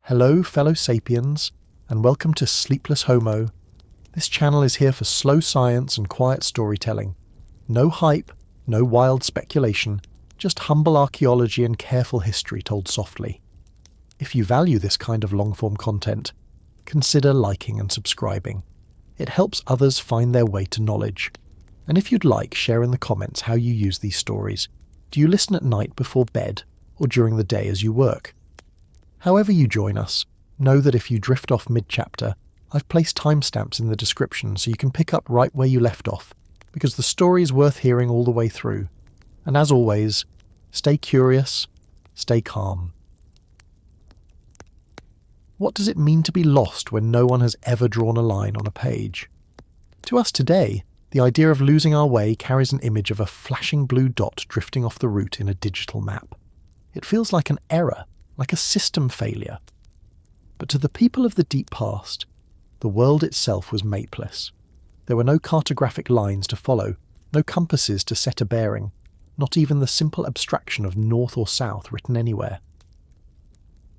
Hello, fellow sapiens, and welcome to Sleepless Homo. This channel is here for slow science and quiet storytelling. No hype, no wild speculation, just humble archaeology and careful history told softly. If you value this kind of long-form content, consider liking and subscribing. It helps others find their way to knowledge. And if you'd like, share in the comments how you use these stories. Do you listen at night before bed, or during the day as you work? However you join us, know that if you drift off mid-chapter, I've placed timestamps in the description so you can pick up right where you left off, because the story is worth hearing all the way through. And as always, stay curious, stay calm. What does it mean to be lost when no one has ever drawn a line on a page? To us today, the idea of losing our way carries an image of a flashing blue dot drifting off the route in a digital map. It feels like an error, like a system failure. But to the people of the deep past, the world itself was mapeless. There were no cartographic lines to follow, no compasses to set a bearing, not even the simple abstraction of north or south written anywhere.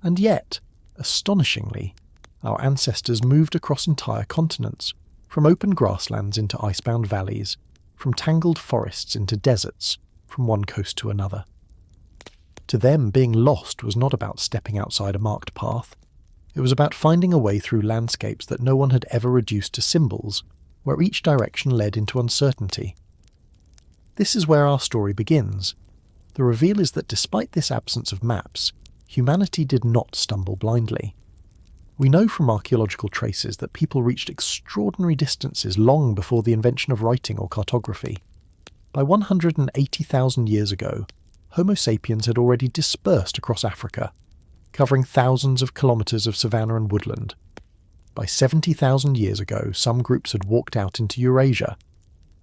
And yet, astonishingly, our ancestors moved across entire continents, from open grasslands into icebound valleys, from tangled forests into deserts, from one coast to another. To them, being lost was not about stepping outside a marked path. It was about finding a way through landscapes that no one had ever reduced to symbols, where each direction led into uncertainty. This is where our story begins. The reveal is that despite this absence of maps, humanity did not stumble blindly. We know from archaeological traces that people reached extraordinary distances long before the invention of writing or cartography. By 180,000 years ago, Homo sapiens had already dispersed across Africa, covering thousands of kilometres of savanna and woodland. By 70,000 years ago, some groups had walked out into Eurasia.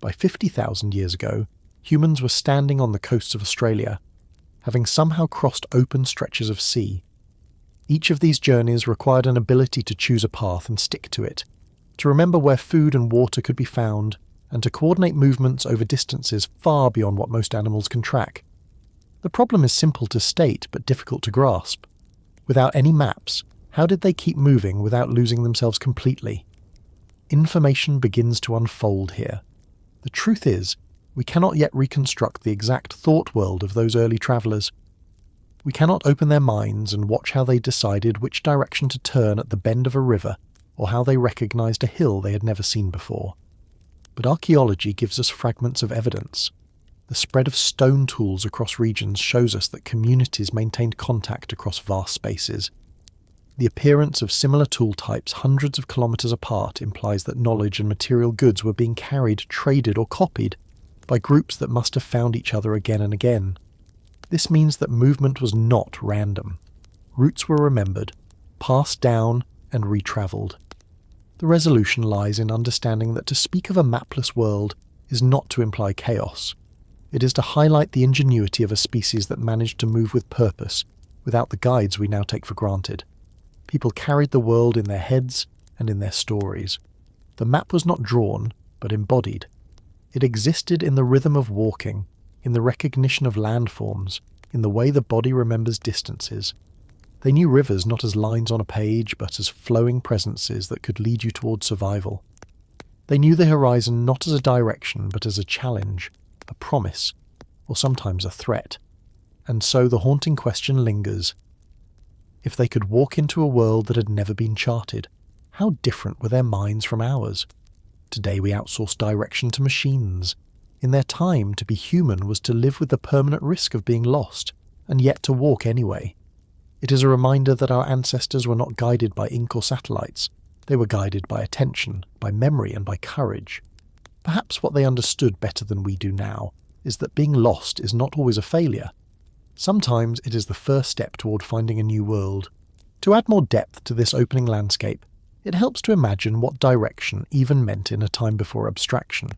By 50,000 years ago, humans were standing on the coasts of Australia, having somehow crossed open stretches of sea. Each of these journeys required an ability to choose a path and stick to it, to remember where food and water could be found, and to coordinate movements over distances far beyond what most animals can track. The problem is simple to state but difficult to grasp. Without any maps, how did they keep moving without losing themselves completely? Information begins to unfold here. The truth is, we cannot yet reconstruct the exact thought world of those early travellers. We cannot open their minds and watch how they decided which direction to turn at the bend of a river, or how they recognised a hill they had never seen before. But archaeology gives us fragments of evidence. The spread of stone tools across regions shows us that communities maintained contact across vast spaces. The appearance of similar tool types hundreds of kilometres apart implies that knowledge and material goods were being carried, traded or copied by groups that must have found each other again and again. This means that movement was not random. Routes were remembered, passed down and retravelled. The resolution lies in understanding that to speak of a mapless world is not to imply chaos. It is to highlight the ingenuity of a species that managed to move with purpose, without the guides we now take for granted. People carried the world in their heads and in their stories. The map was not drawn, but embodied. It existed in the rhythm of walking, in the recognition of landforms, in the way the body remembers distances. They knew rivers not as lines on a page, but as flowing presences that could lead you towards survival. They knew the horizon not as a direction, but as a challenge, a promise, or sometimes a threat. And so the haunting question lingers. If they could walk into a world that had never been charted, how different were their minds from ours? Today we outsource direction to machines. In their time, to be human was to live with the permanent risk of being lost, and yet to walk anyway. It is a reminder that our ancestors were not guided by ink or satellites. They were guided by attention, by memory and by courage. Perhaps what they understood better than we do now is that being lost is not always a failure. Sometimes it is the first step toward finding a new world. To add more depth to this opening landscape, it helps to imagine what direction even meant in a time before abstraction.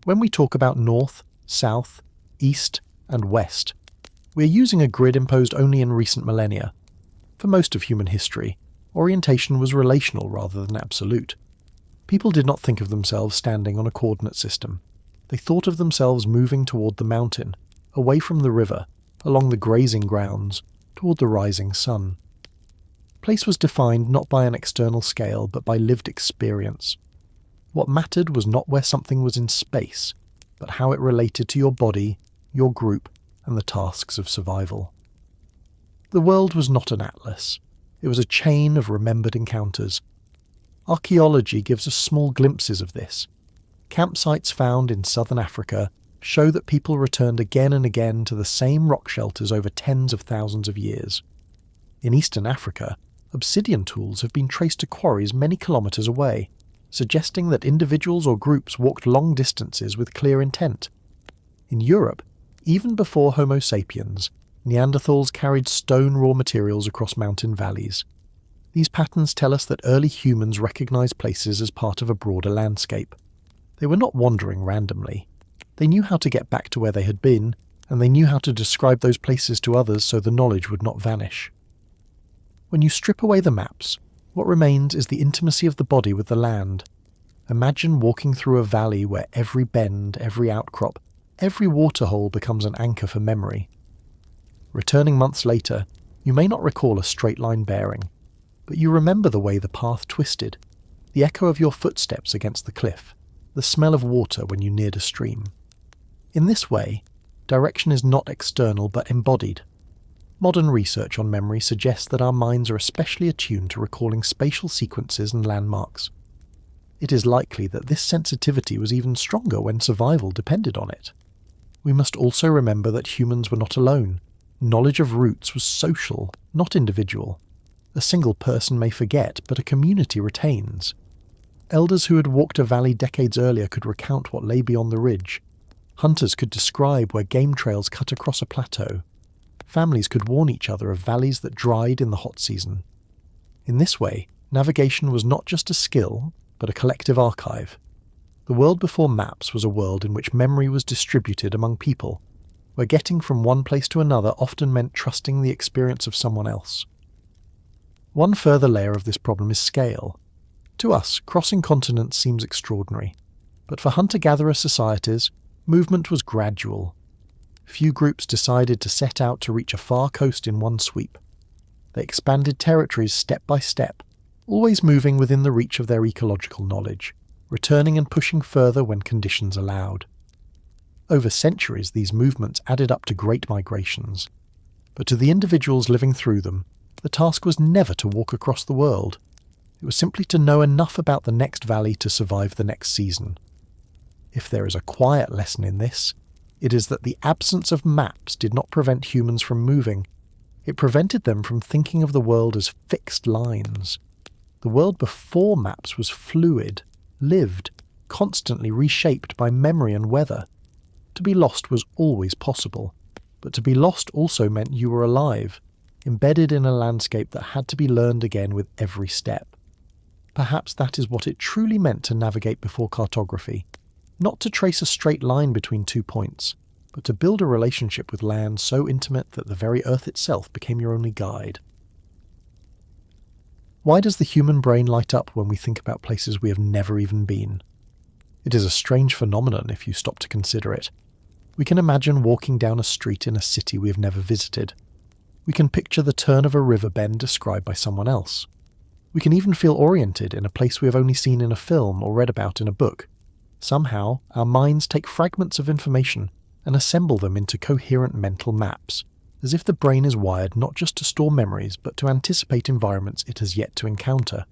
When we talk about north, south, east, and west, we are using a grid imposed only in recent millennia. For most of human history, orientation was relational rather than absolute. People did not think of themselves standing on a coordinate system. They thought of themselves moving toward the mountain, away from the river, along the grazing grounds, toward the rising sun. Place was defined not by an external scale, but by lived experience. What mattered was not where something was in space, but how it related to your body, your group, and the tasks of survival. The world was not an atlas. It was a chain of remembered encounters. Archaeology gives us small glimpses of this. Campsites found in southern Africa show that people returned again and again to the same rock shelters over tens of thousands of years. In eastern Africa, obsidian tools have been traced to quarries many kilometres away, suggesting that individuals or groups walked long distances with clear intent. In Europe, even before Homo sapiens, Neanderthals carried stone raw materials across mountain valleys. These patterns tell us that early humans recognized places as part of a broader landscape. They were not wandering randomly. They knew how to get back to where they had been, and they knew how to describe those places to others so the knowledge would not vanish. When you strip away the maps, what remains is the intimacy of the body with the land. Imagine walking through a valley where every bend, every outcrop, every waterhole becomes an anchor for memory. Returning months later, you may not recall a straight line bearing, but you remember the way the path twisted, the echo of your footsteps against the cliff, the smell of water when you neared a stream. In this way, direction is not external but embodied. Modern research on memory suggests that our minds are especially attuned to recalling spatial sequences and landmarks. It is likely that this sensitivity was even stronger when survival depended on it. We must also remember that humans were not alone. Knowledge of roots was social, not individual. A single person may forget, but a community retains. Elders who had walked a valley decades earlier could recount what lay beyond the ridge. Hunters could describe where game trails cut across a plateau. Families could warn each other of valleys that dried in the hot season. In this way, navigation was not just a skill, but a collective archive. The world before maps was a world in which memory was distributed among people, where getting from one place to another often meant trusting the experience of someone else. One further layer of this problem is scale. To us, crossing continents seems extraordinary, but for hunter-gatherer societies, movement was gradual. Few groups decided to set out to reach a far coast in one sweep. They expanded territories step by step, always moving within the reach of their ecological knowledge, returning and pushing further when conditions allowed. Over centuries, these movements added up to great migrations. But to the individuals living through them, the task was never to walk across the world. It was simply to know enough about the next valley to survive the next season. If there is a quiet lesson in this, it is that the absence of maps did not prevent humans from moving. It prevented them from thinking of the world as fixed lines. The world before maps was fluid, lived, constantly reshaped by memory and weather. To be lost was always possible, but to be lost also meant you were alive, embedded in a landscape that had to be learned again with every step. Perhaps that is what it truly meant to navigate before cartography. Not to trace a straight line between 2 points, but to build a relationship with land so intimate that the very earth itself became your only guide. Why does the human brain light up when we think about places we have never even been? It is a strange phenomenon if you stop to consider it. We can imagine walking down a street in a city we have never visited. We can picture the turn of a river bend described by someone else. We can even feel oriented in a place we have only seen in a film or read about in a book. Somehow, our minds take fragments of information and assemble them into coherent mental maps, as if the brain is wired not just to store memories but to anticipate environments it has yet to encounter.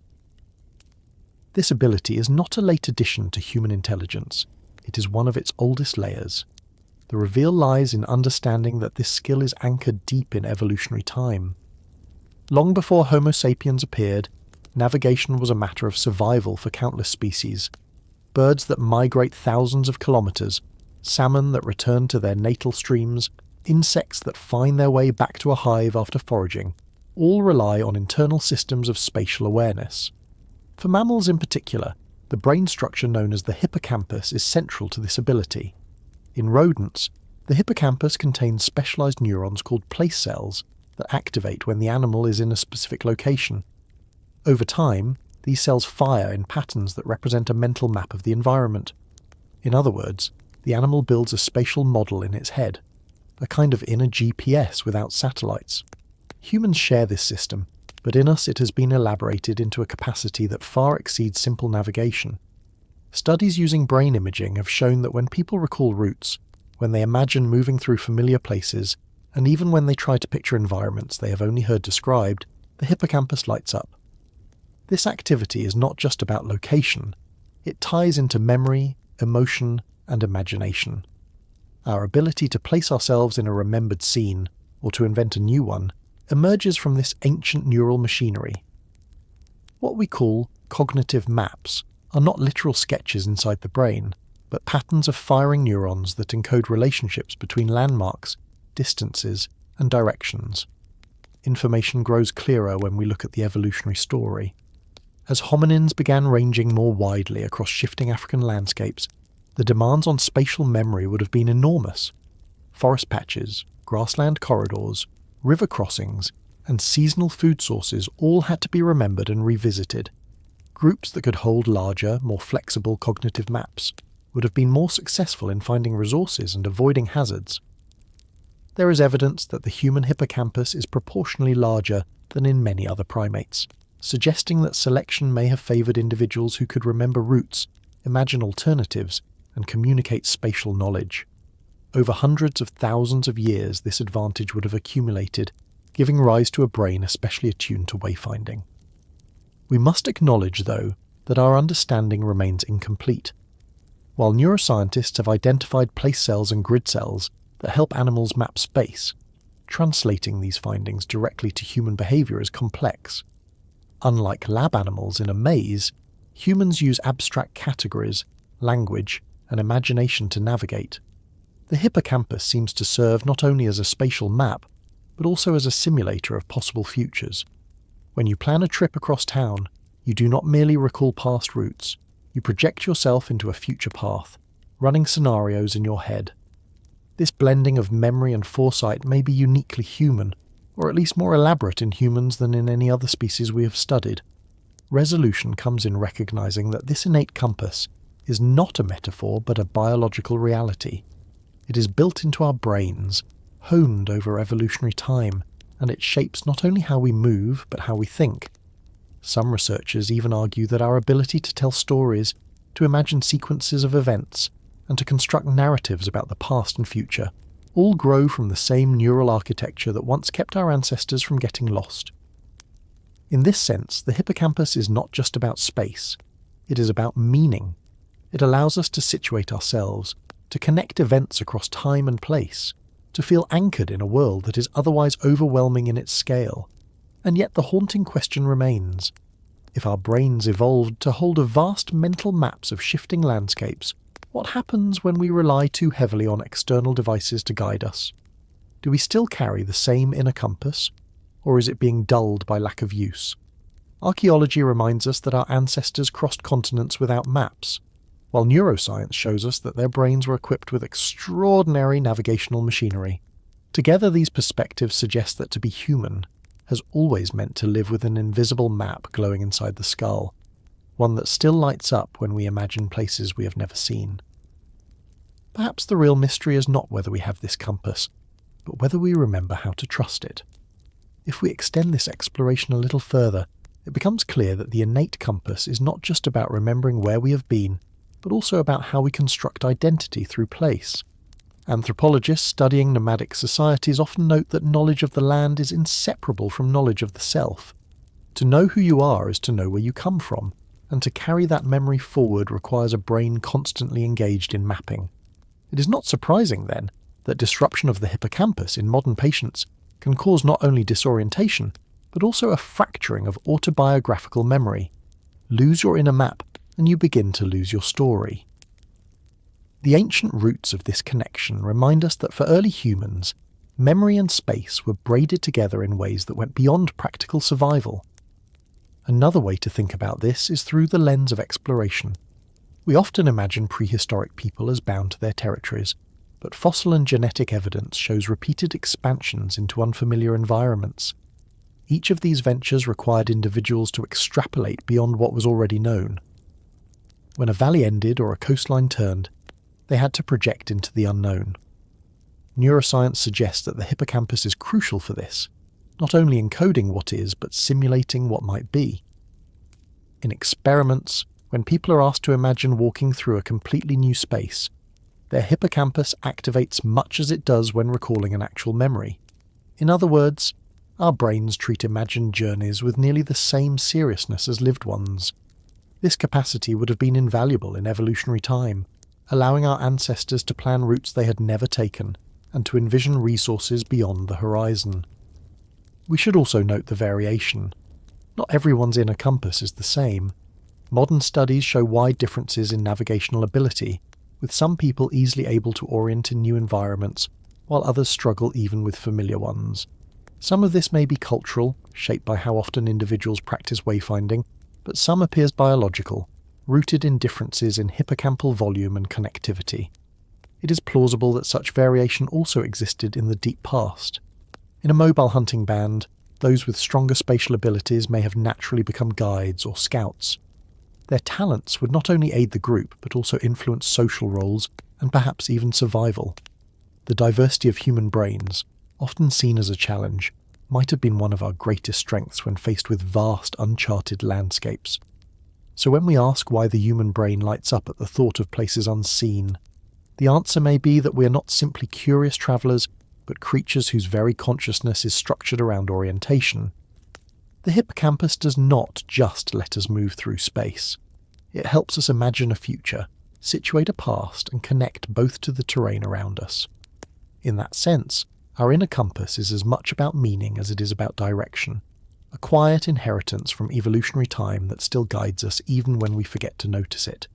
This ability is not a late addition to human intelligence. It is one of its oldest layers. The reveal lies in understanding that this skill is anchored deep in evolutionary time. Long before Homo sapiens appeared, navigation was a matter of survival for countless species. Birds that migrate thousands of kilometers, salmon that return to their natal streams, insects that find their way back to a hive after foraging, all rely on internal systems of spatial awareness. For mammals in particular, the brain structure known as the hippocampus is central to this ability. In rodents, the hippocampus contains specialized neurons called place cells that activate when the animal is in a specific location. Over time, these cells fire in patterns that represent a mental map of the environment. In other words, the animal builds a spatial model in its head, a kind of inner GPS without satellites. Humans share this system. but in us it has been elaborated into a capacity that far exceeds simple navigation. Studies using brain imaging have shown that when people recall routes, when they imagine moving through familiar places, and even when they try to picture environments they have only heard described, the hippocampus lights up. This activity is not just about location, it ties into memory, emotion, and imagination. Our ability to place ourselves in a remembered scene, or to invent a new one, emerges from this ancient neural machinery. What we call cognitive maps are not literal sketches inside the brain, but patterns of firing neurons that encode relationships between landmarks, distances, and directions. Information grows clearer when we look at the evolutionary story. As hominins began ranging more widely across shifting African landscapes, the demands on spatial memory would have been enormous. Forest patches, grassland corridors, river crossings, and seasonal food sources all had to be remembered and revisited. Groups that could hold larger, more flexible cognitive maps would have been more successful in finding resources and avoiding hazards. There is evidence that the human hippocampus is proportionally larger than in many other primates, suggesting that selection may have favoured individuals who could remember routes, imagine alternatives, and communicate spatial knowledge. Over hundreds of thousands of years this advantage would have accumulated, giving rise to a brain especially attuned to wayfinding. We must acknowledge, though, that our understanding remains incomplete. While neuroscientists have identified place cells and grid cells that help animals map space, translating these findings directly to human behaviour is complex. Unlike lab animals in a maze, humans use abstract categories, language, and imagination to navigate. The hippocampus seems to serve not only as a spatial map, but also as a simulator of possible futures. When you plan a trip across town, you do not merely recall past routes, you project yourself into a future path, running scenarios in your head. This blending of memory and foresight may be uniquely human, or at least more elaborate in humans than in any other species we have studied. Resolution comes in recognizing that this innate compass is not a metaphor but a biological reality. It is built into our brains, honed over evolutionary time, and it shapes not only how we move but how we think. Some researchers even argue that our ability to tell stories, to imagine sequences of events, and to construct narratives about the past and future all grow from the same neural architecture that once kept our ancestors from getting lost. In this sense, the hippocampus is not just about space, it is about meaning. It allows us to situate ourselves, to connect events across time and place, to feel anchored in a world that is otherwise overwhelming in its scale. And yet the haunting question remains. If our brains evolved to hold a vast mental maps of shifting landscapes, what happens when we rely too heavily on external devices to guide us? Do we still carry the same inner compass, or is it being dulled by lack of use? Archaeology reminds us that our ancestors crossed continents without maps, while neuroscience shows us that their brains were equipped with extraordinary navigational machinery. Together these perspectives suggest that to be human has always meant to live with an invisible map glowing inside the skull, one that still lights up when we imagine places we have never seen. Perhaps the real mystery is not whether we have this compass, but whether we remember how to trust it. If we extend this exploration a little further, it becomes clear that the innate compass is not just about remembering where we have been, but also about how we construct identity through place. Anthropologists studying nomadic societies often note that knowledge of the land is inseparable from knowledge of the self. To know who you are is to know where you come from, and to carry that memory forward requires a brain constantly engaged in mapping. It is not surprising, then, that disruption of the hippocampus in modern patients can cause not only disorientation, but also a fracturing of autobiographical memory. Lose your inner map, and you begin to lose your story. The ancient roots of this connection remind us that for early humans, memory and space were braided together in ways that went beyond practical survival. Another way to think about this is through the lens of exploration. We often imagine prehistoric people as bound to their territories, but fossil and genetic evidence shows repeated expansions into unfamiliar environments. Each of these ventures required individuals to extrapolate beyond what was already known. When a valley ended or a coastline turned, they had to project into the unknown. Neuroscience suggests that the hippocampus is crucial for this. not only encoding what is, but simulating what might be. In experiments, when people are asked to imagine walking through a completely new space, their hippocampus activates much as it does when recalling an actual memory. In other words, our brains treat imagined journeys with nearly the same seriousness as lived ones. This capacity would have been invaluable in evolutionary time, allowing our ancestors to plan routes they had never taken and to envision resources beyond the horizon. We should also note the variation. Not everyone's inner compass is the same. Modern studies show wide differences in navigational ability, with some people easily able to orient in new environments, while others struggle even with familiar ones. Some of this may be cultural, shaped by how often individuals practice wayfinding, but some appears biological, rooted in differences in hippocampal volume and connectivity. It is plausible that such variation also existed in the deep past. In a mobile hunting band, those with stronger spatial abilities may have naturally become guides or scouts. Their talents would not only aid the group, but also influence social roles and perhaps even survival. The diversity of human brains, often seen as a challenge, might have been one of our greatest strengths when faced with vast, uncharted landscapes. So when we ask why the human brain lights up at the thought of places unseen, the answer may be that we are not simply curious travellers, but creatures whose very consciousness is structured around orientation. The hippocampus does not just let us move through space. It helps us imagine a future, situate a past, and connect both to the terrain around us. In that sense, our inner compass is as much about meaning as it is about direction, a quiet inheritance from evolutionary time that still guides us even when we forget to notice it.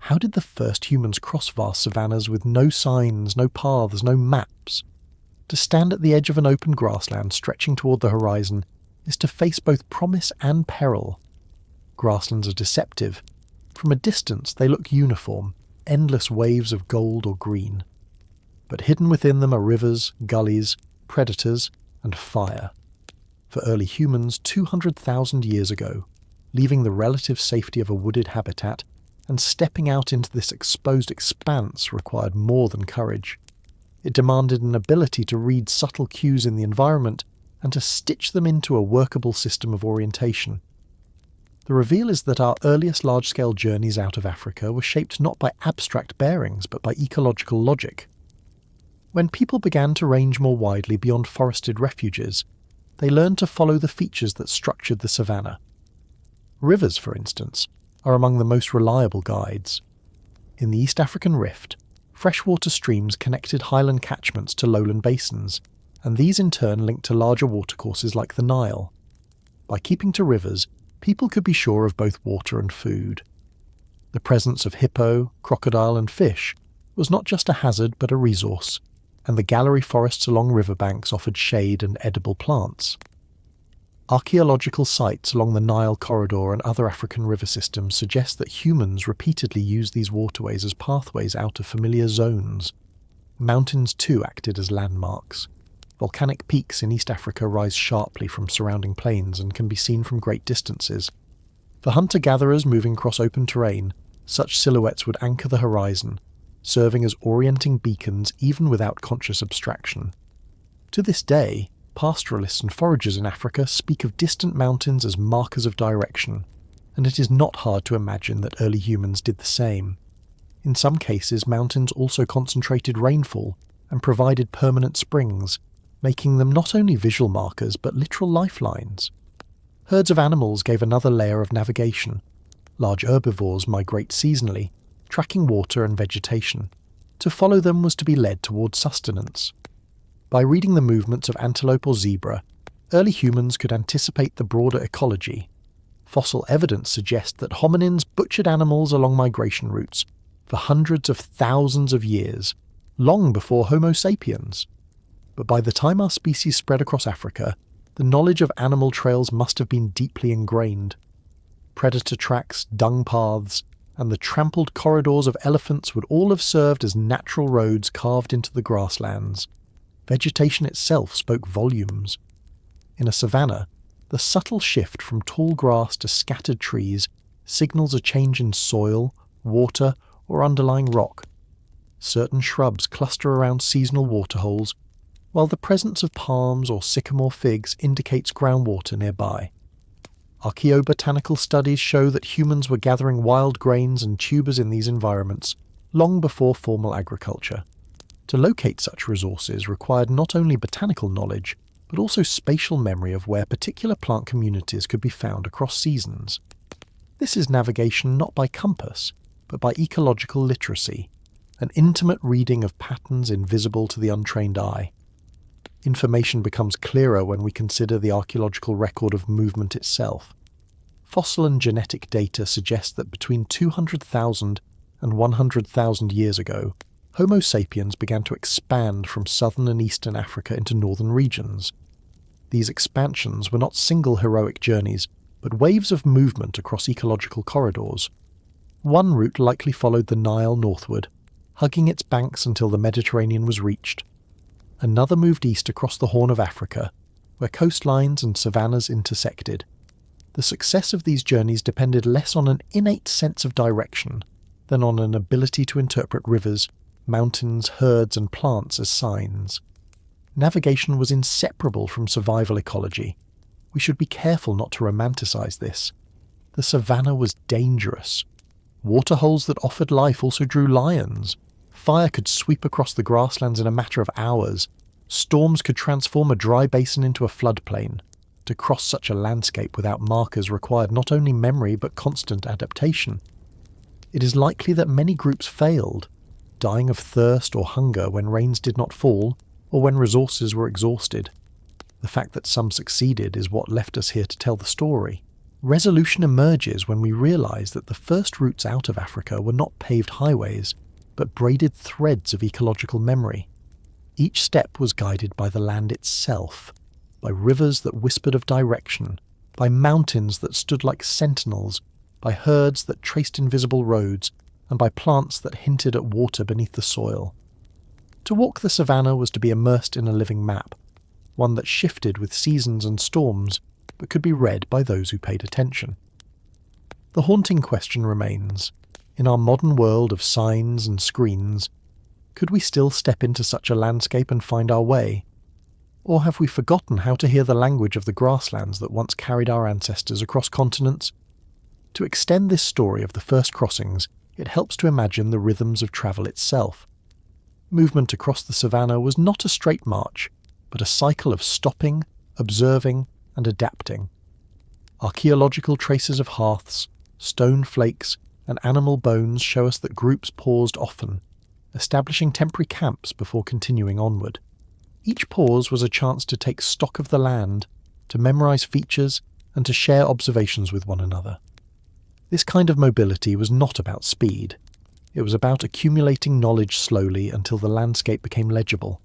How did the first humans cross vast savannas with no signs, no paths, no maps? To stand at the edge of an open grassland stretching toward the horizon is to face both promise and peril. Grasslands are deceptive. From a distance they look uniform, endless waves of gold or green. But hidden within them are rivers, gullies, predators, and fire. For early humans 200,000 years ago, leaving the relative safety of a wooded habitat and stepping out into this exposed expanse required more than courage. It demanded an ability to read subtle cues in the environment and to stitch them into a workable system of orientation. The reveal is that our earliest large-scale journeys out of Africa were shaped not by abstract bearings but by ecological logic. When people began to range more widely beyond forested refuges, they learned to follow the features that structured the savannah. Rivers, for instance, are among the most reliable guides. In the East African Rift, freshwater streams connected highland catchments to lowland basins, and these in turn linked to larger watercourses like the Nile. By keeping to rivers, people could be sure of both water and food. The presence of hippo, crocodile and fish was not just a hazard but a resource, and the gallery forests along riverbanks offered shade and edible plants. Archaeological sites along the Nile corridor and other African river systems suggest that humans repeatedly used these waterways as pathways out of familiar zones. Mountains too acted as landmarks. Volcanic peaks in East Africa rise sharply from surrounding plains and can be seen from great distances. For hunter-gatherers moving across open terrain, such silhouettes would anchor the horizon, serving as orienting beacons even without conscious abstraction. To this day, pastoralists and foragers in Africa speak of distant mountains as markers of direction, and it is not hard to imagine that early humans did the same. In some cases, mountains also concentrated rainfall and provided permanent springs, making them not only visual markers but literal lifelines. Herds of animals gave another layer of navigation. Large herbivores migrate seasonally, tracking water and vegetation. To follow them was to be led towards sustenance. By reading the movements of antelope or zebra, early humans could anticipate the broader ecology. Fossil evidence suggests that hominins butchered animals along migration routes for hundreds of thousands of years, long before Homo sapiens. But by the time our species spread across Africa, the knowledge of animal trails must have been deeply ingrained. Predator tracks, dung paths, and the trampled corridors of elephants would all have served as natural roads carved into the grasslands. Vegetation itself spoke volumes. In a savanna, the subtle shift from tall grass to scattered trees signals a change in soil, water, or underlying rock. Certain shrubs cluster around seasonal waterholes, while the presence of palms or sycamore figs indicates groundwater nearby. Archaeobotanical studies show that humans were gathering wild grains and tubers in these environments long before formal agriculture. To locate such resources required not only botanical knowledge, but also spatial memory of where particular plant communities could be found across seasons. This is navigation not by compass, but by ecological literacy, an intimate reading of patterns invisible to the untrained eye. Information becomes clearer when we consider the archaeological record of movement itself. Fossil and genetic data suggest that between 200,000 and 100,000 years ago, Homo sapiens began to expand from southern and eastern Africa into northern regions. These expansions were not single heroic journeys, but waves of movement across ecological corridors. One route likely followed the Nile northward, hugging its banks until the Mediterranean was reached. Another moved east across the Horn of Africa, where coastlines and savannas intersected. The success of these journeys depended less on an innate sense of direction than on an ability to interpret rivers, mountains, herds, and plants as signs. Navigation was inseparable from survival ecology. We should be careful not to romanticize this. The savannah was dangerous. Waterholes that offered life also drew lions. Fire could sweep across the grasslands in a matter of hours. Storms could transform a dry basin into a floodplain. To cross such a landscape without markers required not only memory but constant adaptation. It is likely that many groups failed, dying of thirst or hunger when rains did not fall, or when resources were exhausted. The fact that some succeeded is what left us here to tell the story. Resolution emerges when we realize that the first routes out of Africa were not paved highways, but braided threads of ecological memory. Each step was guided by the land itself, by rivers that whispered of direction, by mountains that stood like sentinels, by herds that traced invisible roads, and by plants that hinted at water beneath the soil. To walk the savannah was to be immersed in a living map, one that shifted with seasons and storms, but could be read by those who paid attention. The haunting question remains, in our modern world of signs and screens, could we still step into such a landscape and find our way? Or have we forgotten how to hear the language of the grasslands that once carried our ancestors across continents? To extend this story of the first crossings, it helps to imagine the rhythms of travel itself. Movement across the savannah was not a straight march, but a cycle of stopping, observing, and adapting. Archaeological traces of hearths, stone flakes, and animal bones show us that groups paused often, establishing temporary camps before continuing onward. Each pause was a chance to take stock of the land, to memorize features, and to share observations with one another. This kind of mobility was not about speed. It was about accumulating knowledge slowly until the landscape became legible.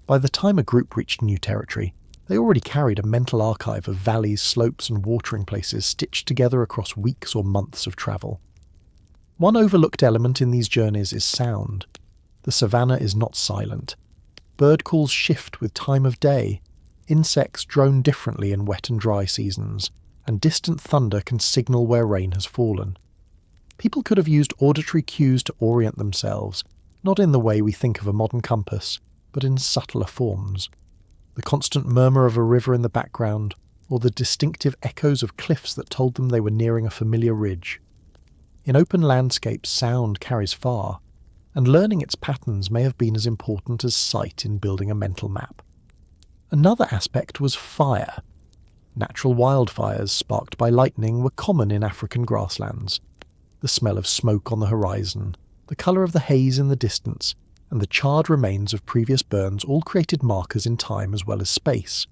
By the time a group reached new territory, they already carried a mental archive of valleys, slopes, and watering places stitched together across weeks or months of travel. One overlooked element in these journeys is sound. The savannah is not silent. Bird calls shift with time of day. Insects drone differently in wet and dry seasons, and distant thunder can signal where rain has fallen. People could have used auditory cues to orient themselves, not in the way we think of a modern compass, but in subtler forms. The constant murmur of a river in the background, or the distinctive echoes of cliffs that told them they were nearing a familiar ridge. In open landscapes, sound carries far, and learning its patterns may have been as important as sight in building a mental map. Another aspect was fire. Natural wildfires sparked by lightning were common in African grasslands. The smell of smoke on the horizon, the colour of the haze in the distance, and the charred remains of previous burns all created markers in time as well as space.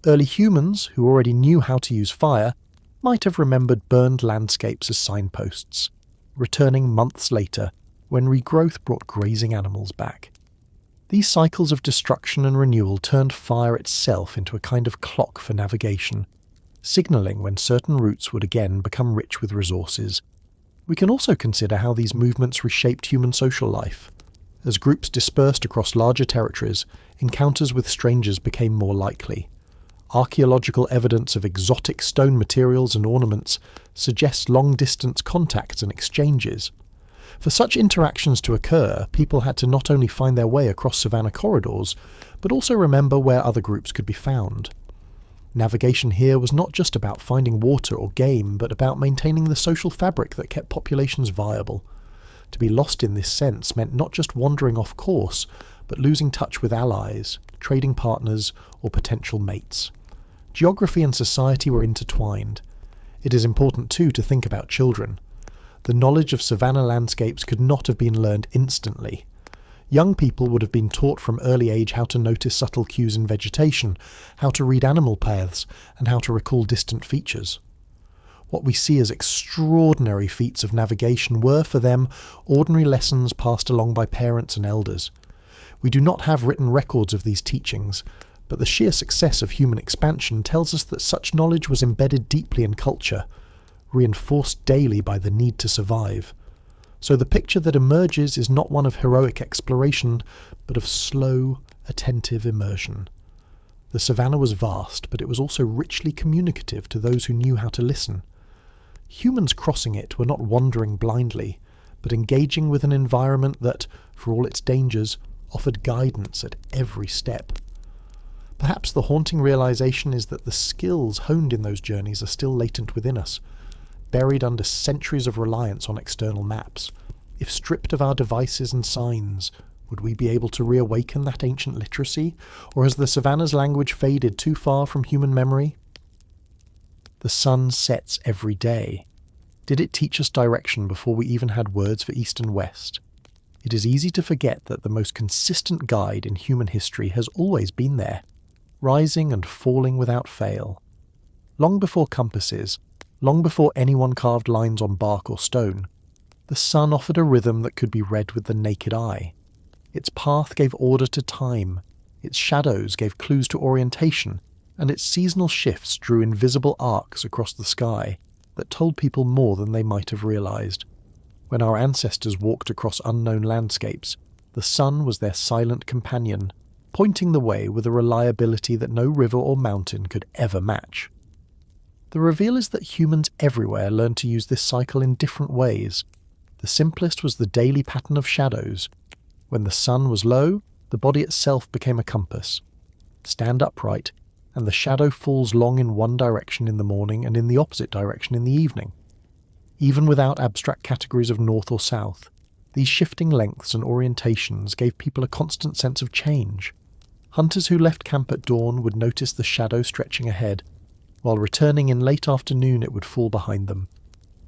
Early humans, who already knew how to use fire, might have remembered burned landscapes as signposts, returning months later when regrowth brought grazing animals back. These cycles of destruction and renewal turned fire itself into a kind of clock for navigation, signalling when certain routes would again become rich with resources. We can also consider how these movements reshaped human social life. As groups dispersed across larger territories, encounters with strangers became more likely. Archaeological evidence of exotic stone materials and ornaments suggests long-distance contacts and exchanges. For such interactions to occur, people had to not only find their way across Savannah corridors, but also remember where other groups could be found. Navigation here was not just about finding water or game, but about maintaining the social fabric that kept populations viable. To be lost in this sense meant not just wandering off course, but losing touch with allies, trading partners, or potential mates. Geography and society were intertwined. It is important too to think about children. The knowledge of savanna landscapes could not have been learned instantly. Young people would have been taught from early age how to notice subtle cues in vegetation, how to read animal paths, and how to recall distant features. What we see as extraordinary feats of navigation were, for them, ordinary lessons passed along by parents and elders. We do not have written records of these teachings, but the sheer success of human expansion tells us that such knowledge was embedded deeply in culture, reinforced daily by the need to survive. So the picture that emerges is not one of heroic exploration, but of slow, attentive immersion. The savannah was vast, but it was also richly communicative to those who knew how to listen. Humans crossing it were not wandering blindly, but engaging with an environment that, for all its dangers, offered guidance at every step. Perhaps the haunting realization is that the skills honed in those journeys are still latent within us, buried under centuries of reliance on external maps. If stripped of our devices and signs, would we be able to reawaken that ancient literacy, or has the savannah's language faded too far from human memory? The sun sets every day. Did it teach us direction before we even had words for east and west? It is easy to forget that the most consistent guide in human history has always been there, rising and falling without fail. Long before compasses, long before anyone carved lines on bark or stone, the sun offered a rhythm that could be read with the naked eye. Its path gave order to time, its shadows gave clues to orientation, and its seasonal shifts drew invisible arcs across the sky that told people more than they might have realized. When our ancestors walked across unknown landscapes, the sun was their silent companion, pointing the way with a reliability that no river or mountain could ever match. The reveal is that humans everywhere learned to use this cycle in different ways. The simplest was the daily pattern of shadows. When the sun was low, the body itself became a compass. Stand upright, and the shadow falls long in one direction in the morning and in the opposite direction in the evening. Even without abstract categories of north or south, these shifting lengths and orientations gave people a constant sense of change. Hunters who left camp at dawn would notice the shadow stretching ahead, while returning in late afternoon it would fall behind them.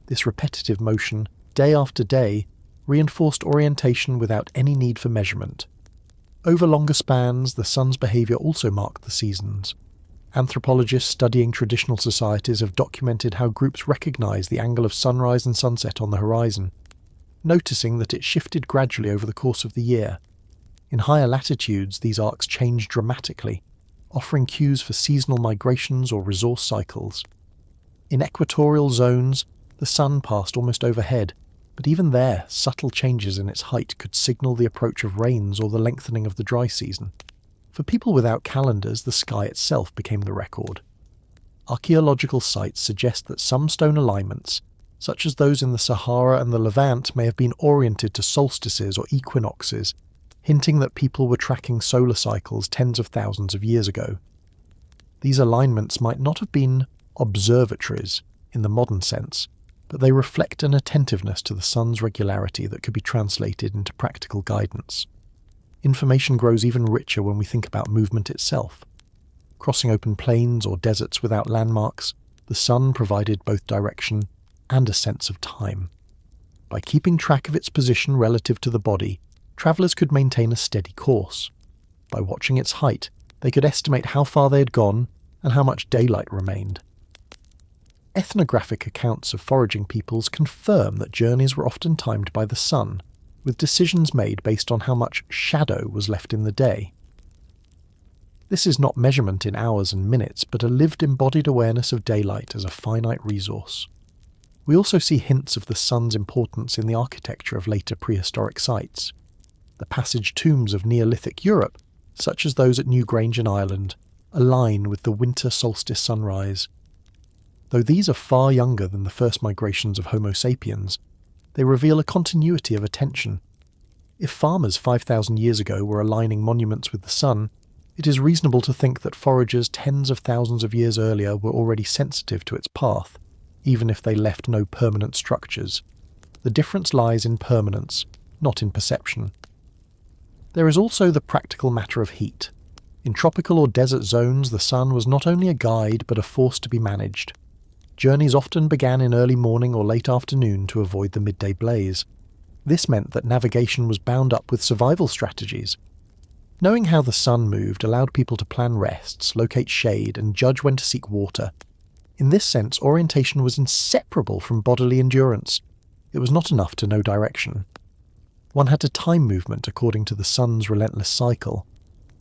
This repetitive motion, day after day, reinforced orientation without any need for measurement. Over longer spans, the sun's behaviour also marked the seasons. Anthropologists studying traditional societies have documented how groups recognise the angle of sunrise and sunset on the horizon, noticing that it shifted gradually over the course of the year. In higher latitudes, these arcs changed dramatically, offering cues for seasonal migrations or resource cycles. In equatorial zones, the sun passed almost overhead, but even there, subtle changes in its height could signal the approach of rains or the lengthening of the dry season. For people without calendars, the sky itself became the record. Archaeological sites suggest that some stone alignments, such as those in the Sahara and the Levant, may have been oriented to solstices or equinoxes, hinting that people were tracking solar cycles tens of thousands of years ago. These alignments might not have been observatories in the modern sense, but they reflect an attentiveness to the sun's regularity that could be translated into practical guidance. Information grows even richer when we think about movement itself. Crossing open plains or deserts without landmarks, the sun provided both direction and a sense of time. By keeping track of its position relative to the body, travellers could maintain a steady course. By watching its height, they could estimate how far they had gone and how much daylight remained. Ethnographic accounts of foraging peoples confirm that journeys were often timed by the sun, with decisions made based on how much shadow was left in the day. This is not measurement in hours and minutes, but a lived embodied awareness of daylight as a finite resource. We also see hints of the sun's importance in the architecture of later prehistoric sites. The passage tombs of Neolithic Europe, such as those at Newgrange in Ireland, align with the winter solstice sunrise. Though these are far younger than the first migrations of Homo sapiens, They reveal a continuity of attention. If farmers 5,000 years ago were aligning monuments with the sun, it is reasonable to think that foragers tens of thousands of years earlier were already sensitive to its path, even if they left no permanent structures. The difference lies in permanence, not in perception. There is also the practical matter of heat. In tropical or desert zones, the sun was not only a guide but a force to be managed. Journeys often began in early morning or late afternoon to avoid the midday blaze. This meant that navigation was bound up with survival strategies. Knowing how the sun moved allowed people to plan rests, locate shade, and judge when to seek water. In this sense, orientation was inseparable from bodily endurance. It was not enough to know direction. One had to time movement according to the sun's relentless cycle.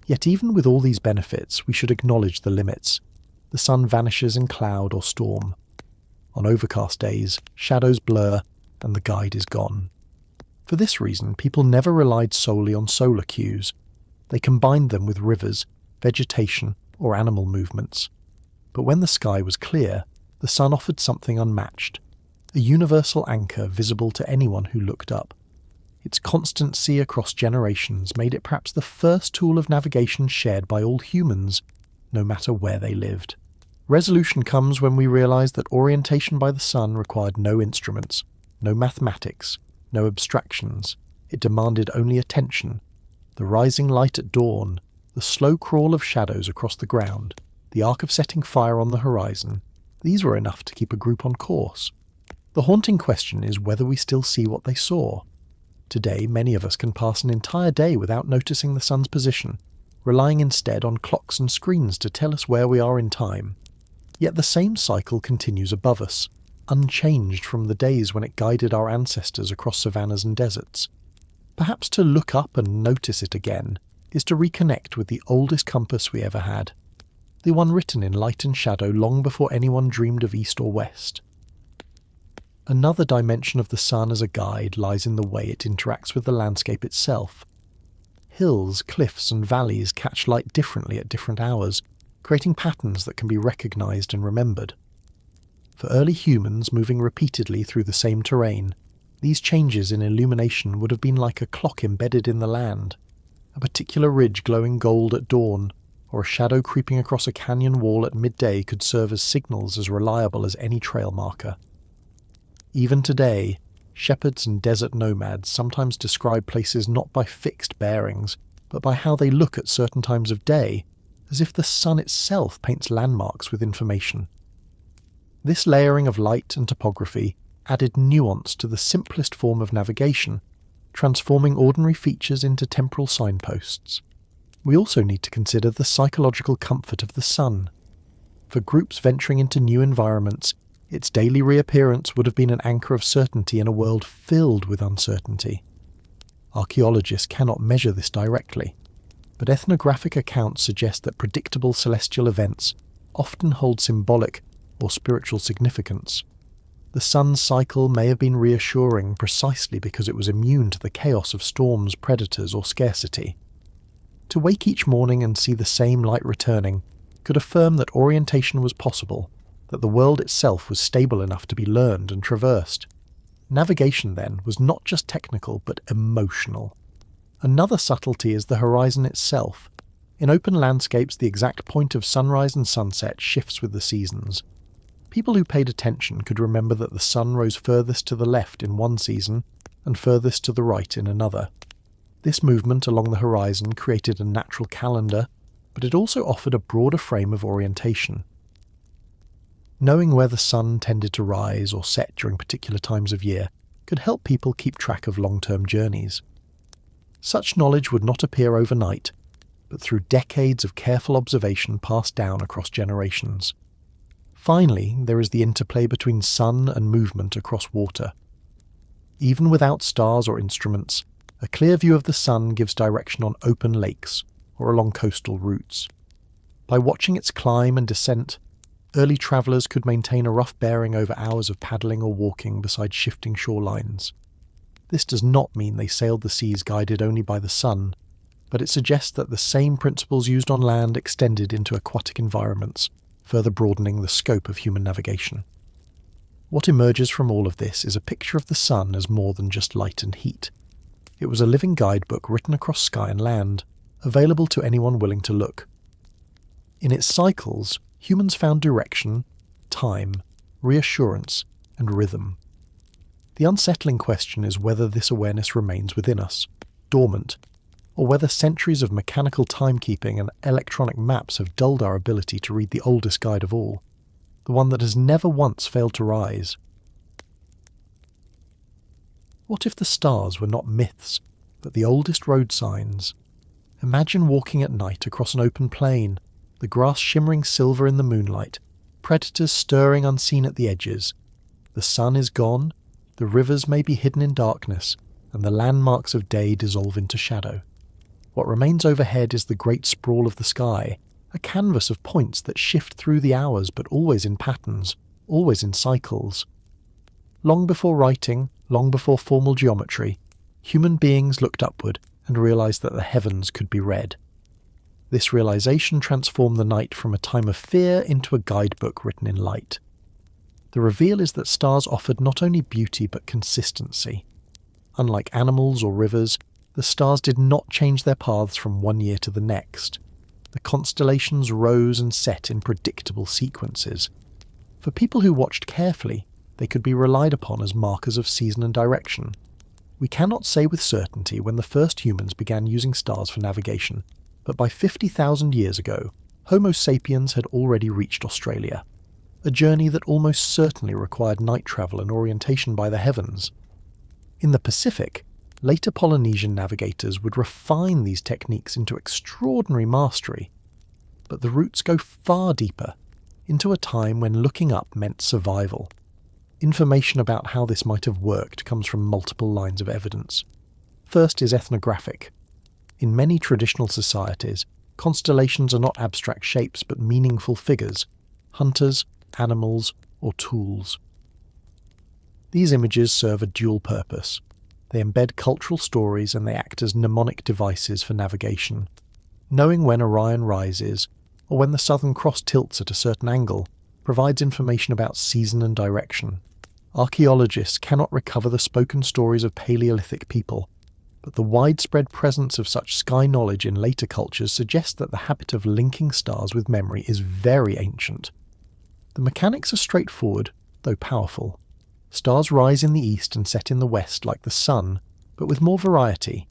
Yet even with all these benefits, we should acknowledge the limits. The sun vanishes in cloud or storm. On overcast days, shadows blur, and the guide is gone. For this reason, people never relied solely on solar cues. They combined them with rivers, vegetation, or animal movements. But when the sky was clear, the sun offered something unmatched, a universal anchor visible to anyone who looked up. Its constancy across generations made it perhaps the first tool of navigation shared by all humans, no matter where they lived. Resolution comes when we realize that orientation by the sun required no instruments, no mathematics, no abstractions. It demanded only attention. The rising light at dawn, the slow crawl of shadows across the ground, the arc of setting fire on the horizon, these were enough to keep a group on course. The haunting question is whether we still see what they saw. Today, many of us can pass an entire day without noticing the sun's position, relying instead on clocks and screens to tell us where we are in time. Yet the same cycle continues above us, unchanged from the days when it guided our ancestors across savannas and deserts. Perhaps to look up and notice it again is to reconnect with the oldest compass we ever had, the one written in light and shadow long before anyone dreamed of east or west. Another dimension of the sun as a guide lies in the way it interacts with the landscape itself. Hills, cliffs, and valleys catch light differently at different hours, creating patterns that can be recognized and remembered. For early humans moving repeatedly through the same terrain, these changes in illumination would have been like a clock embedded in the land, a particular ridge glowing gold at dawn, or a shadow creeping across a canyon wall at midday could serve as signals as reliable as any trail marker. Even today, shepherds and desert nomads sometimes describe places not by fixed bearings, but by how they look at certain times of day, as if the sun itself paints landmarks with information. This layering of light and topography added nuance to the simplest form of navigation, transforming ordinary features into temporal signposts. We also need to consider the psychological comfort of the sun. For groups venturing into new environments, its daily reappearance would have been an anchor of certainty in a world filled with uncertainty. Archaeologists cannot measure this directly, but ethnographic accounts suggest that predictable celestial events often hold symbolic or spiritual significance. The sun's cycle may have been reassuring precisely because it was immune to the chaos of storms, predators, or scarcity. To wake each morning and see the same light returning could affirm that orientation was possible, that the world itself was stable enough to be learned and traversed. Navigation, then, was not just technical but emotional. Another subtlety is the horizon itself. In open landscapes, the exact point of sunrise and sunset shifts with the seasons. People who paid attention could remember that the sun rose furthest to the left in one season and furthest to the right in another. This movement along the horizon created a natural calendar, but it also offered a broader frame of orientation. Knowing where the sun tended to rise or set during particular times of year could help people keep track of long-term journeys. Such knowledge would not appear overnight, but through decades of careful observation passed down across generations. Finally, there is the interplay between sun and movement across water. Even without stars or instruments, a clear view of the sun gives direction on open lakes or along coastal routes. By watching its climb and descent, early travellers could maintain a rough bearing over hours of paddling or walking beside shifting shorelines. This does not mean they sailed the seas guided only by the sun, but it suggests that the same principles used on land extended into aquatic environments, further broadening the scope of human navigation. What emerges from all of this is a picture of the sun as more than just light and heat. It was a living guidebook written across sky and land, available to anyone willing to look. In its cycles, humans found direction, time, reassurance, and rhythm. The unsettling question is whether this awareness remains within us, dormant, or whether centuries of mechanical timekeeping and electronic maps have dulled our ability to read the oldest guide of all, the one that has never once failed to rise. What if the stars were not myths, but the oldest road signs? Imagine walking at night across an open plain, the grass shimmering silver in the moonlight, predators stirring unseen at the edges. The sun is gone, the rivers may be hidden in darkness, and the landmarks of day dissolve into shadow. What remains overhead is the great sprawl of the sky, a canvas of points that shift through the hours but always in patterns, always in cycles. Long before writing, long before formal geometry, human beings looked upward and realized that the heavens could be read. This realization transformed the night from a time of fear into a guidebook written in light. The reveal is that stars offered not only beauty but consistency. Unlike animals or rivers, the stars did not change their paths from one year to the next. The constellations rose and set in predictable sequences. For people who watched carefully, they could be relied upon as markers of season and direction. We cannot say with certainty when the first humans began using stars for navigation, but by 50,000 years ago, Homo sapiens had already reached Australia, a journey that almost certainly required night travel and orientation by the heavens. In the Pacific, later Polynesian navigators would refine these techniques into extraordinary mastery, but the roots go far deeper, into a time when looking up meant survival. Information about how this might have worked comes from multiple lines of evidence. First is ethnographic. In many traditional societies, constellations are not abstract shapes but meaningful figures, hunters, animals, or tools. These images serve a dual purpose. They embed cultural stories and they act as mnemonic devices for navigation. Knowing when Orion rises, or when the Southern Cross tilts at a certain angle, provides information about season and direction. Archaeologists cannot recover the spoken stories of Paleolithic people, but the widespread presence of such sky knowledge in later cultures suggests that the habit of linking stars with memory is very ancient. The mechanics are straightforward, though powerful. Stars rise in the east and set in the west like the sun, but with more variety.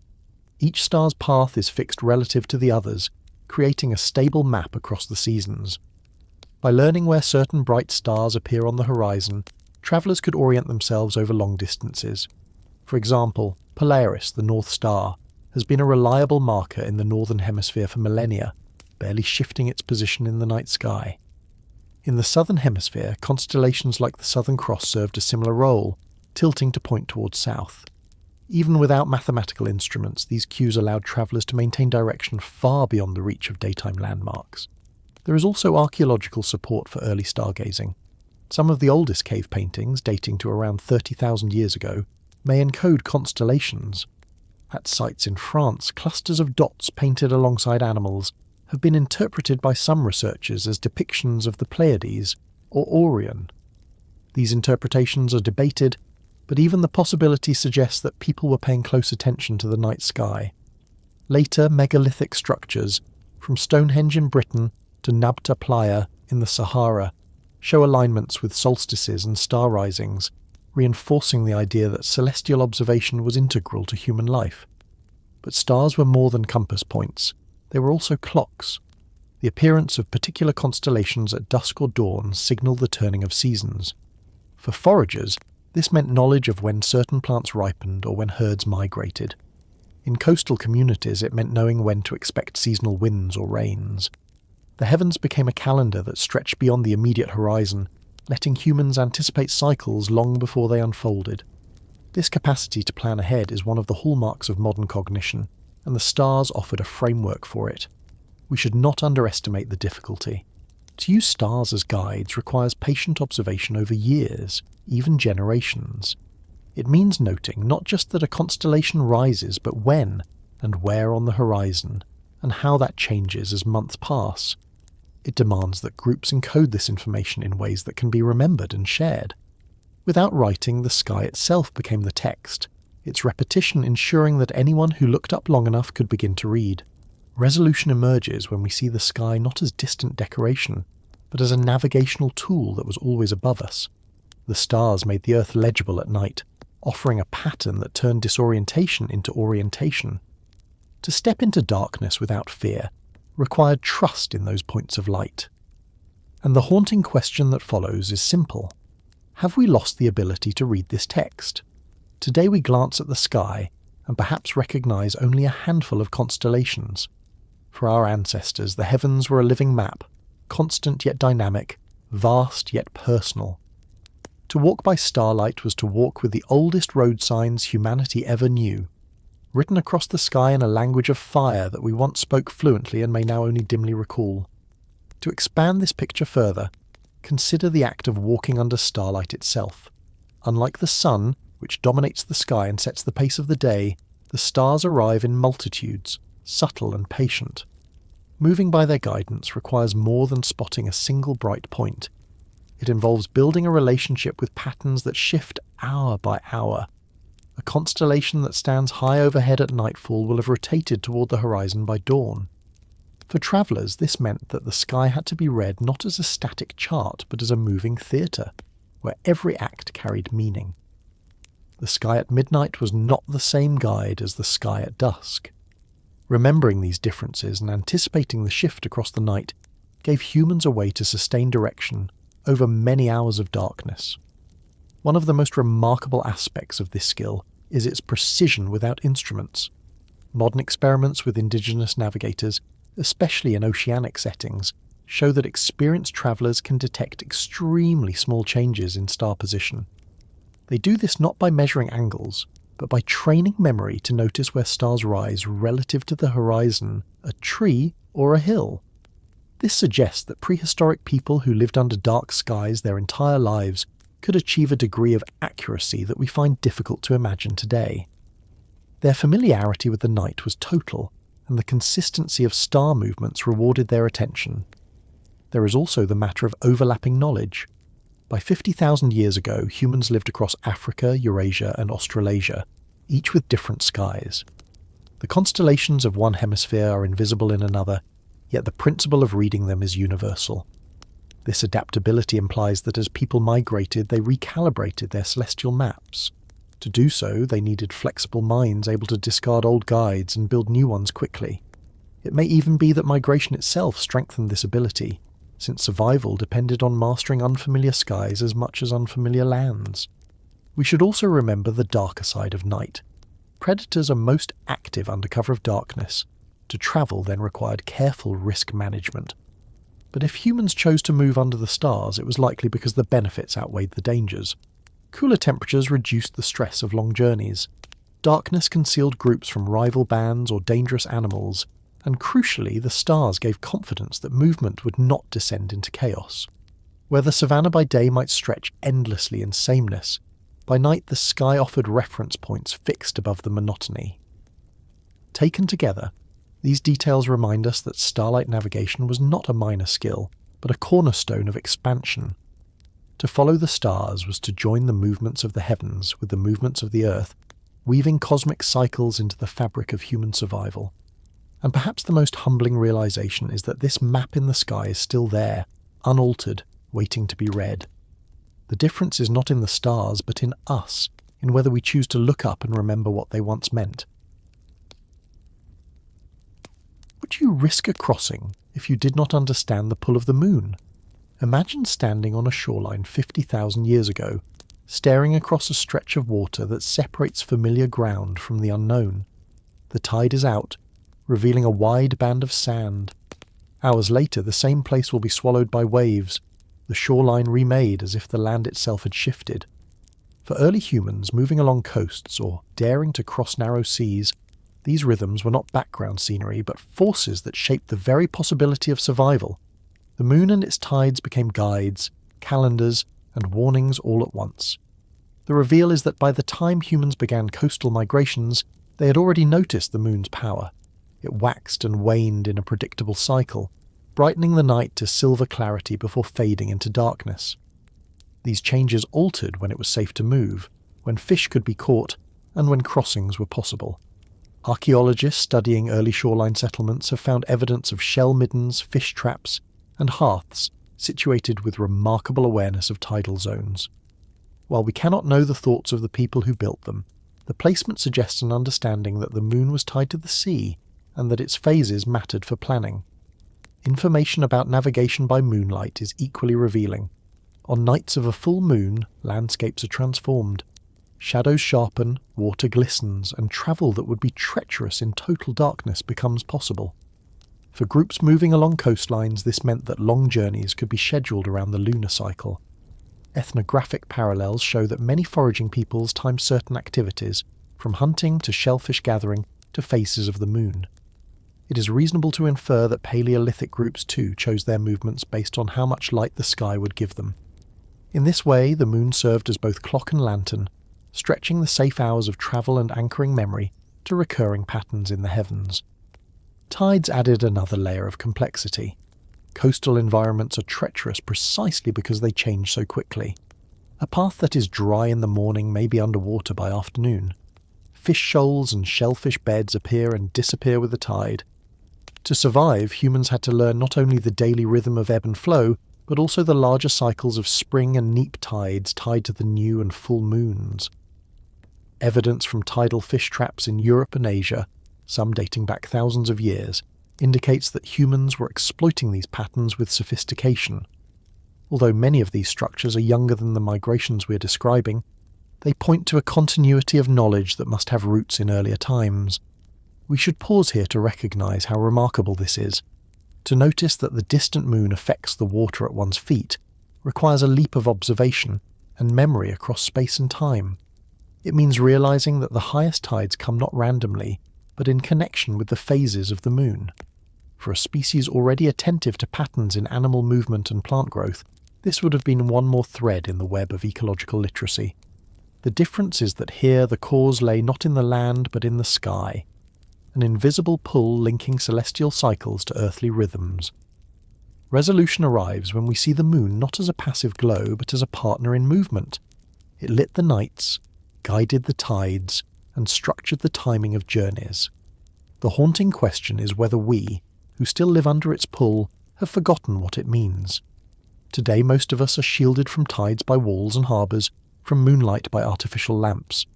Each star's path is fixed relative to the others, creating a stable map across the seasons. By learning where certain bright stars appear on the horizon, travellers could orient themselves over long distances. For example, Polaris, the North Star, has been a reliable marker in the northern hemisphere for millennia, barely shifting its position in the night sky. In the southern hemisphere, constellations like the Southern Cross served a similar role, tilting to point towards south. Even without mathematical instruments, these cues allowed travellers to maintain direction far beyond the reach of daytime landmarks. There is also archaeological support for early stargazing. Some of the oldest cave paintings, dating to around 30,000 years ago, may encode constellations. At sites in France, clusters of dots painted alongside animals have been interpreted by some researchers as depictions of the Pleiades or Orion. These interpretations are debated, but even the possibility suggests that people were paying close attention to the night sky. Later megalithic structures, from Stonehenge in Britain to Nabta Playa in the Sahara, show alignments with solstices and star risings, reinforcing the idea that celestial observation was integral to human life. But stars were more than compass points. They were also clocks. The appearance of particular constellations at dusk or dawn signalled the turning of seasons. For foragers, this meant knowledge of when certain plants ripened or when herds migrated. In coastal communities, it meant knowing when to expect seasonal winds or rains. The heavens became a calendar that stretched beyond the immediate horizon, letting humans anticipate cycles long before they unfolded. This capacity to plan ahead is one of the hallmarks of modern cognition, and the stars offered a framework for it. We should not underestimate the difficulty. To use stars as guides requires patient observation over years, even generations. It means noting not just that a constellation rises, but when and where on the horizon, and how that changes as months pass. It demands that groups encode this information in ways that can be remembered and shared. Without writing, the sky itself became the text, its repetition ensuring that anyone who looked up long enough could begin to read. Resolution emerges when we see the sky not as distant decoration, but as a navigational tool that was always above us. The stars made the Earth legible at night, offering a pattern that turned disorientation into orientation. To step into darkness without fear required trust in those points of light. And the haunting question that follows is simple. Have we lost the ability to read this text? Today we glance at the sky and perhaps recognize only a handful of constellations. For our ancestors, the heavens were a living map, constant yet dynamic, vast yet personal. To walk by starlight was to walk with the oldest road signs humanity ever knew, written across the sky in a language of fire that we once spoke fluently and may now only dimly recall. To expand this picture further, consider the act of walking under starlight itself. Unlike the sun, which dominates the sky and sets the pace of the day, the stars arrive in multitudes, subtle and patient. Moving by their guidance requires more than spotting a single bright point. It involves building a relationship with patterns that shift hour by hour. A constellation that stands high overhead at nightfall will have rotated toward the horizon by dawn. For travellers, this meant that the sky had to be read not as a static chart, but as a moving theatre, where every act carried meaning. The sky at midnight was not the same guide as the sky at dusk. Remembering these differences and anticipating the shift across the night gave humans a way to sustain direction over many hours of darkness. One of the most remarkable aspects of this skill is its precision without instruments. Modern experiments with indigenous navigators, especially in oceanic settings, show that experienced travellers can detect extremely small changes in star position. They do this not by measuring angles, but by training memory to notice where stars rise relative to the horizon, a tree, or a hill. This suggests that prehistoric people who lived under dark skies their entire lives could achieve a degree of accuracy that we find difficult to imagine today. Their familiarity with the night was total, and the consistency of star movements rewarded their attention. There is also the matter of overlapping knowledge. By 50,000 years ago, humans lived across Africa, Eurasia, and Australasia, each with different skies. The constellations of one hemisphere are invisible in another, yet the principle of reading them is universal. This adaptability implies that as people migrated, they recalibrated their celestial maps. To do so, they needed flexible minds able to discard old guides and build new ones quickly. It may even be that migration itself strengthened this ability, since survival depended on mastering unfamiliar skies as much as unfamiliar lands. We should also remember the darker side of night. Predators are most active under cover of darkness. To travel then required careful risk management. But if humans chose to move under the stars, it was likely because the benefits outweighed the dangers. Cooler temperatures reduced the stress of long journeys. Darkness concealed groups from rival bands or dangerous animals, and crucially, the stars gave confidence that movement would not descend into chaos. Where the savannah by day might stretch endlessly in sameness, by night the sky offered reference points fixed above the monotony. Taken together, these details remind us that starlight navigation was not a minor skill, but a cornerstone of expansion. To follow the stars was to join the movements of the heavens with the movements of the earth, weaving cosmic cycles into the fabric of human survival. And perhaps the most humbling realization is that this map in the sky is still there, unaltered, waiting to be read. The difference is not in the stars, but in us, in whether we choose to look up and remember what they once meant. Would you risk a crossing if you did not understand the pull of the moon? Imagine standing on a shoreline 50,000 years ago, staring across a stretch of water that separates familiar ground from the unknown. The tide is out, revealing a wide band of sand. Hours later, the same place will be swallowed by waves, the shoreline remade as if the land itself had shifted. For early humans moving along coasts or daring to cross narrow seas, these rhythms were not background scenery, but forces that shaped the very possibility of survival. The moon and its tides became guides, calendars, and warnings all at once. The reveal is that by the time humans began coastal migrations, they had already noticed the moon's power. It waxed and waned in a predictable cycle, brightening the night to silver clarity before fading into darkness. These changes altered when it was safe to move, when fish could be caught, and when crossings were possible. Archaeologists studying early shoreline settlements have found evidence of shell middens, fish traps, and hearths situated with remarkable awareness of tidal zones. While we cannot know the thoughts of the people who built them, the placement suggests an understanding that the moon was tied to the sea and that its phases mattered for planning. Information about navigation by moonlight is equally revealing. On nights of a full moon, landscapes are transformed. Shadows sharpen, water glistens, and travel that would be treacherous in total darkness becomes possible. For groups moving along coastlines, this meant that long journeys could be scheduled around the lunar cycle. Ethnographic parallels show that many foraging peoples time certain activities, from hunting to shellfish gathering to phases of the moon. It is reasonable to infer that Paleolithic groups too chose their movements based on how much light the sky would give them. In this way, the moon served as both clock and lantern, stretching the safe hours of travel and anchoring memory to recurring patterns in the heavens. Tides added another layer of complexity. Coastal environments are treacherous precisely because they change so quickly. A path that is dry in the morning may be underwater by afternoon. Fish shoals and shellfish beds appear and disappear with the tide. To survive, humans had to learn not only the daily rhythm of ebb and flow, but also the larger cycles of spring and neap tides tied to the new and full moons. Evidence from tidal fish traps in Europe and Asia, some dating back thousands of years, indicates that humans were exploiting these patterns with sophistication. Although many of these structures are younger than the migrations we are describing, they point to a continuity of knowledge that must have roots in earlier times. We should pause here to recognize how remarkable this is. To notice that the distant moon affects the water at one's feet requires a leap of observation and memory across space and time. It means realizing that the highest tides come not randomly, but in connection with the phases of the moon. For a species already attentive to patterns in animal movement and plant growth, this would have been one more thread in the web of ecological literacy. The difference is that here the cause lay not in the land but in the sky, an invisible pull linking celestial cycles to earthly rhythms. Resolution arrives when we see the moon not as a passive glow but as a partner in movement. It lit the nights, guided the tides, and structured the timing of journeys. The haunting question is whether we, who still live under its pull, have forgotten what it means. Today most of us are shielded from tides by walls and harbours, from moonlight by artificial lamps.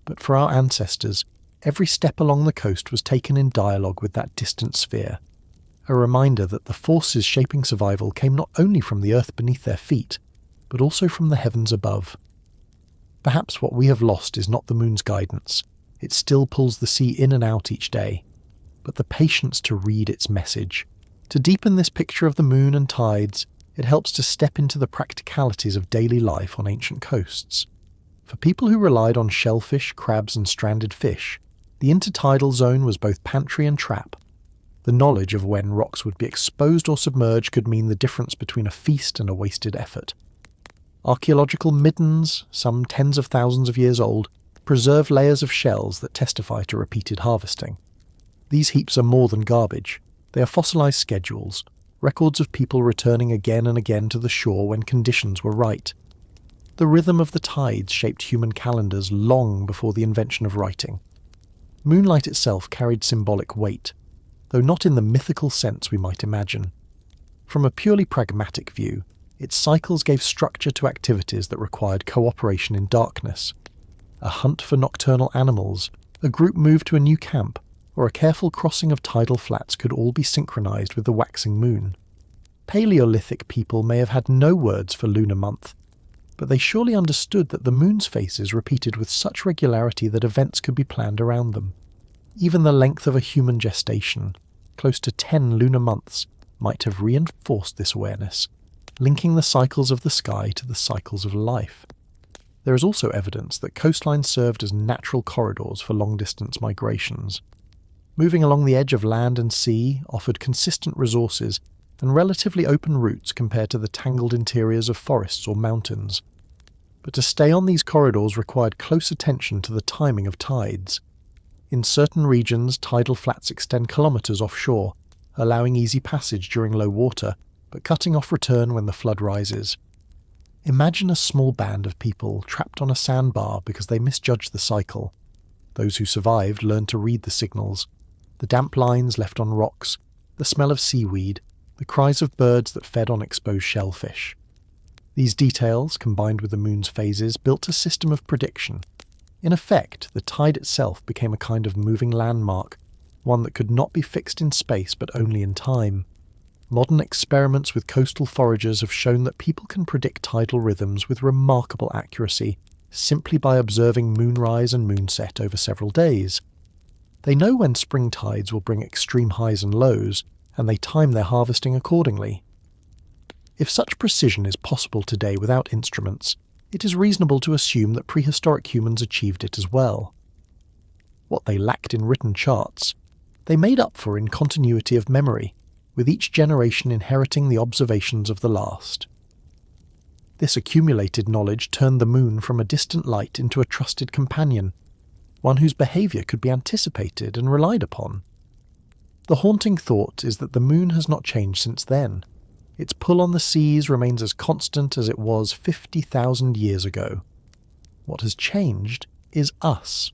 But for our ancestors, every step along the coast was taken in dialogue with that distant sphere, a reminder that the forces shaping survival came not only from the earth beneath their feet, but also from the heavens above. Perhaps what we have lost is not the moon's guidance. It still pulls the sea in and out each day, but the patience to read its message. To deepen this picture of the moon and tides, it helps to step into the practicalities of daily life on ancient coasts. For people who relied on shellfish, crabs and stranded fish, the intertidal zone was both pantry and trap. The knowledge of when rocks would be exposed or submerged could mean the difference between a feast and a wasted effort. Archaeological middens, some tens of thousands of years old, preserve layers of shells that testify to repeated harvesting. These heaps are more than garbage. They are fossilized schedules, records of people returning again and again to the shore when conditions were right. The rhythm of the tides shaped human calendars long before the invention of writing. Moonlight itself carried symbolic weight, though not in the mythical sense we might imagine. From a purely pragmatic view, its cycles gave structure to activities that required cooperation in darkness. A hunt for nocturnal animals, a group move to a new camp, or a careful crossing of tidal flats could all be synchronized with the waxing moon. Paleolithic people may have had no words for lunar month, but they surely understood that the moon's phases repeated with such regularity that events could be planned around them. Even the length of a human gestation, close to 10 lunar months, might have reinforced this awareness, linking the cycles of the sky to the cycles of life. There is also evidence that coastlines served as natural corridors for long-distance migrations. Moving along the edge of land and sea offered consistent resources and relatively open routes compared to the tangled interiors of forests or mountains. But to stay on these corridors required close attention to the timing of tides. In certain regions, tidal flats extend kilometres offshore, allowing easy passage during low water, but cutting off return when the flood rises. Imagine a small band of people trapped on a sandbar because they misjudged the cycle. Those who survived learned to read the signals, the damp lines left on rocks, the smell of seaweed, the cries of birds that fed on exposed shellfish. These details, combined with the moon's phases, built a system of prediction. In effect, the tide itself became a kind of moving landmark, one that could not be fixed in space but only in time. Modern experiments with coastal foragers have shown that people can predict tidal rhythms with remarkable accuracy simply by observing moonrise and moonset over several days. They know when spring tides will bring extreme highs and lows, and they time their harvesting accordingly. If such precision is possible today without instruments, it is reasonable to assume that prehistoric humans achieved it as well. What they lacked in written charts, they made up for in continuity of memory, with each generation inheriting the observations of the last. This accumulated knowledge turned the moon from a distant light into a trusted companion, one whose behaviour could be anticipated and relied upon. The haunting thought is that the moon has not changed since then. Its pull on the seas remains as constant as it was 50,000 years ago. What has changed is us.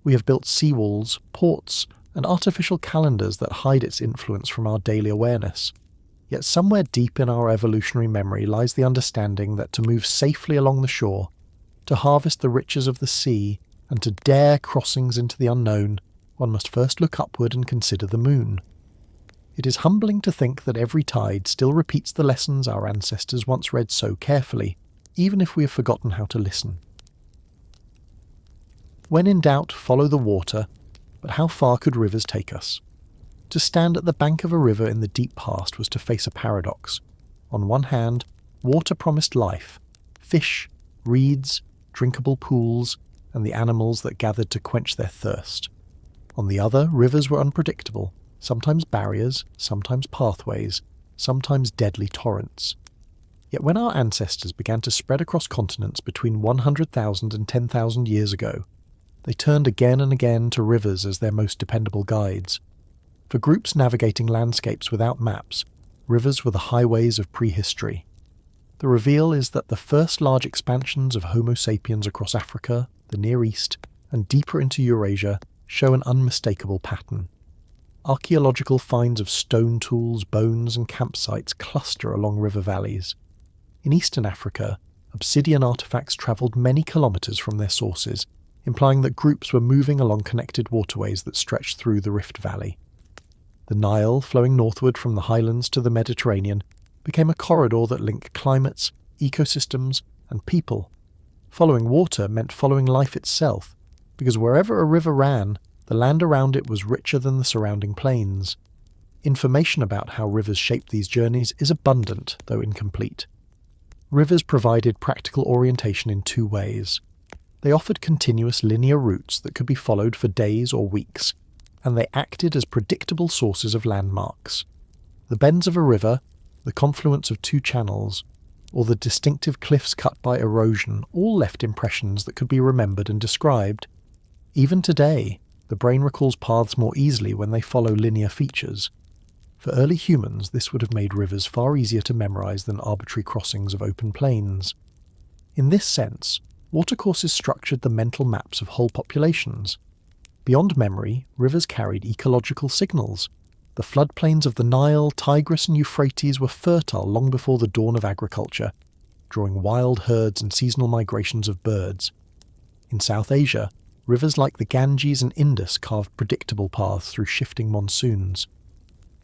We have built seawalls, ports, and artificial calendars that hide its influence from our daily awareness. Yet somewhere deep in our evolutionary memory lies the understanding that to move safely along the shore, to harvest the riches of the sea, and to dare crossings into the unknown, one must first look upward and consider the moon. It is humbling to think that every tide still repeats the lessons our ancestors once read so carefully, even if we have forgotten how to listen. When in doubt, follow the water, but how far could rivers take us? To stand at the bank of a river in the deep past was to face a paradox. On one hand, water promised life, fish, reeds, drinkable pools, and the animals that gathered to quench their thirst. On the other, rivers were unpredictable, sometimes barriers, sometimes pathways, sometimes deadly torrents. Yet when our ancestors began to spread across continents between 100,000 and 10,000 years ago, they turned again and again to rivers as their most dependable guides. For groups navigating landscapes without maps, rivers were the highways of prehistory. The reveal is that the first large expansions of Homo sapiens across Africa, the Near East, and deeper into Eurasia show an unmistakable pattern. Archaeological finds of stone tools, bones, and campsites cluster along river valleys. In eastern Africa, obsidian artifacts travelled many kilometres from their sources, implying that groups were moving along connected waterways that stretched through the Rift Valley. The Nile, flowing northward from the highlands to the Mediterranean, became a corridor that linked climates, ecosystems, and people. Following water meant following life itself, because wherever a river ran, the land around it was richer than the surrounding plains. Information about how rivers shaped these journeys is abundant, though incomplete. Rivers provided practical orientation in two ways. They offered continuous linear routes that could be followed for days or weeks, and they acted as predictable sources of landmarks. The bends of a river, the confluence of two channels, or the distinctive cliffs cut by erosion all left impressions that could be remembered and described. Even today, the brain recalls paths more easily when they follow linear features. For early humans, this would have made rivers far easier to memorize than arbitrary crossings of open plains. In this sense, watercourses structured the mental maps of whole populations. Beyond memory, rivers carried ecological signals. The floodplains of the Nile, Tigris, and Euphrates were fertile long before the dawn of agriculture, drawing wild herds and seasonal migrations of birds. In South Asia, rivers like the Ganges and Indus carved predictable paths through shifting monsoons.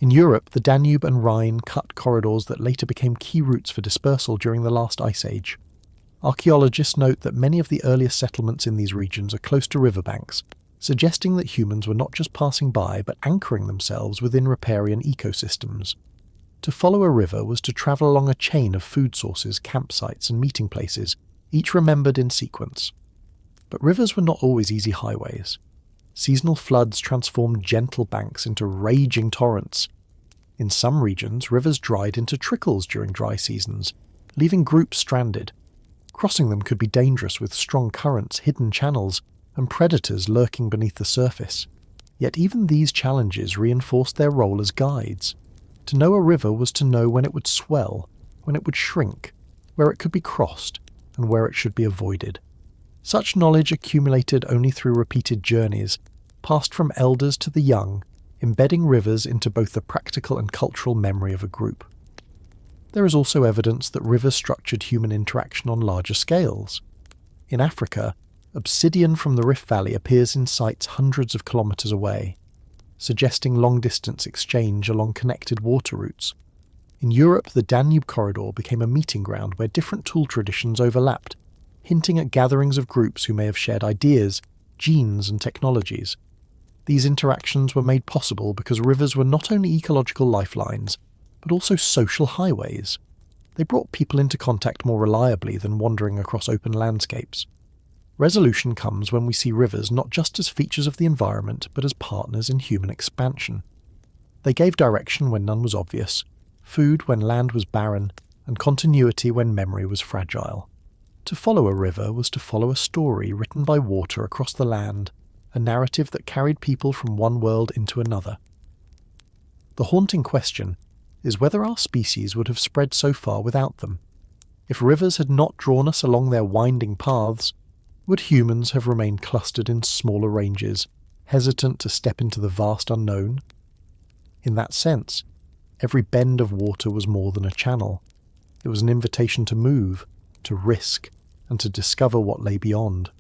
In Europe, the Danube and Rhine cut corridors that later became key routes for dispersal during the last ice age. Archaeologists note that many of the earliest settlements in these regions are close to riverbanks, suggesting that humans were not just passing by but anchoring themselves within riparian ecosystems. To follow a river was to travel along a chain of food sources, campsites, and meeting places, each remembered in sequence. But rivers were not always easy highways. Seasonal floods transformed gentle banks into raging torrents. In some regions, rivers dried into trickles during dry seasons, leaving groups stranded. Crossing them could be dangerous with strong currents, hidden channels, and predators lurking beneath the surface. Yet even these challenges reinforced their role as guides. To know a river was to know when it would swell, when it would shrink, where it could be crossed and where it should be avoided. Such knowledge accumulated only through repeated journeys, passed from elders to the young, embedding rivers into both the practical and cultural memory of a group. There is also evidence that rivers structured human interaction on larger scales. In Africa, obsidian from the Rift Valley appears in sites hundreds of kilometres away, suggesting long-distance exchange along connected water routes. In Europe, the Danube corridor became a meeting ground where different tool traditions overlapped, hinting at gatherings of groups who may have shared ideas, genes and technologies. These interactions were made possible because rivers were not only ecological lifelines, but also social highways. They brought people into contact more reliably than wandering across open landscapes. Resolution comes when we see rivers not just as features of the environment, but as partners in human expansion. They gave direction when none was obvious, food when land was barren, and continuity when memory was fragile. To follow a river was to follow a story written by water across the land, a narrative that carried people from one world into another. The haunting question is whether our species would have spread so far without them. If rivers had not drawn us along their winding paths, would humans have remained clustered in smaller ranges, hesitant to step into the vast unknown? In that sense, every bend of water was more than a channel. It was an invitation to move, to risk, and to discover what lay beyond.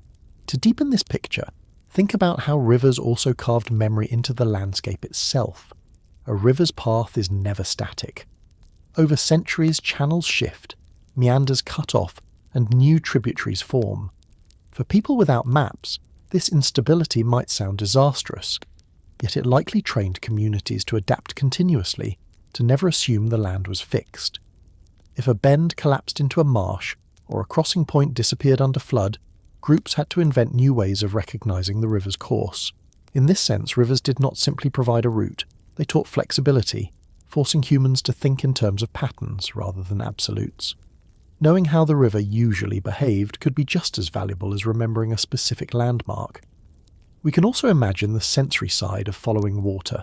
To deepen this picture, think about how rivers also carved memory into the landscape itself. A river's path is never static. Over centuries, channels shift, meanders cut off, and new tributaries form. For people without maps, this instability might sound disastrous, yet it likely trained communities to adapt continuously, to never assume the land was fixed. If a bend collapsed into a marsh, or a crossing point disappeared under flood, groups had to invent new ways of recognizing the river's course. In this sense, rivers did not simply provide a route, they taught flexibility, forcing humans to think in terms of patterns rather than absolutes. Knowing how the river usually behaved could be just as valuable as remembering a specific landmark. We can also imagine the sensory side of following water.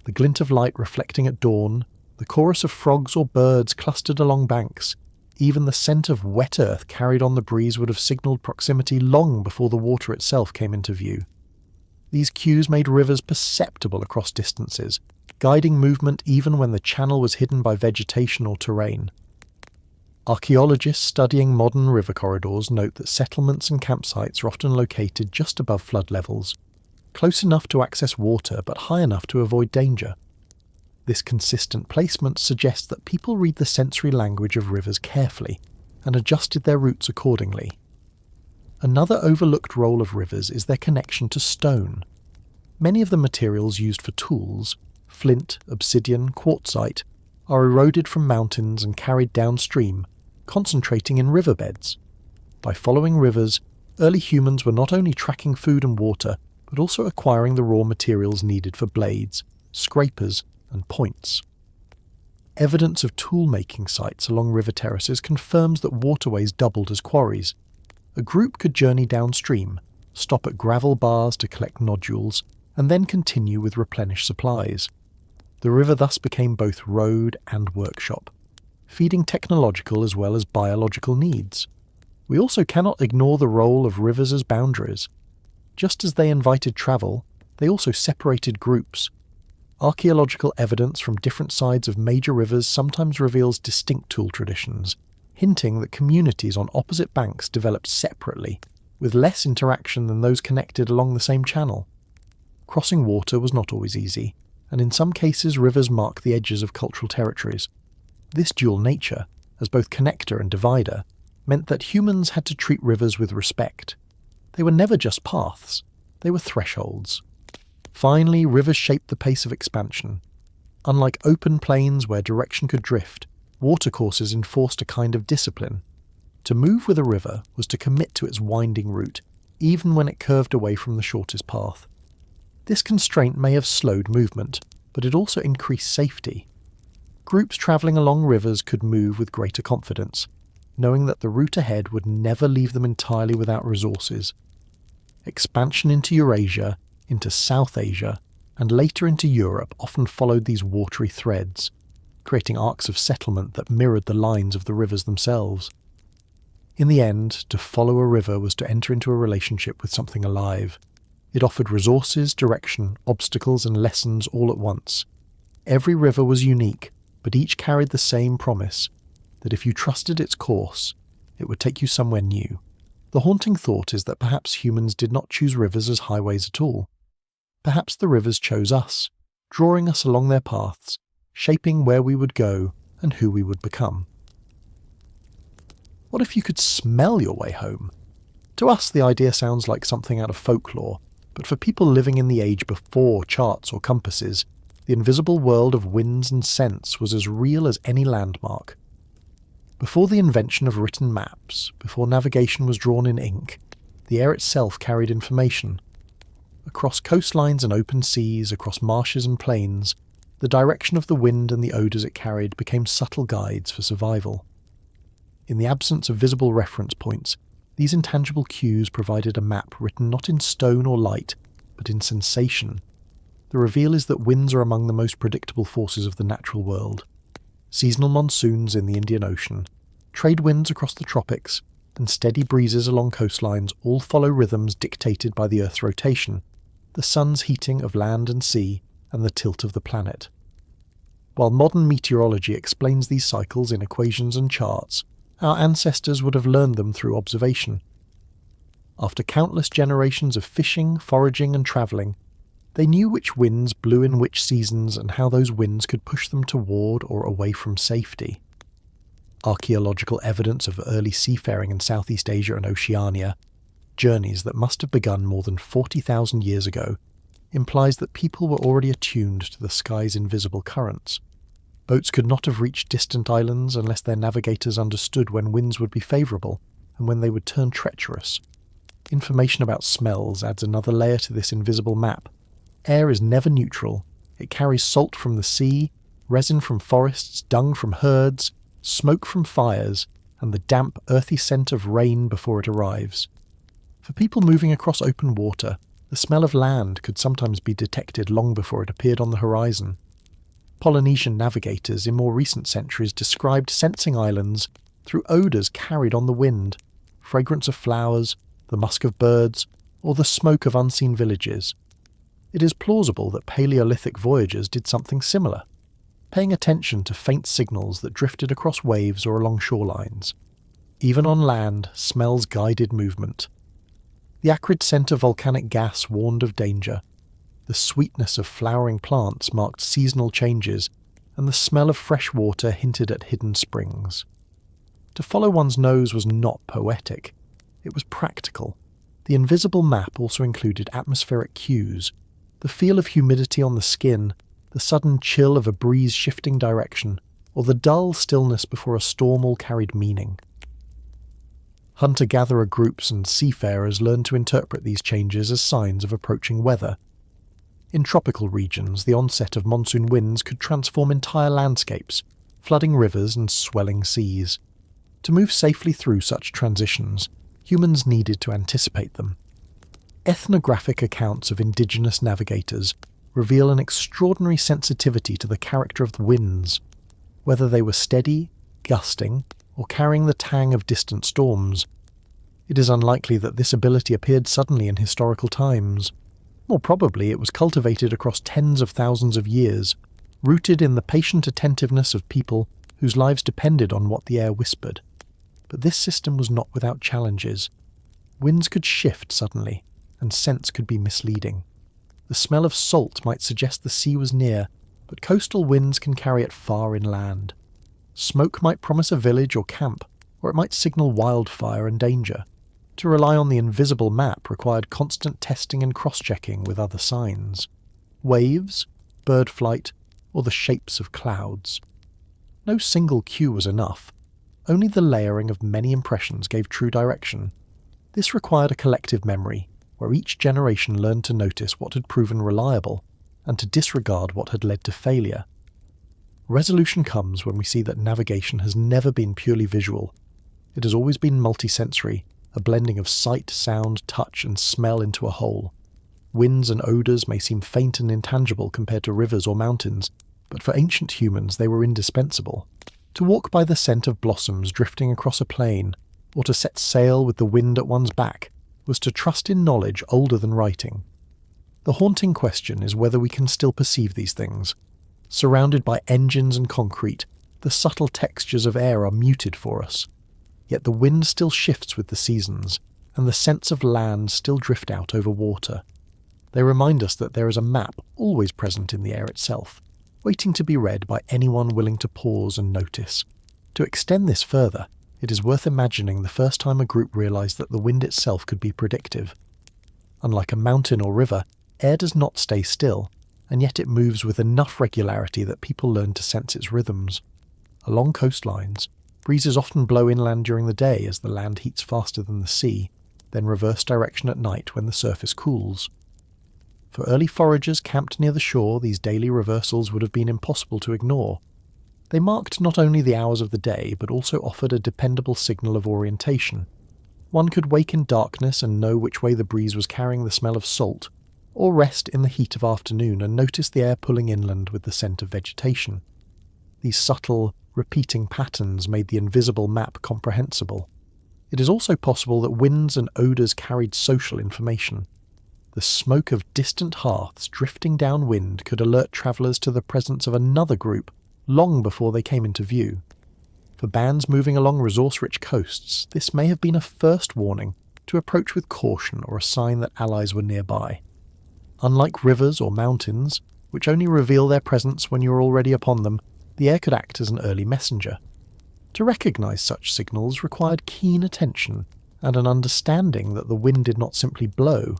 The glint of light reflecting at dawn, the chorus of frogs or birds clustered along banks, even the scent of wet earth carried on the breeze would have signalled proximity long before the water itself came into view. These cues made rivers perceptible across distances, guiding movement even when the channel was hidden by vegetation or terrain. Archaeologists studying modern river corridors note that settlements and campsites are often located just above flood levels, close enough to access water but high enough to avoid danger. This consistent placement suggests that people read the sensory language of rivers carefully and adjusted their routes accordingly. Another overlooked role of rivers is their connection to stone. Many of the materials used for tools, flint, obsidian, quartzite, are eroded from mountains and carried downstream, concentrating in riverbeds. By following rivers, early humans were not only tracking food and water, but also acquiring the raw materials needed for blades, scrapers, and points. Evidence of tool-making sites along river terraces confirms that waterways doubled as quarries. A group could journey downstream, stop at gravel bars to collect nodules, and then continue with replenished supplies. The river thus became both road and workshop, feeding technological as well as biological needs. We also cannot ignore the role of rivers as boundaries. Just as they invited travel, they also separated groups. Archaeological evidence from different sides of major rivers sometimes reveals distinct tool traditions, hinting that communities on opposite banks developed separately, with less interaction than those connected along the same channel. Crossing water was not always easy, and in some cases rivers mark the edges of cultural territories. This dual nature, as both connector and divider, meant that humans had to treat rivers with respect. They were never just paths, they were thresholds. Finally, rivers shaped the pace of expansion. Unlike open plains where direction could drift, watercourses enforced a kind of discipline. To move with a river was to commit to its winding route, even when it curved away from the shortest path. This constraint may have slowed movement, but it also increased safety. Groups travelling along rivers could move with greater confidence, knowing that the route ahead would never leave them entirely without resources. Expansion into Eurasia, into South Asia, and later into Europe often followed these watery threads, creating arcs of settlement that mirrored the lines of the rivers themselves. In the end, to follow a river was to enter into a relationship with something alive. It offered resources, direction, obstacles, and lessons all at once. Every river was unique, but each carried the same promise, that if you trusted its course, it would take you somewhere new. The haunting thought is that perhaps humans did not choose rivers as highways at all. Perhaps the rivers chose us, drawing us along their paths, shaping where we would go and who we would become. What if you could smell your way home? To us, the idea sounds like something out of folklore, but for people living in the age before charts or compasses, the invisible world of winds and scents was as real as any landmark. Before the invention of written maps, before navigation was drawn in ink, the air itself carried information. Across coastlines and open seas, across marshes and plains, the direction of the wind and the odours it carried became subtle guides for survival. In the absence of visible reference points, these intangible cues provided a map written not in stone or light, but in sensation. The reveal is that winds are among the most predictable forces of the natural world. Seasonal monsoons in the Indian Ocean, trade winds across the tropics, and steady breezes along coastlines all follow rhythms dictated by the Earth's rotation, the sun's heating of land and sea, and the tilt of the planet. While modern meteorology explains these cycles in equations and charts, our ancestors would have learned them through observation. After countless generations of fishing, foraging, and travelling, they knew which winds blew in which seasons and how those winds could push them toward or away from safety. Archaeological evidence of early seafaring in Southeast Asia and Oceania, journeys that must have begun more than 40,000 years ago, implies that people were already attuned to the sky's invisible currents. Boats could not have reached distant islands unless their navigators understood when winds would be favourable and when they would turn treacherous. Information about smells adds another layer to this invisible map. Air is never neutral. It carries salt from the sea, resin from forests, dung from herds, smoke from fires, and the damp, earthy scent of rain before it arrives. For people moving across open water, the smell of land could sometimes be detected long before it appeared on the horizon. Polynesian navigators in more recent centuries described sensing islands through odours carried on the wind, fragrance of flowers, the musk of birds, or the smoke of unseen villages. It is plausible that Paleolithic voyagers did something similar, paying attention to faint signals that drifted across waves or along shorelines. Even on land, smells guided movement. The acrid scent of volcanic gas warned of danger. The sweetness of flowering plants marked seasonal changes, and the smell of fresh water hinted at hidden springs. To follow one's nose was not poetic. It was practical. The invisible map also included atmospheric cues, the feel of humidity on the skin, the sudden chill of a breeze shifting direction, or the dull stillness before a storm all carried meaning. Hunter-gatherer groups and seafarers learned to interpret these changes as signs of approaching weather. In tropical regions, the onset of monsoon winds could transform entire landscapes, flooding rivers and swelling seas. To move safely through such transitions, humans needed to anticipate them. Ethnographic accounts of indigenous navigators reveal an extraordinary sensitivity to the character of the winds, whether they were steady, gusting, or carrying the tang of distant storms. It is unlikely that this ability appeared suddenly in historical times. More probably it was cultivated across tens of thousands of years, rooted in the patient attentiveness of people whose lives depended on what the air whispered. But this system was not without challenges. Winds could shift suddenly, and scents could be misleading. The smell of salt might suggest the sea was near, but coastal winds can carry it far inland. Smoke might promise a village or camp, or it might signal wildfire and danger. To rely on the invisible map required constant testing and cross-checking with other signs. Waves, bird flight, or the shapes of clouds. No single cue was enough. Only the layering of many impressions gave true direction. This required a collective memory, where each generation learned to notice what had proven reliable, and to disregard what had led to failure. Resolution comes when we see that navigation has never been purely visual. It has always been multisensory, a blending of sight, sound, touch, and smell into a whole. Winds and odours may seem faint and intangible compared to rivers or mountains, but for ancient humans they were indispensable. To walk by the scent of blossoms drifting across a plain, or to set sail with the wind at one's back, was to trust in knowledge older than writing. The haunting question is whether we can still perceive these things. Surrounded by engines and concrete, the subtle textures of air are muted for us. Yet the wind still shifts with the seasons, and the scents of land still drift out over water. They remind us that there is a map always present in the air itself, waiting to be read by anyone willing to pause and notice. To extend this further, it is worth imagining the first time a group realized that the wind itself could be predictive. Unlike a mountain or river, air does not stay still, and yet it moves with enough regularity that people learn to sense its rhythms. Along coastlines, breezes often blow inland during the day as the land heats faster than the sea, then reverse direction at night when the surface cools. For early foragers camped near the shore, these daily reversals would have been impossible to ignore. They marked not only the hours of the day, but also offered a dependable signal of orientation. One could wake in darkness and know which way the breeze was carrying the smell of salt, or rest in the heat of afternoon and notice the air pulling inland with the scent of vegetation. These subtle, repeating patterns made the invisible map comprehensible. It is also possible that winds and odours carried social information. The smoke of distant hearths drifting downwind could alert travellers to the presence of another group long before they came into view. For bands moving along resource-rich coasts, this may have been a first warning to approach with caution or a sign that allies were nearby. Unlike rivers or mountains, which only reveal their presence when you are already upon them, the air could act as an early messenger. To recognise such signals required keen attention and an understanding that the wind did not simply blow,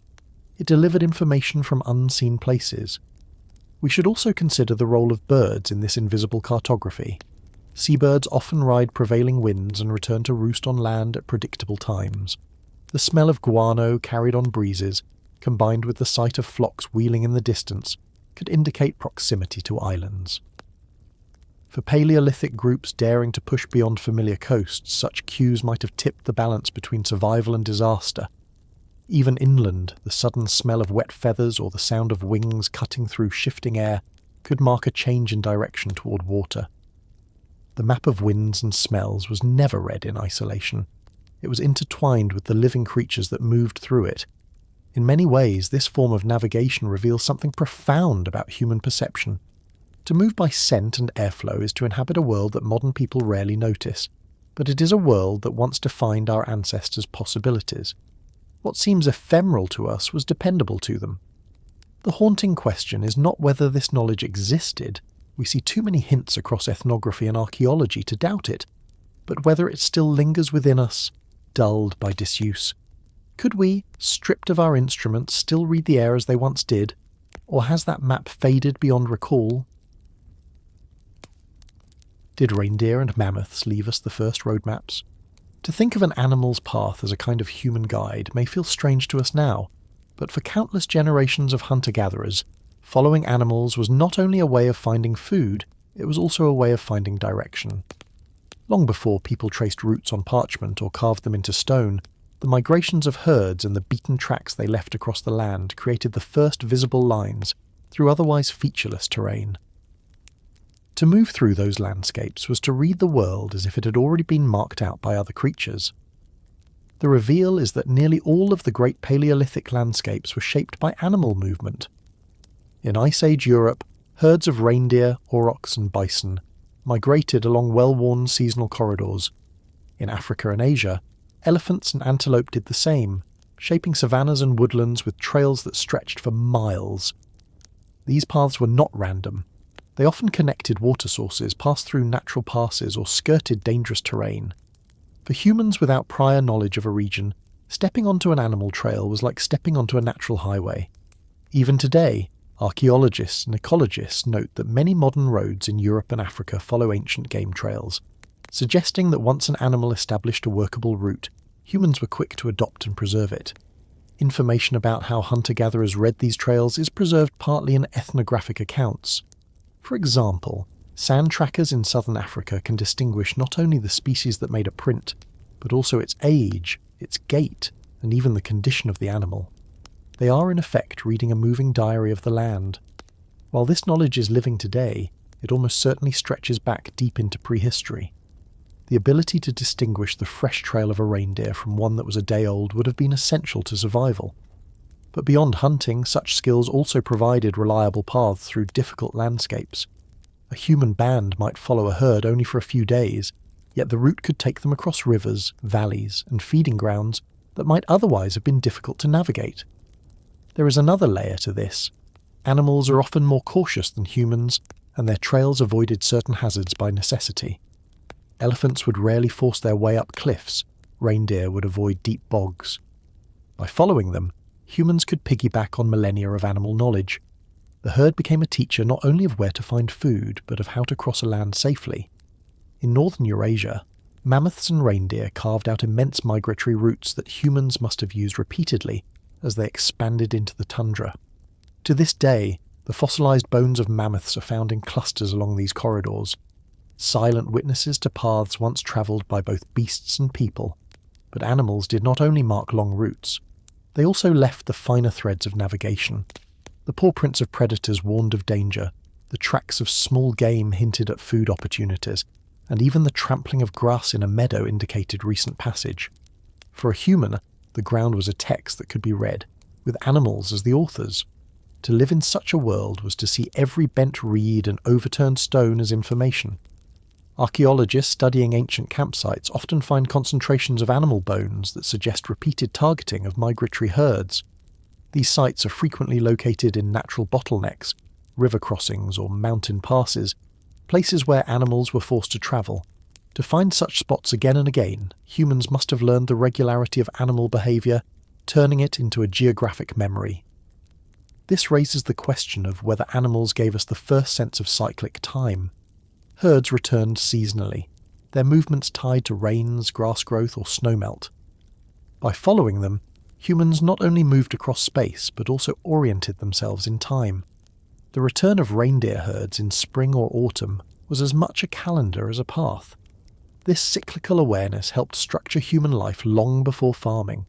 it delivered information from unseen places. We should also consider the role of birds in this invisible cartography. Seabirds often ride prevailing winds and return to roost on land at predictable times. The smell of guano carried on breezes, combined with the sight of flocks wheeling in the distance, could indicate proximity to islands. For Paleolithic groups daring to push beyond familiar coasts, such cues might have tipped the balance between survival and disaster. Even inland, the sudden smell of wet feathers or the sound of wings cutting through shifting air could mark a change in direction toward water. The map of winds and smells was never read in isolation. It was intertwined with the living creatures that moved through it. In many ways, this form of navigation reveals something profound about human perception. To move by scent and airflow is to inhabit a world that modern people rarely notice, but it is a world that once defined our ancestors' possibilities. What seems ephemeral to us was dependable to them. The haunting question is not whether this knowledge existed, we see too many hints across ethnography and archaeology to doubt it, but whether it still lingers within us, dulled by disuse. Could we, stripped of our instruments, still read the air as they once did, or has that map faded beyond recall? Did reindeer and mammoths leave us the first road maps? To think of an animal's path as a kind of human guide may feel strange to us now, but for countless generations of hunter-gatherers, following animals was not only a way of finding food, it was also a way of finding direction. Long before people traced routes on parchment or carved them into stone, the migrations of herds and the beaten tracks they left across the land created the first visible lines through otherwise featureless terrain. To move through those landscapes was to read the world as if it had already been marked out by other creatures. The reveal is that nearly all of the great Paleolithic landscapes were shaped by animal movement. In Ice Age Europe, herds of reindeer, aurochs and bison migrated along well-worn seasonal corridors. In Africa and Asia, elephants and antelope did the same, shaping savannas and woodlands with trails that stretched for miles. These paths were not random. They often connected water sources, passed through natural passes, or skirted dangerous terrain. For humans without prior knowledge of a region, stepping onto an animal trail was like stepping onto a natural highway. Even today, archaeologists and ecologists note that many modern roads in Europe and Africa follow ancient game trails, suggesting that once an animal established a workable route, humans were quick to adopt and preserve it. Information about how hunter-gatherers read these trails is preserved partly in ethnographic accounts. For example, sand trackers in southern Africa can distinguish not only the species that made a print, but also its age, its gait, and even the condition of the animal. They are in effect reading a moving diary of the land. While this knowledge is living today, it almost certainly stretches back deep into prehistory. the ability to distinguish the fresh trail of a reindeer from one that was a day old would have been essential to survival. But beyond hunting, such skills also provided reliable paths through difficult landscapes. A human band might follow a herd only for a few days, yet the route could take them across rivers, valleys, and feeding grounds that might otherwise have been difficult to navigate. There is another layer to this. Animals are often more cautious than humans, and their trails avoided certain hazards by necessity. Elephants would rarely force their way up cliffs, reindeer would avoid deep bogs. By following them, humans could piggyback on millennia of animal knowledge. The herd became a teacher not only of where to find food, but of how to cross a land safely. In northern Eurasia, mammoths and reindeer carved out immense migratory routes that humans must have used repeatedly as they expanded into the tundra. To this day, the fossilized bones of mammoths are found in clusters along these corridors, silent witnesses to paths once travelled by both beasts and people. But animals did not only mark long routes, they also left the finer threads of navigation. The paw prints of predators warned of danger, the tracks of small game hinted at food opportunities, and even the trampling of grass in a meadow indicated recent passage. For a human, the ground was a text that could be read, with animals as the authors. To live in such a world was to see every bent reed and overturned stone as information. Archaeologists studying ancient campsites often find concentrations of animal bones that suggest repeated targeting of migratory herds. These sites are frequently located in natural bottlenecks, river crossings or mountain passes, places where animals were forced to travel. To find such spots again and again, humans must have learned the regularity of animal behaviour, turning it into a geographic memory. This raises the question of whether animals gave us the first sense of cyclic time. Herds returned seasonally, their movements tied to rains, grass growth, or snowmelt. By following them, humans not only moved across space, but also oriented themselves in time. The return of reindeer herds in spring or autumn was as much a calendar as a path. This cyclical awareness helped structure human life long before farming.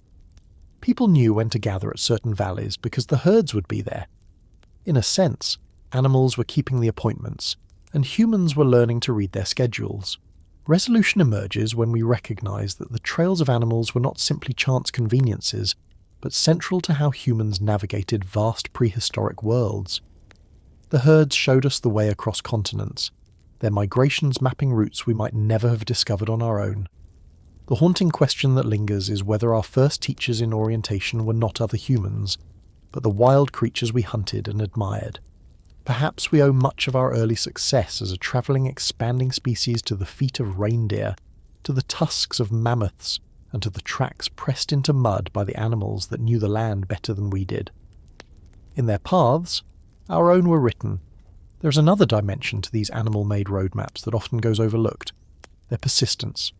People knew when to gather at certain valleys because the herds would be there. In a sense, animals were keeping the appointments, and humans were learning to read their schedules. Resolution emerges when we recognise that the trails of animals were not simply chance conveniences, but central to how humans navigated vast prehistoric worlds. The herds showed us the way across continents, their migrations mapping routes we might never have discovered on our own. The haunting question that lingers is whether our first teachers in orientation were not other humans, but the wild creatures we hunted and admired. Perhaps we owe much of our early success as a travelling, expanding species to the feet of reindeer, to the tusks of mammoths, and to the tracks pressed into mud by the animals that knew the land better than we did. In their paths, our own were written. There is another dimension to these animal-made roadmaps that often goes overlooked: their persistence.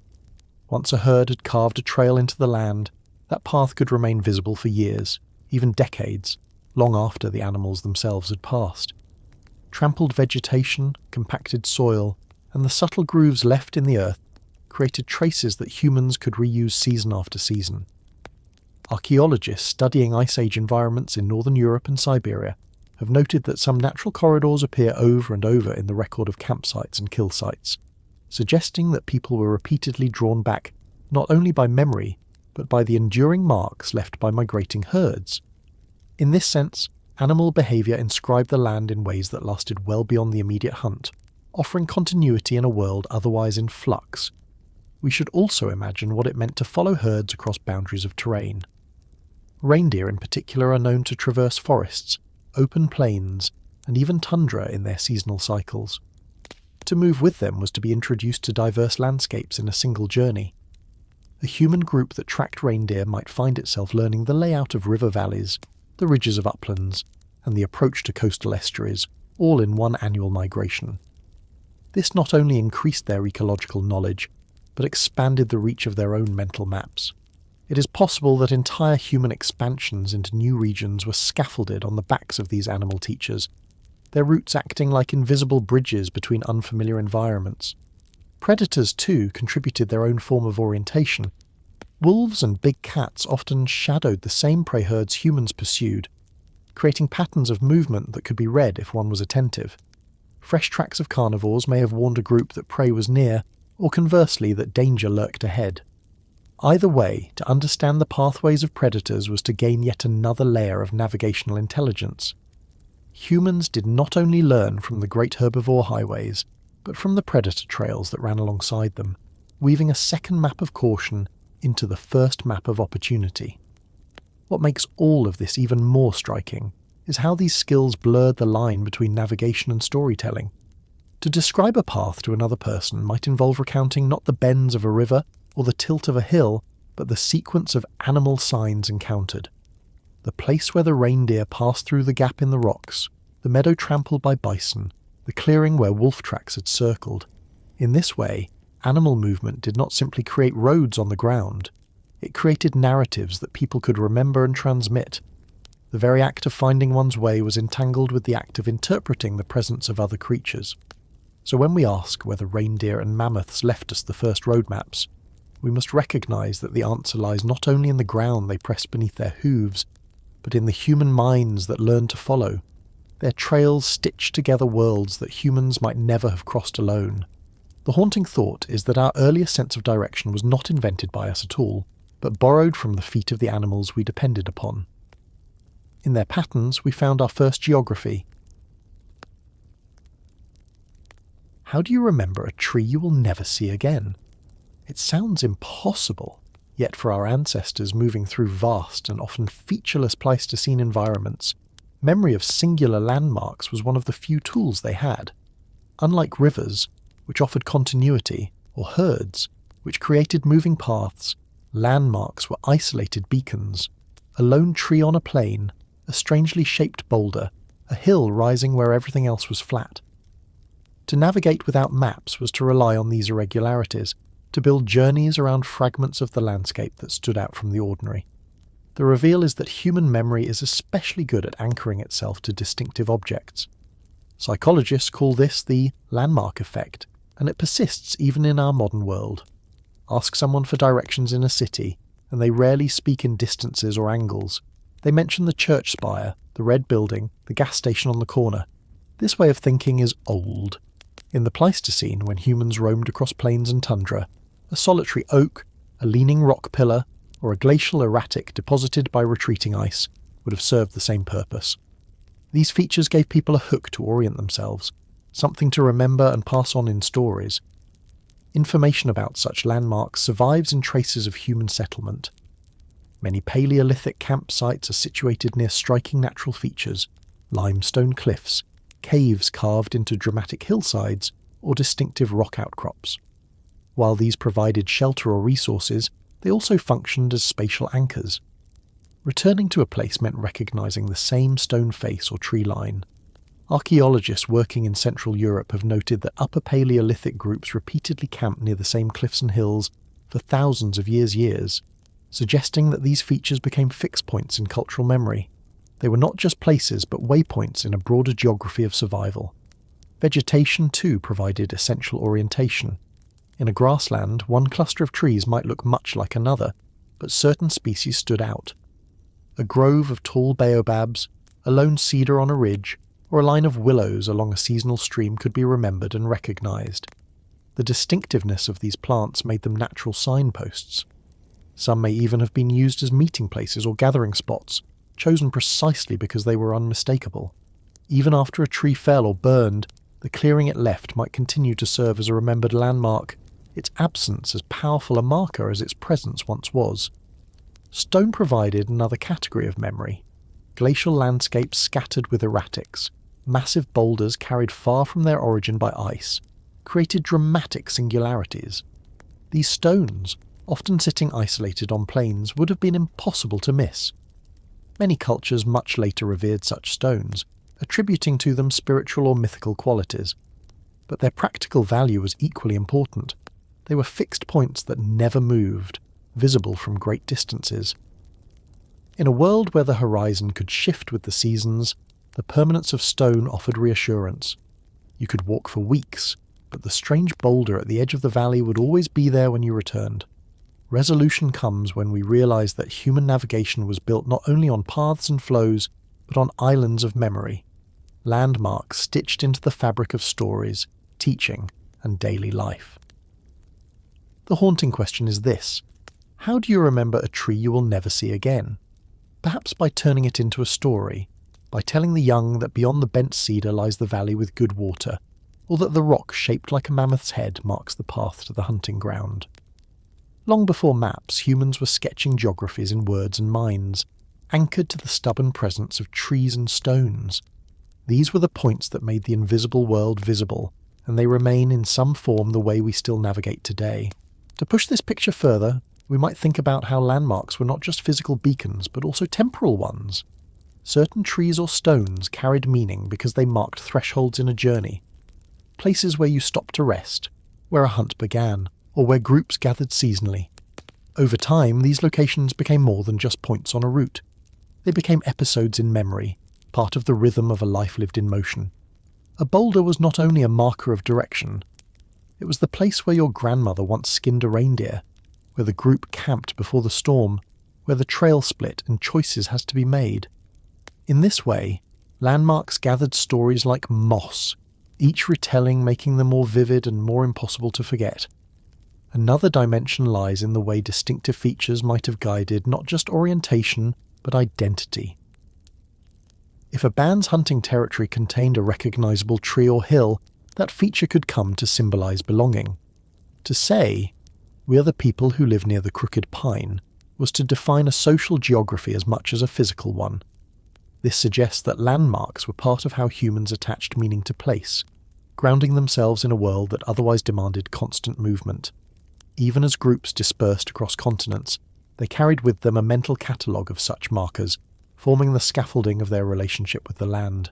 Once a herd had carved a trail into the land, that path could remain visible for years, even decades, long after the animals themselves had passed. Trampled vegetation, compacted soil, and the subtle grooves left in the earth created traces that humans could reuse season after season. Archaeologists studying Ice Age environments in northern Europe and Siberia have noted that some natural corridors appear over and over in the record of campsites and kill sites, suggesting that people were repeatedly drawn back not only by memory, but by the enduring marks left by migrating herds. In this sense, animal behaviour inscribed the land in ways that lasted well beyond the immediate hunt, offering continuity in a world otherwise in flux. We should also imagine what it meant to follow herds across boundaries of terrain. Reindeer in particular are known to traverse forests, open plains, and even tundra in their seasonal cycles. To move with them was to be introduced to diverse landscapes in a single journey. A human group that tracked reindeer might find itself learning the layout of river valleys, the ridges of uplands, and the approach to coastal estuaries, all in one annual migration. This not only increased their ecological knowledge, but expanded the reach of their own mental maps. It is possible that entire human expansions into new regions were scaffolded on the backs of these animal teachers, their routes acting like invisible bridges between unfamiliar environments. Predators, too, contributed their own form of orientation. Wolves and big cats often shadowed the same prey herds humans pursued, creating patterns of movement that could be read if one was attentive. Fresh tracks of carnivores may have warned a group that prey was near, or conversely that danger lurked ahead. Either way, to understand the pathways of predators was to gain yet another layer of navigational intelligence. Humans did not only learn from the great herbivore highways, but from the predator trails that ran alongside them, weaving a second map of caution into the first map of opportunity. What makes all of this even more striking is how these skills blurred the line between navigation and storytelling. To describe a path to another person might involve recounting not the bends of a river or the tilt of a hill, but the sequence of animal signs encountered. The place where the reindeer passed through the gap in the rocks, the meadow trampled by bison, the clearing where wolf tracks had circled. In this way, animal movement did not simply create roads on the ground, it created narratives that people could remember and transmit. The very act of finding one's way was entangled with the act of interpreting the presence of other creatures. So when we ask whether reindeer and mammoths left us the first road maps, we must recognise that the answer lies not only in the ground they pressed beneath their hooves, but in the human minds that learned to follow. Their trails stitched together worlds that humans might never have crossed alone. The haunting thought is that our earliest sense of direction was not invented by us at all, but borrowed from the feet of the animals we depended upon. In their patterns, we found our first geography. How do you remember a tree you will never see again? It sounds impossible, yet for our ancestors moving through vast and often featureless Pleistocene environments, memory of singular landmarks was one of the few tools they had. Unlike rivers, which offered continuity, or herds, which created moving paths, landmarks were isolated beacons, a lone tree on a plain, a strangely shaped boulder, a hill rising where everything else was flat. To navigate without maps was to rely on these irregularities, to build journeys around fragments of the landscape that stood out from the ordinary. The reveal is that human memory is especially good at anchoring itself to distinctive objects. Psychologists call this the landmark effect, and it persists even in our modern world. Ask someone for directions in a city, and they rarely speak in distances or angles. They mention the church spire, the red building, the gas station on the corner. This way of thinking is old. In the Pleistocene, when humans roamed across plains and tundra, a solitary oak, a leaning rock pillar, or a glacial erratic deposited by retreating ice would have served the same purpose. These features gave people a hook to orient themselves, something to remember and pass on in stories. Information about such landmarks survives in traces of human settlement. Many Paleolithic campsites are situated near striking natural features, limestone cliffs, caves carved into dramatic hillsides, or distinctive rock outcrops. While these provided shelter or resources, they also functioned as spatial anchors. Returning to a place meant recognising the same stone face or tree line. Archaeologists working in Central Europe have noted that Upper Paleolithic groups repeatedly camped near the same cliffs and hills for thousands of years, suggesting that these features became fixed points in cultural memory. They were not just places but waypoints in a broader geography of survival. Vegetation too provided essential orientation. In a grassland, one cluster of trees might look much like another, but certain species stood out. A grove of tall baobabs, a lone cedar on a ridge, or a line of willows along a seasonal stream could be remembered and recognised. The distinctiveness of these plants made them natural signposts. Some may even have been used as meeting places or gathering spots, chosen precisely because they were unmistakable. Even after a tree fell or burned, the clearing it left might continue to serve as a remembered landmark, its absence as powerful a marker as its presence once was. Stone provided another category of memory. Glacial landscapes scattered with erratics, massive boulders carried far from their origin by ice, created dramatic singularities. These stones, often sitting isolated on plains, would have been impossible to miss. Many cultures much later revered such stones, attributing to them spiritual or mythical qualities. But their practical value was equally important. They were fixed points that never moved, visible from great distances. In a world where the horizon could shift with the seasons, the permanence of stone offered reassurance. You could walk for weeks, but the strange boulder at the edge of the valley would always be there when you returned. Resolution comes when we realise that human navigation was built not only on paths and flows, but on islands of memory, landmarks stitched into the fabric of stories, teaching, and daily life. The haunting question is this: how do you remember a tree you will never see again? Perhaps by turning it into a story, by telling the young that beyond the bent cedar lies the valley with good water, or that the rock shaped like a mammoth's head marks the path to the hunting ground. Long before maps, humans were sketching geographies in words and minds, anchored to the stubborn presence of trees and stones. These were the points that made the invisible world visible, and they remain in some form the way we still navigate today. To push this picture further, we might think about how landmarks were not just physical beacons, but also temporal ones. Certain trees or stones carried meaning because they marked thresholds in a journey, places where you stopped to rest, where a hunt began, or where groups gathered seasonally. Over time, these locations became more than just points on a route. They became episodes in memory, part of the rhythm of a life lived in motion. A boulder was not only a marker of direction, it was the place where your grandmother once skinned a reindeer, where the group camped before the storm, where the trail split and choices had to be made. In this way, landmarks gathered stories like moss, each retelling making them more vivid and more impossible to forget. Another dimension lies in the way distinctive features might have guided not just orientation, but identity. If a band's hunting territory contained a recognizable tree or hill, that feature could come to symbolize belonging. To say, "We are the people who live near the crooked pine," was to define a social geography as much as a physical one. This suggests that landmarks were part of how humans attached meaning to place, grounding themselves in a world that otherwise demanded constant movement. Even as groups dispersed across continents, they carried with them a mental catalogue of such markers, forming the scaffolding of their relationship with the land.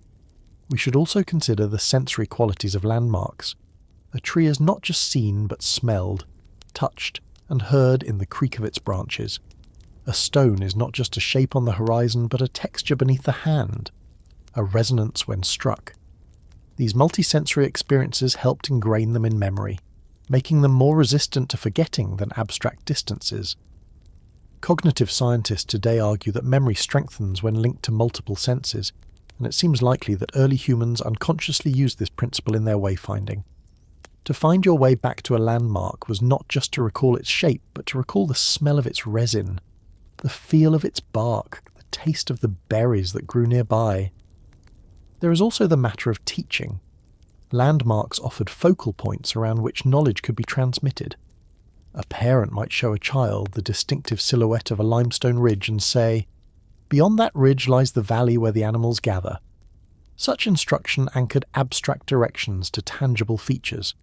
We should also consider the sensory qualities of landmarks. A tree is not just seen but smelled, touched, and heard in the creak of its branches. A stone is not just a shape on the horizon but a texture beneath the hand, a resonance when struck. These multisensory experiences helped ingrain them in memory, making them more resistant to forgetting than abstract distances. Cognitive scientists today argue that memory strengthens when linked to multiple senses, and it seems likely that early humans unconsciously used this principle in their wayfinding. To find your way back to a landmark was not just to recall its shape, but to recall the smell of its resin, the feel of its bark, the taste of the berries that grew nearby. There is also the matter of teaching. Landmarks offered focal points around which knowledge could be transmitted. A parent might show a child the distinctive silhouette of a limestone ridge and say, "Beyond that ridge lies the valley where the animals gather." Such instruction anchored abstract directions to tangible features.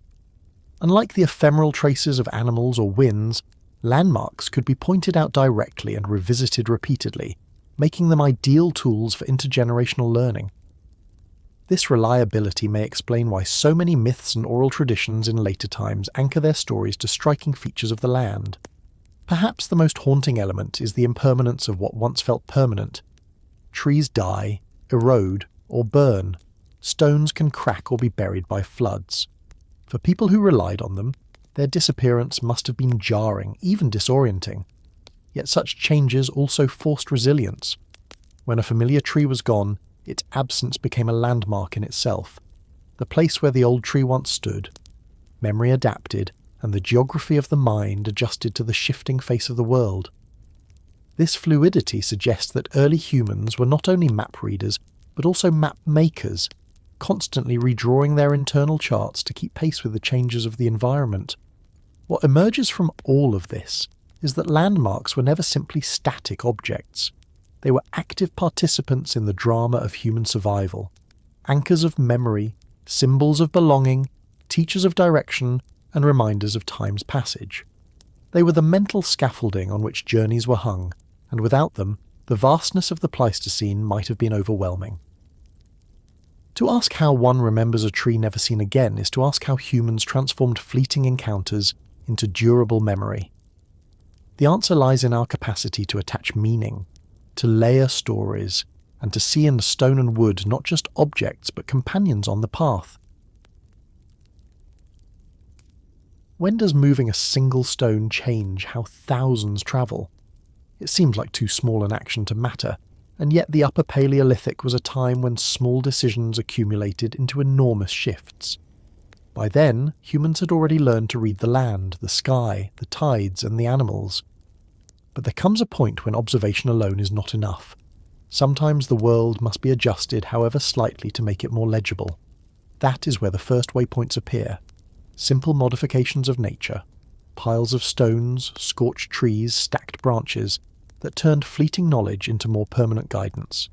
Unlike the ephemeral traces of animals or winds, landmarks could be pointed out directly and revisited repeatedly, making them ideal tools for intergenerational learning. This reliability may explain why so many myths and oral traditions in later times anchor their stories to striking features of the land. Perhaps the most haunting element is the impermanence of what once felt permanent. Trees die, erode, or burn. Stones can crack or be buried by floods. For people who relied on them, their disappearance must have been jarring, even disorienting. Yet such changes also forced resilience. When a familiar tree was gone, its absence became a landmark in itself, the place where the old tree once stood. Memory adapted, and the geography of the mind adjusted to the shifting face of the world. This fluidity suggests that early humans were not only map readers, but also map makers, constantly redrawing their internal charts to keep pace with the changes of the environment. What emerges from all of this is that landmarks were never simply static objects. They were active participants in the drama of human survival, anchors of memory, symbols of belonging, teachers of direction, and reminders of time's passage. They were the mental scaffolding on which journeys were hung, and without them, the vastness of the Pleistocene might have been overwhelming. To ask how one remembers a tree never seen again is to ask how humans transformed fleeting encounters into durable memory. The answer lies in our capacity to attach meaning, to layer stories, and to see in the stone and wood not just objects but companions on the path. When does moving a single stone change how thousands travel? It seems like too small an action to matter, and yet the Upper Paleolithic was a time when small decisions accumulated into enormous shifts. By then, humans had already learned to read the land, the sky, the tides, and the animals. But there comes a point when observation alone is not enough. Sometimes the world must be adjusted however slightly to make it more legible. That is where the first waypoints appear. Simple modifications of nature. Piles of stones, scorched trees, stacked branches, that turned fleeting knowledge into more permanent guidance.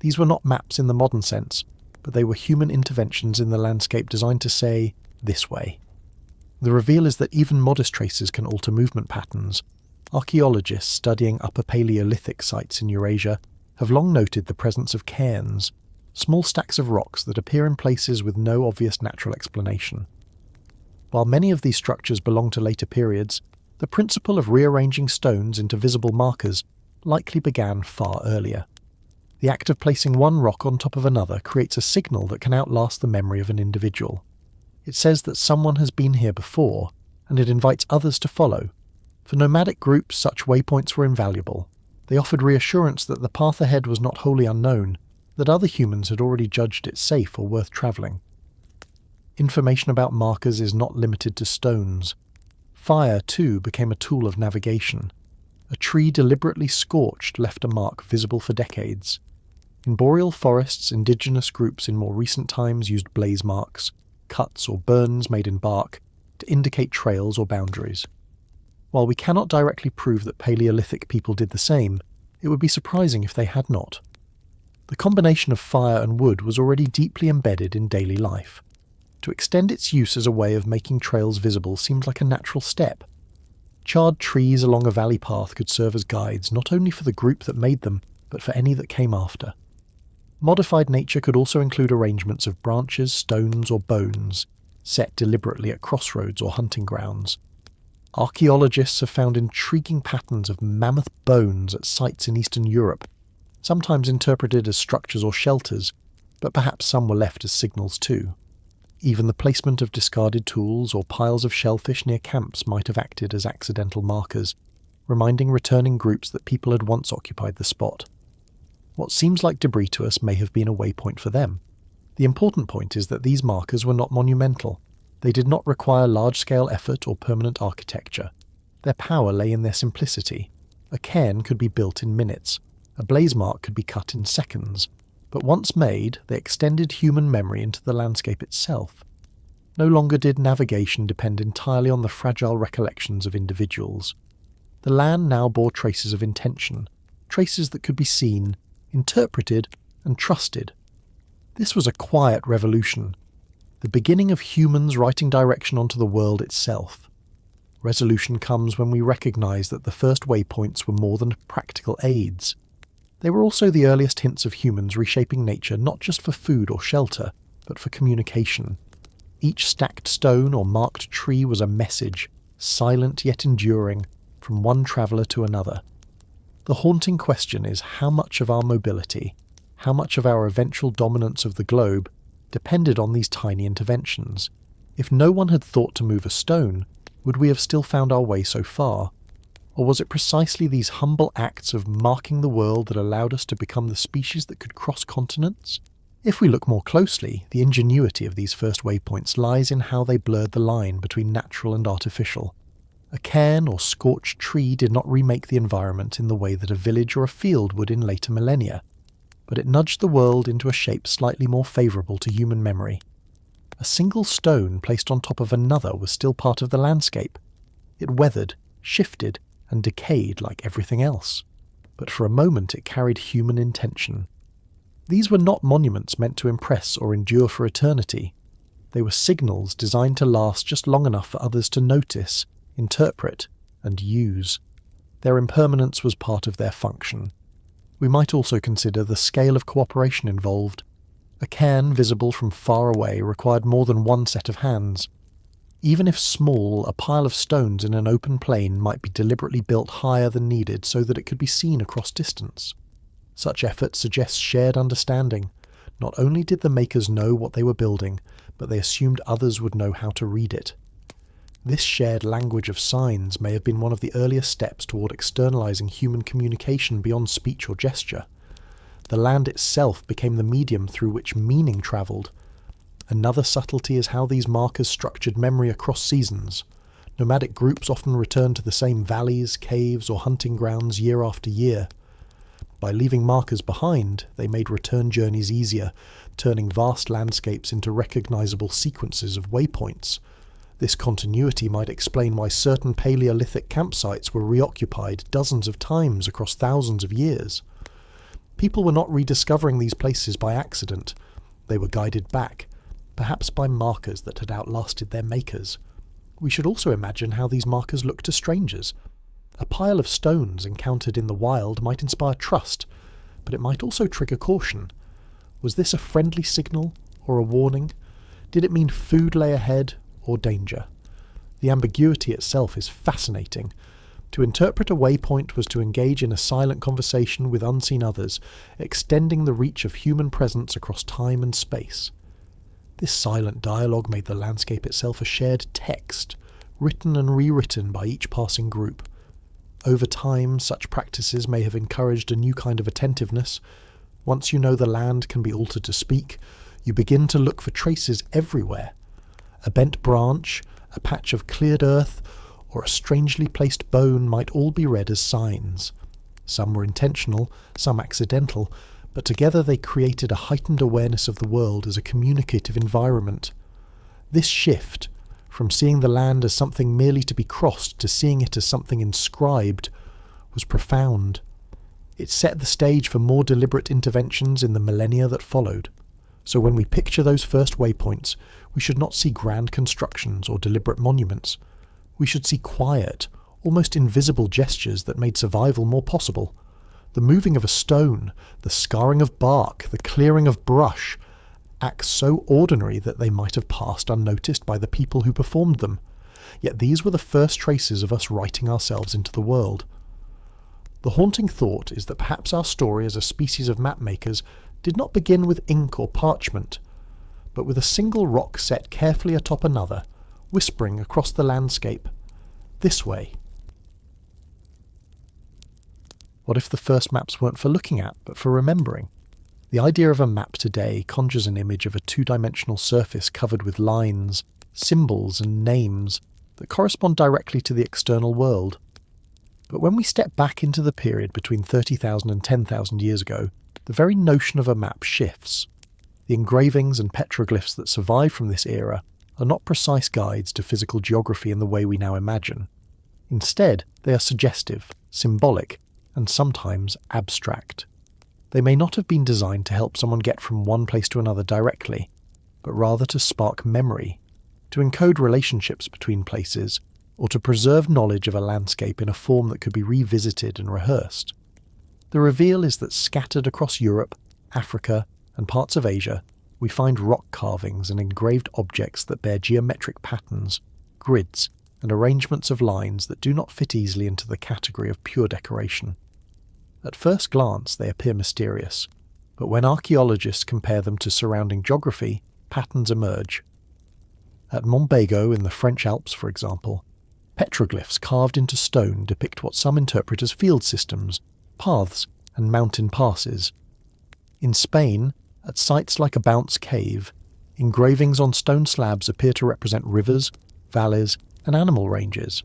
These were not maps in the modern sense, but they were human interventions in the landscape designed to say, this way. The reveal is that even modest traces can alter movement patterns. Archaeologists studying Upper Paleolithic sites in Eurasia have long noted the presence of cairns, small stacks of rocks that appear in places with no obvious natural explanation. While many of these structures belong to later periods, the principle of rearranging stones into visible markers likely began far earlier. The act of placing one rock on top of another creates a signal that can outlast the memory of an individual. It says that someone has been here before, and it invites others to follow. For nomadic groups, such waypoints were invaluable. They offered reassurance that the path ahead was not wholly unknown, that other humans had already judged it safe or worth travelling. Information about markers is not limited to stones. Fire, too, became a tool of navigation. A tree deliberately scorched left a mark visible for decades. In boreal forests, indigenous groups in more recent times used blaze marks, cuts or burns made in bark, to indicate trails or boundaries. While we cannot directly prove that Paleolithic people did the same, it would be surprising if they had not. The combination of fire and wood was already deeply embedded in daily life. To extend its use as a way of making trails visible seemed like a natural step. Charred trees along a valley path could serve as guides not only for the group that made them, but for any that came after. Modified nature could also include arrangements of branches, stones, or bones, set deliberately at crossroads or hunting grounds. Archaeologists have found intriguing patterns of mammoth bones at sites in Eastern Europe, sometimes interpreted as structures or shelters, but perhaps some were left as signals too. Even the placement of discarded tools or piles of shellfish near camps might have acted as accidental markers, reminding returning groups that people had once occupied the spot. What seems like debris to us may have been a waypoint for them. The important point is that these markers were not monumental. They did not require large-scale effort or permanent architecture. Their power lay in their simplicity. A cairn could be built in minutes. A blaze mark could be cut in seconds. But once made, they extended human memory into the landscape itself. No longer did navigation depend entirely on the fragile recollections of individuals. The land now bore traces of intention, traces that could be seen, interpreted, and trusted. This was a quiet revolution, the beginning of humans writing direction onto the world itself. Resolution comes when we recognize that the first waypoints were more than practical aids. They were also the earliest hints of humans reshaping nature not just for food or shelter, but for communication. Each stacked stone or marked tree was a message, silent yet enduring, from one traveller to another. The haunting question is how much of our mobility, how much of our eventual dominance of the globe, depended on these tiny interventions. If no one had thought to move a stone, would we have still found our way so far? Or was it precisely these humble acts of marking the world that allowed us to become the species that could cross continents? If we look more closely, the ingenuity of these first waypoints lies in how they blurred the line between natural and artificial. A cairn or scorched tree did not remake the environment in the way that a village or a field would in later millennia, but it nudged the world into a shape slightly more favourable to human memory. A single stone placed on top of another was still part of the landscape. It weathered, shifted, and decayed like everything else, but for a moment it carried human intention. These were not monuments meant to impress or endure for eternity. They were signals designed to last just long enough for others to notice, interpret, and use. Their impermanence was part of their function. We might also consider the scale of cooperation involved. A cairn visible from far away required more than one set of hands. Even if small, a pile of stones in an open plain might be deliberately built higher than needed so that it could be seen across distance. Such effort suggests shared understanding. Not only did the makers know what they were building, but they assumed others would know how to read it. This shared language of signs may have been one of the earliest steps toward externalizing human communication beyond speech or gesture. The land itself became the medium through which meaning traveled. Another subtlety is how these markers structured memory across seasons. Nomadic groups often returned to the same valleys, caves, or hunting grounds year after year. By leaving markers behind, they made return journeys easier, turning vast landscapes into recognizable sequences of waypoints. This continuity might explain why certain Paleolithic campsites were reoccupied dozens of times across thousands of years. People were not rediscovering these places by accident. They were guided back, perhaps by markers that had outlasted their makers. We should also imagine how these markers look to strangers. A pile of stones encountered in the wild might inspire trust, but it might also trigger caution. Was this a friendly signal or a warning? Did it mean food lay ahead or danger? The ambiguity itself is fascinating. To interpret a waypoint was to engage in a silent conversation with unseen others, extending the reach of human presence across time and space. This silent dialogue made the landscape itself a shared text, written and rewritten by each passing group. Over time, such practices may have encouraged a new kind of attentiveness. Once you know the land can be altered to speak, you begin to look for traces everywhere. A bent branch, a patch of cleared earth, or a strangely placed bone might all be read as signs. Some were intentional, some accidental, but together they created a heightened awareness of the world as a communicative environment. This shift, from seeing the land as something merely to be crossed to seeing it as something inscribed, was profound. It set the stage for more deliberate interventions in the millennia that followed. So when we picture those first waypoints, we should not see grand constructions or deliberate monuments. We should see quiet, almost invisible gestures that made survival more possible. The moving of a stone, the scarring of bark, the clearing of brush, acts so ordinary that they might have passed unnoticed by the people who performed them. Yet these were the first traces of us writing ourselves into the world. The haunting thought is that perhaps our story as a species of mapmakers did not begin with ink or parchment, but with a single rock set carefully atop another, whispering across the landscape, "This way." What if the first maps weren't for looking at, but for remembering? The idea of a map today conjures an image of a two-dimensional surface covered with lines, symbols and names that correspond directly to the external world. But when we step back into the period between 30,000 and 10,000 years ago, the very notion of a map shifts. The engravings and petroglyphs that survive from this era are not precise guides to physical geography in the way we now imagine. Instead, they are suggestive, symbolic, and sometimes abstract. They may not have been designed to help someone get from one place to another directly, but rather to spark memory, to encode relationships between places, or to preserve knowledge of a landscape in a form that could be revisited and rehearsed. The reveal is that scattered across Europe, Africa, and parts of Asia, we find rock carvings and engraved objects that bear geometric patterns, grids, and arrangements of lines that do not fit easily into the category of pure decoration. At first glance, they appear mysterious, but when archaeologists compare them to surrounding geography, patterns emerge. At Montbéliard in the French Alps, for example, petroglyphs carved into stone depict what some interpret as field systems, paths, and mountain passes. In Spain, at sites like a bounce cave, engravings on stone slabs appear to represent rivers, valleys, and animal ranges.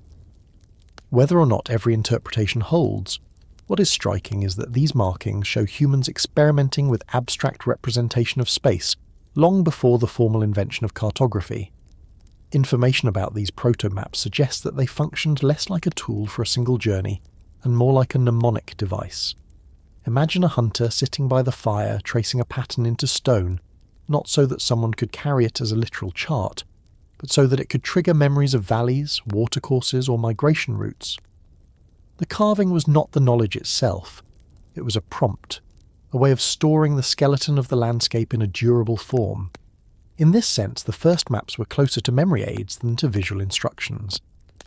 Whether or not every interpretation holds, what is striking is that these markings show humans experimenting with abstract representation of space long before the formal invention of cartography. Information about these proto-maps suggests that they functioned less like a tool for a single journey and more like a mnemonic device. Imagine a hunter sitting by the fire tracing a pattern into stone, not so that someone could carry it as a literal chart, but so that it could trigger memories of valleys, watercourses, or migration routes. The carving was not the knowledge itself. It was a prompt, a way of storing the skeleton of the landscape in a durable form. In this sense, the first maps were closer to memory aids than to visual instructions.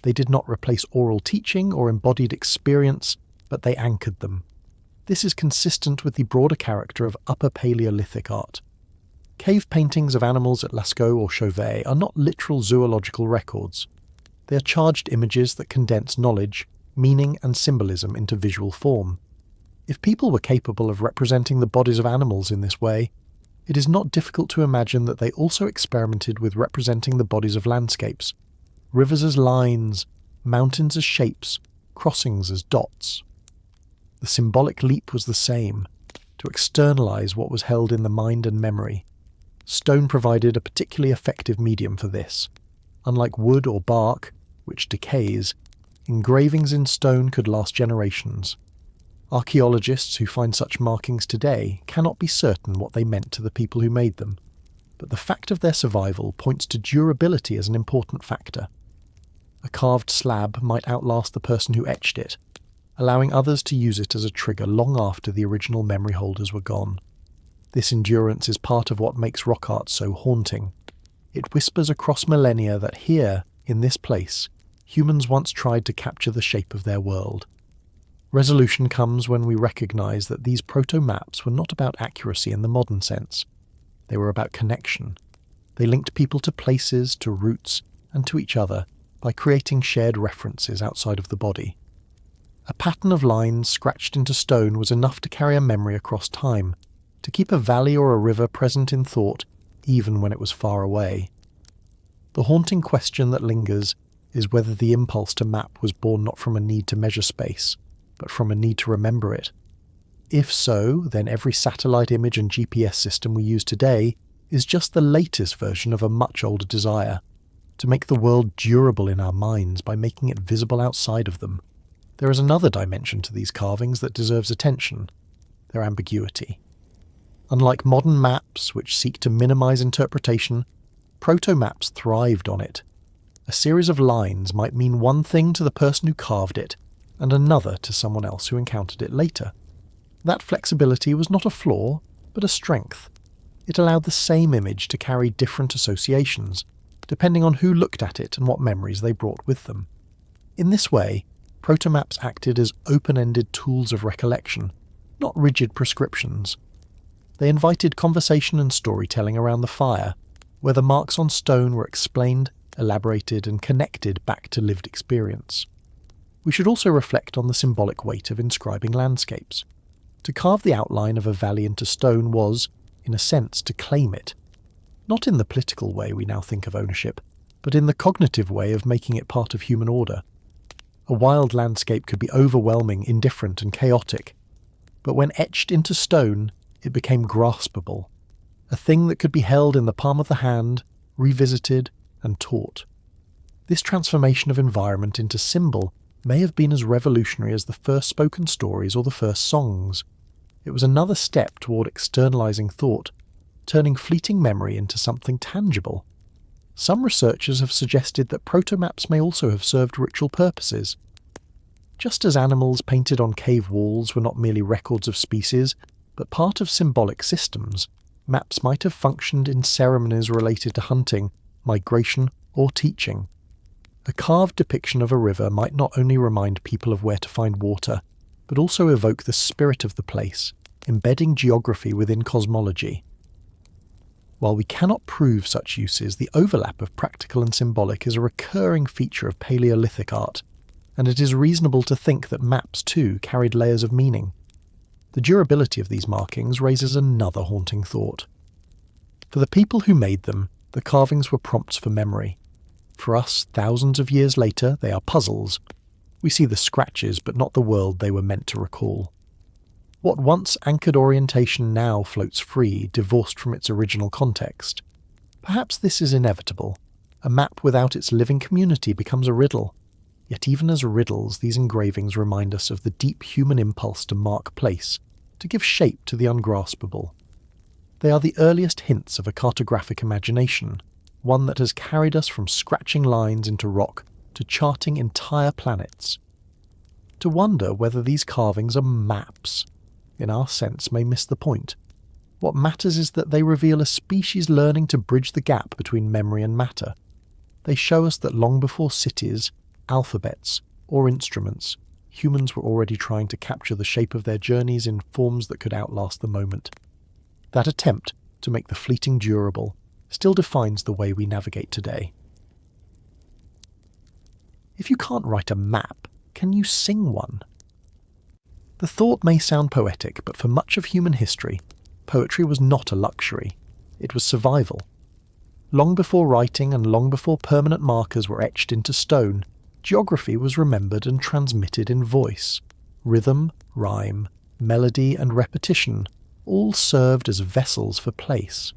They did not replace oral teaching or embodied experience, but they anchored them. This is consistent with the broader character of Upper Paleolithic art. Cave paintings of animals at Lascaux or Chauvet are not literal zoological records. They are charged images that condense knowledge, meaning and symbolism into visual form. If people were capable of representing the bodies of animals in this way, it is not difficult to imagine that they also experimented with representing the bodies of landscapes, rivers as lines, mountains as shapes, crossings as dots. The symbolic leap was the same, to externalize what was held in the mind and memory. Stone provided a particularly effective medium for this. Unlike wood or bark, which decays, engravings in stone could last generations. Archaeologists who find such markings today cannot be certain what they meant to the people who made them, but the fact of their survival points to durability as an important factor. A carved slab might outlast the person who etched it, allowing others to use it as a trigger long after the original memory holders were gone. This endurance is part of what makes rock art so haunting. It whispers across millennia that here, in this place, humans once tried to capture the shape of their world. Resolution comes when we recognize that these proto-maps were not about accuracy in the modern sense. They were about connection. They linked people to places, to routes, and to each other by creating shared references outside of the body. A pattern of lines scratched into stone was enough to carry a memory across time, to keep a valley or a river present in thought even when it was far away. The haunting question that lingers is whether the impulse to map was born not from a need to measure space, but from a need to remember it. If so, then every satellite image and GPS system we use today is just the latest version of a much older desire, to make the world durable in our minds by making it visible outside of them. There is another dimension to these carvings that deserves attention: their ambiguity. Unlike modern maps, which seek to minimize interpretation, proto-maps thrived on it. A series of lines might mean one thing to the person who carved it, and another to someone else who encountered it later. That flexibility was not a flaw, but a strength. It allowed the same image to carry different associations, depending on who looked at it and what memories they brought with them. In this way, proto-maps acted as open-ended tools of recollection, not rigid prescriptions. They invited conversation and storytelling around the fire, where the marks on stone were explained, elaborated, and connected back to lived experience. We should also reflect on the symbolic weight of inscribing landscapes. To carve the outline of a valley into stone was, in a sense, to claim it. Not in the political way we now think of ownership, but in the cognitive way of making it part of human order. A wild landscape could be overwhelming, indifferent, and chaotic, but when etched into stone, it became graspable, a thing that could be held in the palm of the hand, revisited, and taught. This transformation of environment into symbol may have been as revolutionary as the first spoken stories or the first songs. It was another step toward externalizing thought, turning fleeting memory into something tangible. Some researchers have suggested that proto-maps may also have served ritual purposes. Just as animals painted on cave walls were not merely records of species, but part of symbolic systems, maps might have functioned in ceremonies related to hunting, migration, or teaching. A carved depiction of a river might not only remind people of where to find water, but also evoke the spirit of the place, embedding geography within cosmology. While we cannot prove such uses, the overlap of practical and symbolic is a recurring feature of Paleolithic art, and it is reasonable to think that maps too carried layers of meaning. The durability of these markings raises another haunting thought. For the people who made them, the carvings were prompts for memory. For us, thousands of years later, they are puzzles. We see the scratches, but not the world they were meant to recall. What once anchored orientation now floats free, divorced from its original context. Perhaps this is inevitable. A map without its living community becomes a riddle. Yet even as riddles, these engravings remind us of the deep human impulse to mark place, to give shape to the ungraspable. They are the earliest hints of a cartographic imagination, one that has carried us from scratching lines into rock to charting entire planets. To wonder whether these carvings are maps, in our sense, may miss the point. What matters is that they reveal a species learning to bridge the gap between memory and matter. They show us that long before cities, alphabets, or instruments, humans were already trying to capture the shape of their journeys in forms that could outlast the moment. That attempt to make the fleeting durable still defines the way we navigate today. If you can't write a map, can you sing one? The thought may sound poetic, but for much of human history, Poetry was not a luxury, it was survival. Long before writing and long before permanent markers were etched into stone, geography was remembered and transmitted in voice. Rhythm, rhyme, melody and repetition all served as vessels for place.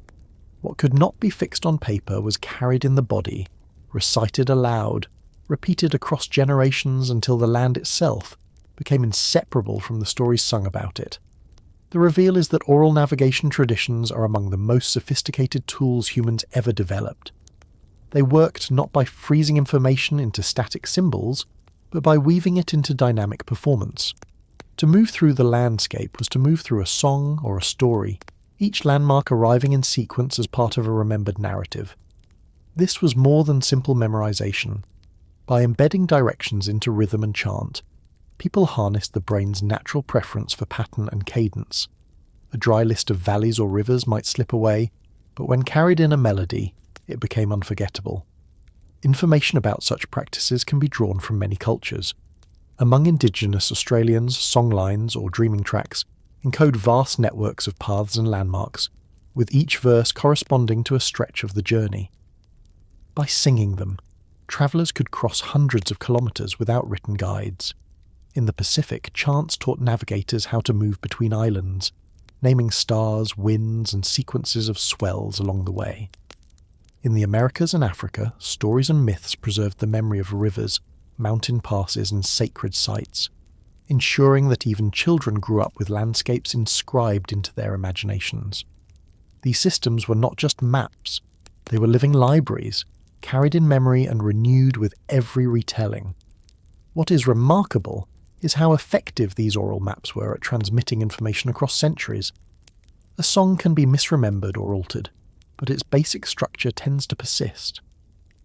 What could not be fixed on paper was carried in the body, recited aloud, repeated across generations until the land itself became inseparable from the stories sung about it. The reveal is that oral navigation traditions are among the most sophisticated tools humans ever developed. They worked not by freezing information into static symbols, but by weaving it into dynamic performance. To move through the landscape was to move through a song or a story, each landmark arriving in sequence as part of a remembered narrative. This was more than simple memorization. By embedding directions into rhythm and chant, people harnessed the brain's natural preference for pattern and cadence. A dry list of valleys or rivers might slip away, but when carried in a melody, it became unforgettable. Information about such practices can be drawn from many cultures. Among Indigenous Australians, songlines or dreaming tracks encode vast networks of paths and landmarks, with each verse corresponding to a stretch of the journey. By singing them, travellers could cross hundreds of kilometres without written guides. In the Pacific, chants taught navigators how to move between islands, naming stars, winds, and sequences of swells along the way. In the Americas and Africa, stories and myths preserved the memory of rivers, mountain passes, and sacred sites, ensuring that even children grew up with landscapes inscribed into their imaginations. These systems were not just maps, they were living libraries, carried in memory and renewed with every retelling. What is remarkable is how effective these oral maps were at transmitting information across centuries. A song can be misremembered or altered, but its basic structure tends to persist.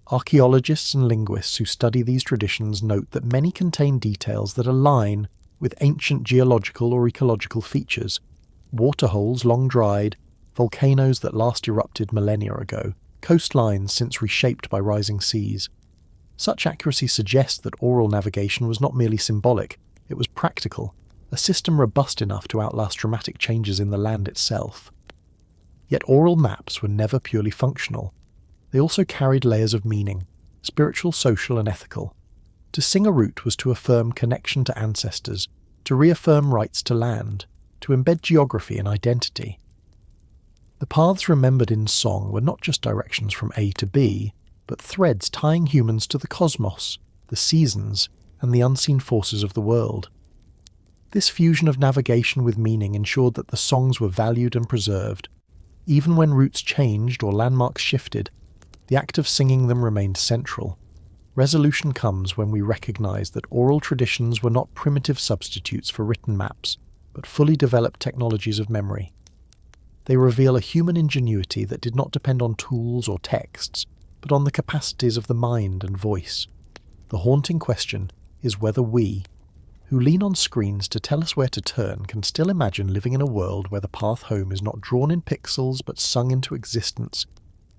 Archaeologists and linguists who study these traditions note that many contain details that align with ancient geological or ecological features: waterholes long dried, volcanoes that last erupted millennia ago, coastlines since reshaped by rising seas. Such accuracy suggests that oral navigation was not merely symbolic, it was practical, a system robust enough to outlast dramatic changes in the land itself. Yet oral maps were never purely functional. They also carried layers of meaning, spiritual, social, and ethical. To sing a route was to affirm connection to ancestors, to reaffirm rights to land, to embed geography and identity. The paths remembered in song were not just directions from A to B, but threads tying humans to the cosmos, the seasons, and the unseen forces of the world. This fusion of navigation with meaning ensured that the songs were valued and preserved. Even when routes changed or landmarks shifted, the act of singing them remained central. Resolution comes when we recognize that oral traditions were not primitive substitutes for written maps, but fully developed technologies of memory. They reveal a human ingenuity that did not depend on tools or texts, but on the capacities of the mind and voice. The haunting question is whether we, who lean on screens to tell us where to turn, can still imagine living in a world where the path home is not drawn in pixels but sung into existence,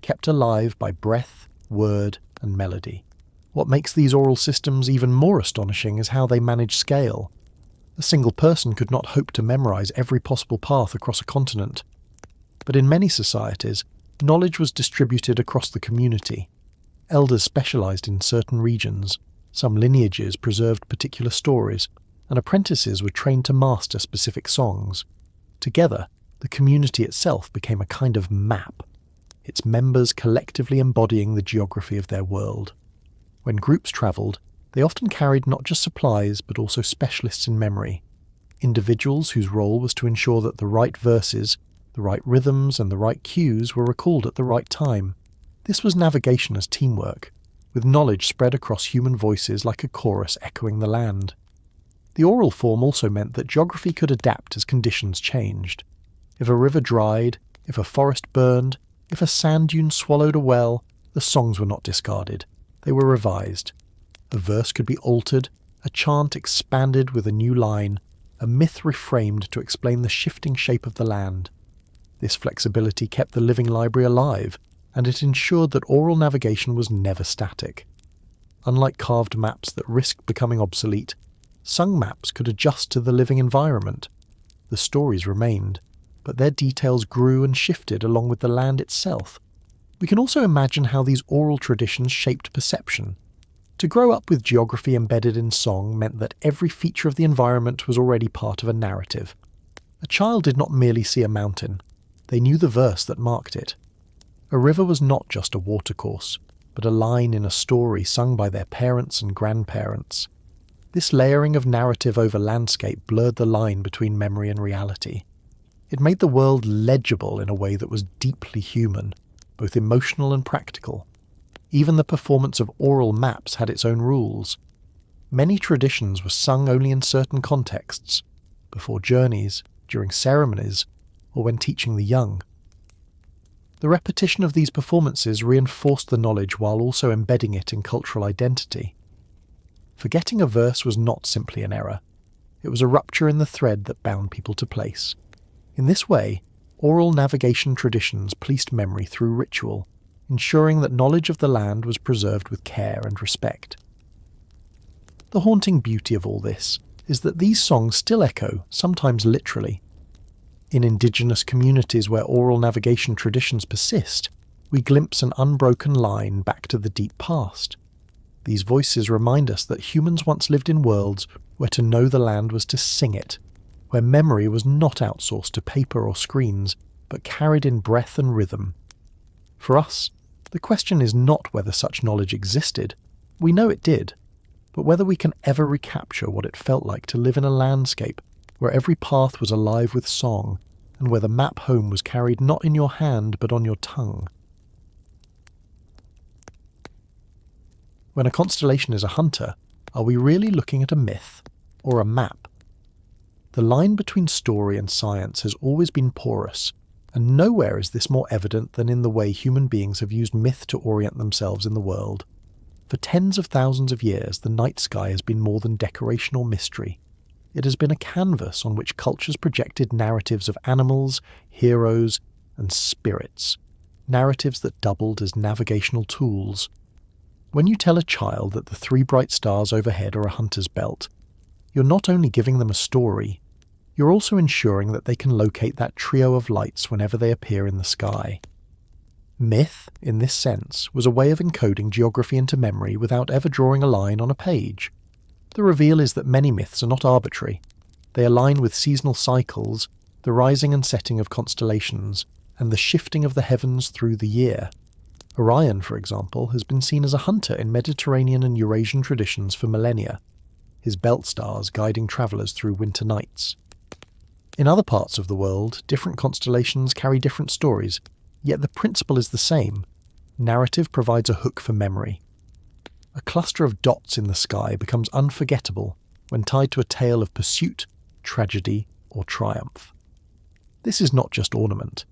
kept alive by breath, word, and melody. What makes these oral systems even more astonishing is how they manage scale. A single person could not hope to memorize every possible path across a continent. But in many societies, knowledge was distributed across the community. Elders specialized in certain regions, some lineages preserved particular stories, and apprentices were trained to master specific songs. Together, the community itself became a kind of map, its members collectively embodying the geography of their world. When groups travelled, they often carried not just supplies but also specialists in memory, individuals whose role was to ensure that the right verses, the right rhythms and the right cues were recalled at the right time. This was navigation as teamwork, with knowledge spread across human voices like a chorus echoing the land. The oral form also meant that geography could adapt as conditions changed. If a river dried, if a forest burned, if a sand dune swallowed a well, the songs were not discarded. They were revised. A verse could be altered, a chant expanded with a new line, a myth reframed to explain the shifting shape of the land. This flexibility kept the living library alive, and it ensured that oral navigation was never static. Unlike carved maps that risked becoming obsolete, sung maps could adjust to the living environment. The stories remained. but their details grew and shifted along with the land itself. We can also imagine how these oral traditions shaped perception. To grow up with geography embedded in song meant that every feature of the environment was already part of a narrative. A child did not merely see a mountain, they knew the verse that marked it. A river was not just a watercourse, but a line in a story sung by their parents and grandparents. This layering of narrative over landscape blurred the line between memory and reality. It made the world legible in a way that was deeply human, both emotional and practical. Even the performance of oral maps had its own rules. Many traditions were sung only in certain contexts, before journeys, during ceremonies, or when teaching the young. The repetition of these performances reinforced the knowledge while also embedding it in cultural identity. Forgetting a verse was not simply an error. It was a rupture in the thread that bound people to place. In this way, oral navigation traditions policed memory through ritual, ensuring that knowledge of the land was preserved with care and respect. The haunting beauty of all this is that these songs still echo, sometimes literally. In indigenous communities where oral navigation traditions persist, we glimpse an unbroken line back to the deep past. These voices remind us that humans once lived in worlds where to know the land was to sing it, where memory was not outsourced to paper or screens, but carried in breath and rhythm. For us, the question is not whether such knowledge existed. We know it did, but whether we can ever recapture what it felt like to live in a landscape where every path was alive with song, and where the map home was carried not in your hand but on your tongue. When a constellation is a hunter, are we really looking at a myth or a map? The line between story and science has always been porous, and nowhere is this more evident than in the way human beings have used myth to orient themselves in the world. For tens of thousands of years, the night sky has been more than decoration or mystery. It has been a canvas on which cultures projected narratives of animals, heroes, and spirits, narratives that doubled as navigational tools. When you tell a child that the three bright stars overhead are a hunter's belt, you're not only giving them a story, you're also ensuring that they can locate that trio of lights whenever they appear in the sky. Myth, in this sense, was a way of encoding geography into memory without ever drawing a line on a page. The reveal is that many myths are not arbitrary. They align with seasonal cycles, the rising and setting of constellations, and the shifting of the heavens through the year. Orion, for example, has been seen as a hunter in Mediterranean and Eurasian traditions for millennia, his belt stars guiding travellers through winter nights. In other parts of the world, different constellations carry different stories, yet the principle is the same. Narrative provides a hook for memory. A cluster of dots in the sky becomes unforgettable when tied to a tale of pursuit, tragedy, or triumph. This is not just ornament.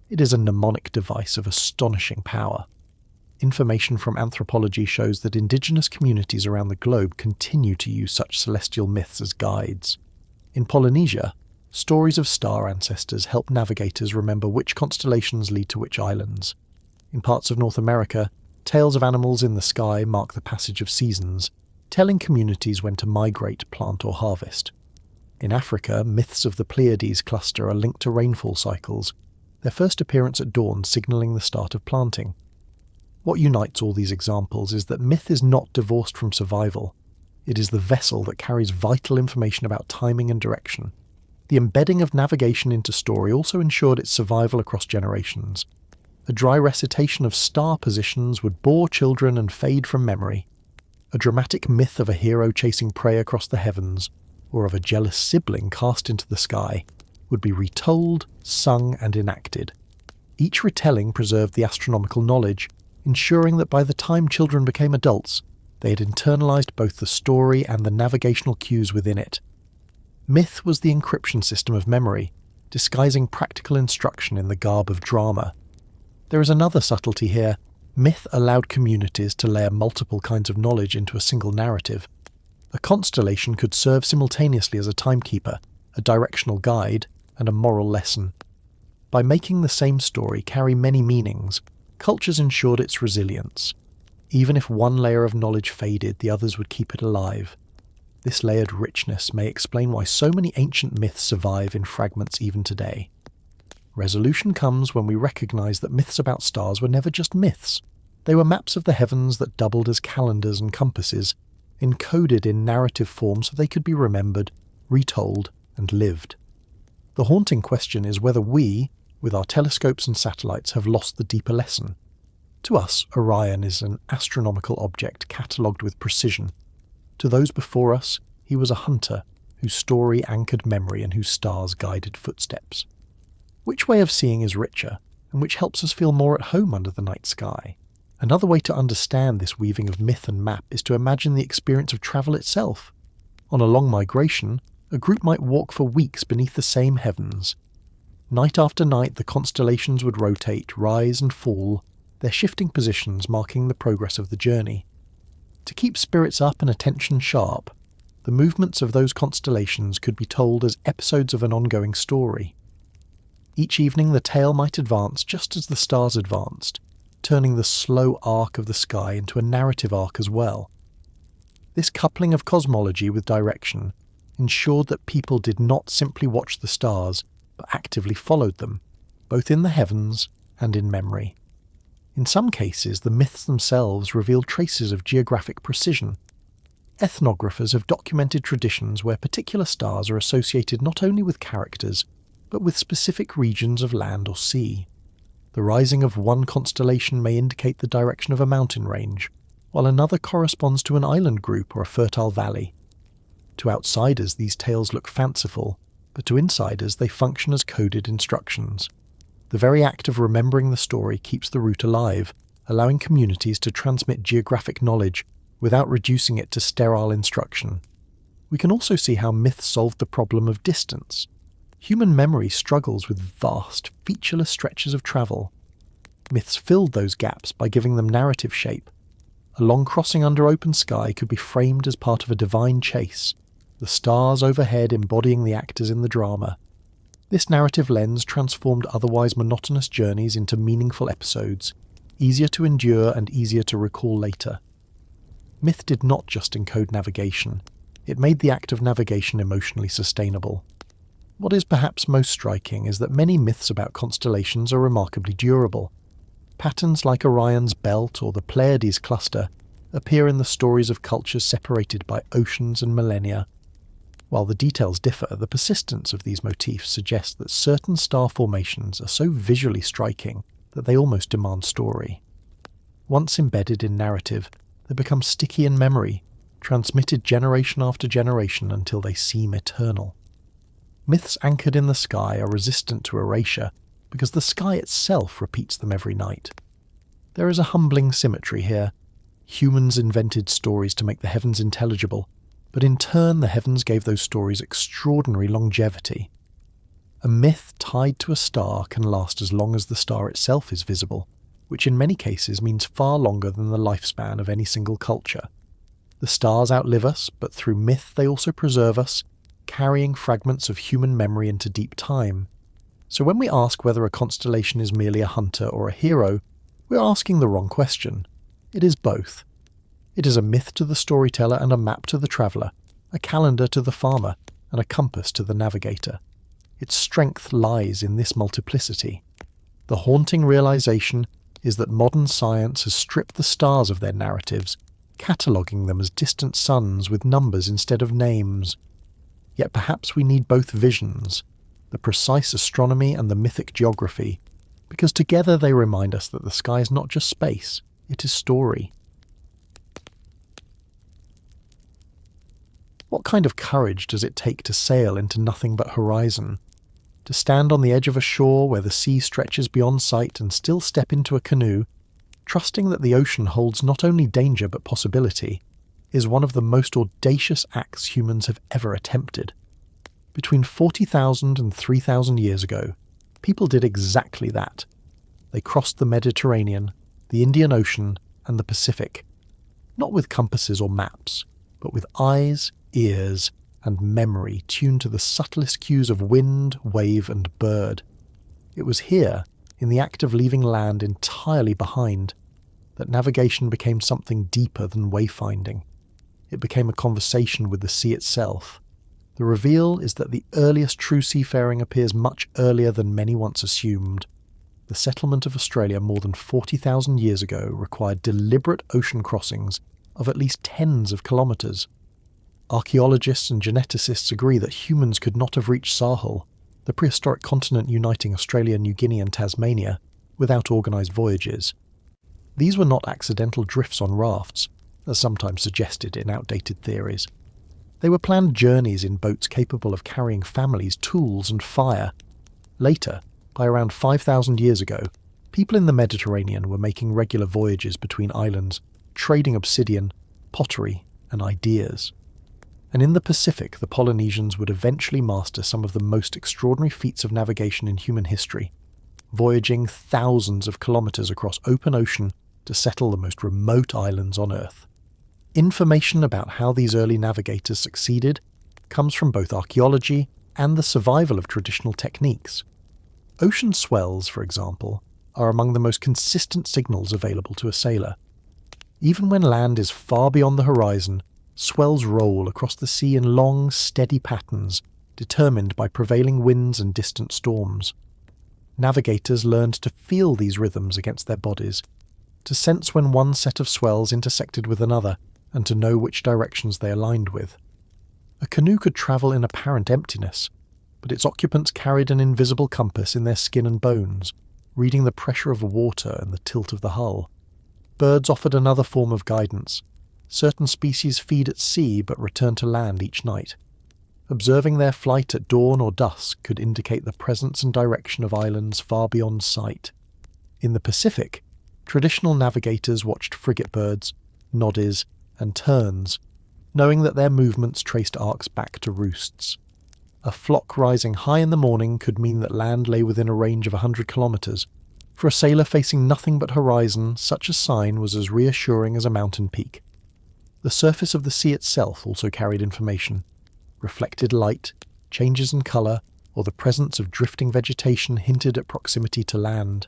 It is a mnemonic device of astonishing power. Information from anthropology shows that indigenous communities around the globe continue to use such celestial myths as guides. In Polynesia, stories of star ancestors help navigators remember which constellations lead to which islands. In parts of North America, tales of animals in the sky mark the passage of seasons, telling communities when to migrate, plant or harvest. In Africa, myths of the Pleiades cluster are linked to rainfall cycles, their first appearance at dawn signalling the start of planting. What unites all these examples is that myth is not divorced from survival. It is the vessel that carries vital information about timing and direction. The embedding of navigation into story also ensured its survival across generations. A dry recitation of star positions would bore children and fade from memory. A dramatic myth of a hero chasing prey across the heavens, or of a jealous sibling cast into the sky, would be retold, sung, and enacted. Each retelling preserved the astronomical knowledge, ensuring that by the time children became adults, they had internalized both the story and the navigational cues within it. Myth was the encryption system of memory, disguising practical instruction in the garb of drama. There is another subtlety here. Myth allowed communities to layer multiple kinds of knowledge into a single narrative. A constellation could serve simultaneously as a timekeeper, a directional guide, and a moral lesson. By making the same story carry many meanings, cultures ensured its resilience. Even if one layer of knowledge faded, the others would keep it alive. This layered richness may explain why so many ancient myths survive in fragments even today. Resolution comes when we recognise that myths about stars were never just myths. They were maps of the heavens that doubled as calendars and compasses, encoded in narrative form so they could be remembered, retold, and lived. The haunting question is whether we, with our telescopes and satellites, have lost the deeper lesson. To us, Orion is an astronomical object catalogued with precision. To those before us, he was a hunter whose story anchored memory and whose stars guided footsteps. Which way of seeing is richer, and which helps us feel more at home under the night sky? Another way to understand this weaving of myth and map is to imagine the experience of travel itself. On a long migration, a group might walk for weeks beneath the same heavens. Night after night, the constellations would rotate, rise and fall, their shifting positions marking the progress of the journey. To keep spirits up and attention sharp, the movements of those constellations could be told as episodes of an ongoing story. Each evening the tale might advance just as the stars advanced, turning the slow arc of the sky into a narrative arc as well. This coupling of cosmology with direction ensured that people did not simply watch the stars, but actively followed them, both in the heavens and in memory. In some cases, the myths themselves revealed traces of geographic precision. Ethnographers have documented traditions where particular stars are associated not only with characters, but with specific regions of land or sea. The rising of one constellation may indicate the direction of a mountain range, while another corresponds to an island group or a fertile valley. To outsiders, these tales look fanciful, but to insiders they function as coded instructions. The very act of remembering the story keeps the route alive, allowing communities to transmit geographic knowledge without reducing it to sterile instruction. We can also see how myths solved the problem of distance. Human memory struggles with vast, featureless stretches of travel. Myths filled those gaps by giving them narrative shape. A long crossing under open sky could be framed as part of a divine chase, the stars overhead embodying the actors in the drama. This narrative lens transformed otherwise monotonous journeys into meaningful episodes, easier to endure and easier to recall later. Myth did not just encode navigation, it made the act of navigation emotionally sustainable. What is perhaps most striking is that many myths about constellations are remarkably durable. Patterns like Orion's belt or the Pleiades cluster appear in the stories of cultures separated by oceans and millennia. While the details differ, the persistence of these motifs suggests that certain star formations are so visually striking that they almost demand story. Once embedded in narrative, they become sticky in memory, transmitted generation after generation until they seem eternal. Myths anchored in the sky are resistant to erasure because the sky itself repeats them every night. There is a humbling symmetry here. Humans invented stories to make the heavens intelligible, but in turn the heavens gave those stories extraordinary longevity. A myth tied to a star can last as long as the star itself is visible, which in many cases means far longer than the lifespan of any single culture. The stars outlive us, but through myth they also preserve us, carrying fragments of human memory into deep time. So when we ask whether a constellation is merely a hunter or a hero, we're asking the wrong question. It is both. It is a myth to the storyteller and a map to the traveller, a calendar to the farmer and a compass to the navigator. Its strength lies in this multiplicity. The haunting realization is that modern science has stripped the stars of their narratives, cataloguing them as distant suns with numbers instead of names. Yet perhaps we need both visions, the precise astronomy and the mythic geography, because together they remind us that the sky is not just space, it is story. What kind of courage does it take to sail into nothing but horizon? To stand on the edge of a shore where the sea stretches beyond sight and still step into a canoe, trusting that the ocean holds not only danger but possibility, is one of the most audacious acts humans have ever attempted. Between 40,000 and 3,000 years ago, people did exactly that. They crossed the Mediterranean, the Indian Ocean, and the Pacific, not with compasses or maps, but with eyes, ears, and memory tuned to the subtlest cues of wind, wave, and bird. It was here, in the act of leaving land entirely behind, that navigation became something deeper than wayfinding. It became a conversation with the sea itself. The reveal is that the earliest true seafaring appears much earlier than many once assumed. The settlement of Australia more than 40,000 years ago required deliberate ocean crossings of at least tens of kilometres. Archaeologists and geneticists agree that humans could not have reached Sahel, the prehistoric continent uniting Australia, New Guinea and Tasmania, without organised voyages. These were not accidental drifts on rafts, as sometimes suggested in outdated theories. They were planned journeys in boats capable of carrying families, tools and fire. Later, by around 5,000 years ago, people in the Mediterranean were making regular voyages between islands, trading obsidian, pottery and ideas. And in the Pacific, the Polynesians would eventually master some of the most extraordinary feats of navigation in human history, voyaging thousands of kilometres across open ocean to settle the most remote islands on Earth. Information about how these early navigators succeeded comes from both archaeology and the survival of traditional techniques. Ocean swells, for example, are among the most consistent signals available to a sailor. Even when land is far beyond the horizon, swells roll across the sea in long, steady patterns, determined by prevailing winds and distant storms. Navigators learned to feel these rhythms against their bodies, to sense when one set of swells intersected with another, and to know which directions they aligned with. A canoe could travel in apparent emptiness, but its occupants carried an invisible compass in their skin and bones, reading the pressure of water and the tilt of the hull. Birds offered another form of guidance. Certain species feed at sea but return to land each night. Observing their flight at dawn or dusk could indicate the presence and direction of islands far beyond sight. In the Pacific, traditional navigators watched frigate birds, noddies, and terns, knowing that their movements traced arcs back to roosts. A flock rising high in the morning could mean that land lay within a range of 100 kilometres. For a sailor facing nothing but horizon, such a sign was as reassuring as a mountain peak. The surface of the sea itself also carried information. Reflected light, changes in colour, or the presence of drifting vegetation hinted at proximity to land.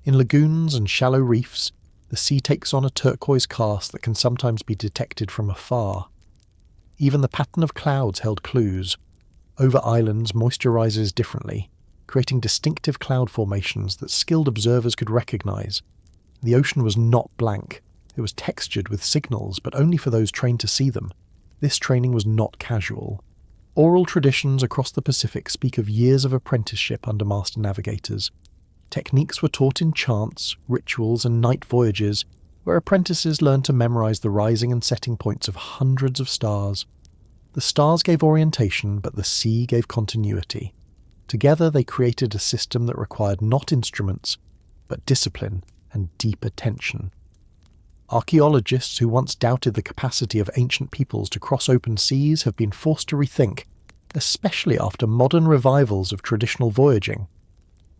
In lagoons and shallow reefs, the sea takes on a turquoise cast that can sometimes be detected from afar. Even the pattern of clouds held clues. Over islands, moisture rises differently, creating distinctive cloud formations that skilled observers could recognise. The ocean was not blank. It was textured with signals, but only for those trained to see them. This training was not casual. Oral traditions across the Pacific speak of years of apprenticeship under master navigators. Techniques were taught in chants, rituals and night voyages, where apprentices learned to memorise the rising and setting points of hundreds of stars. The stars gave orientation, but the sea gave continuity. Together they created a system that required not instruments, but discipline and deep attention. Archaeologists who once doubted the capacity of ancient peoples to cross open seas have been forced to rethink, especially after modern revivals of traditional voyaging.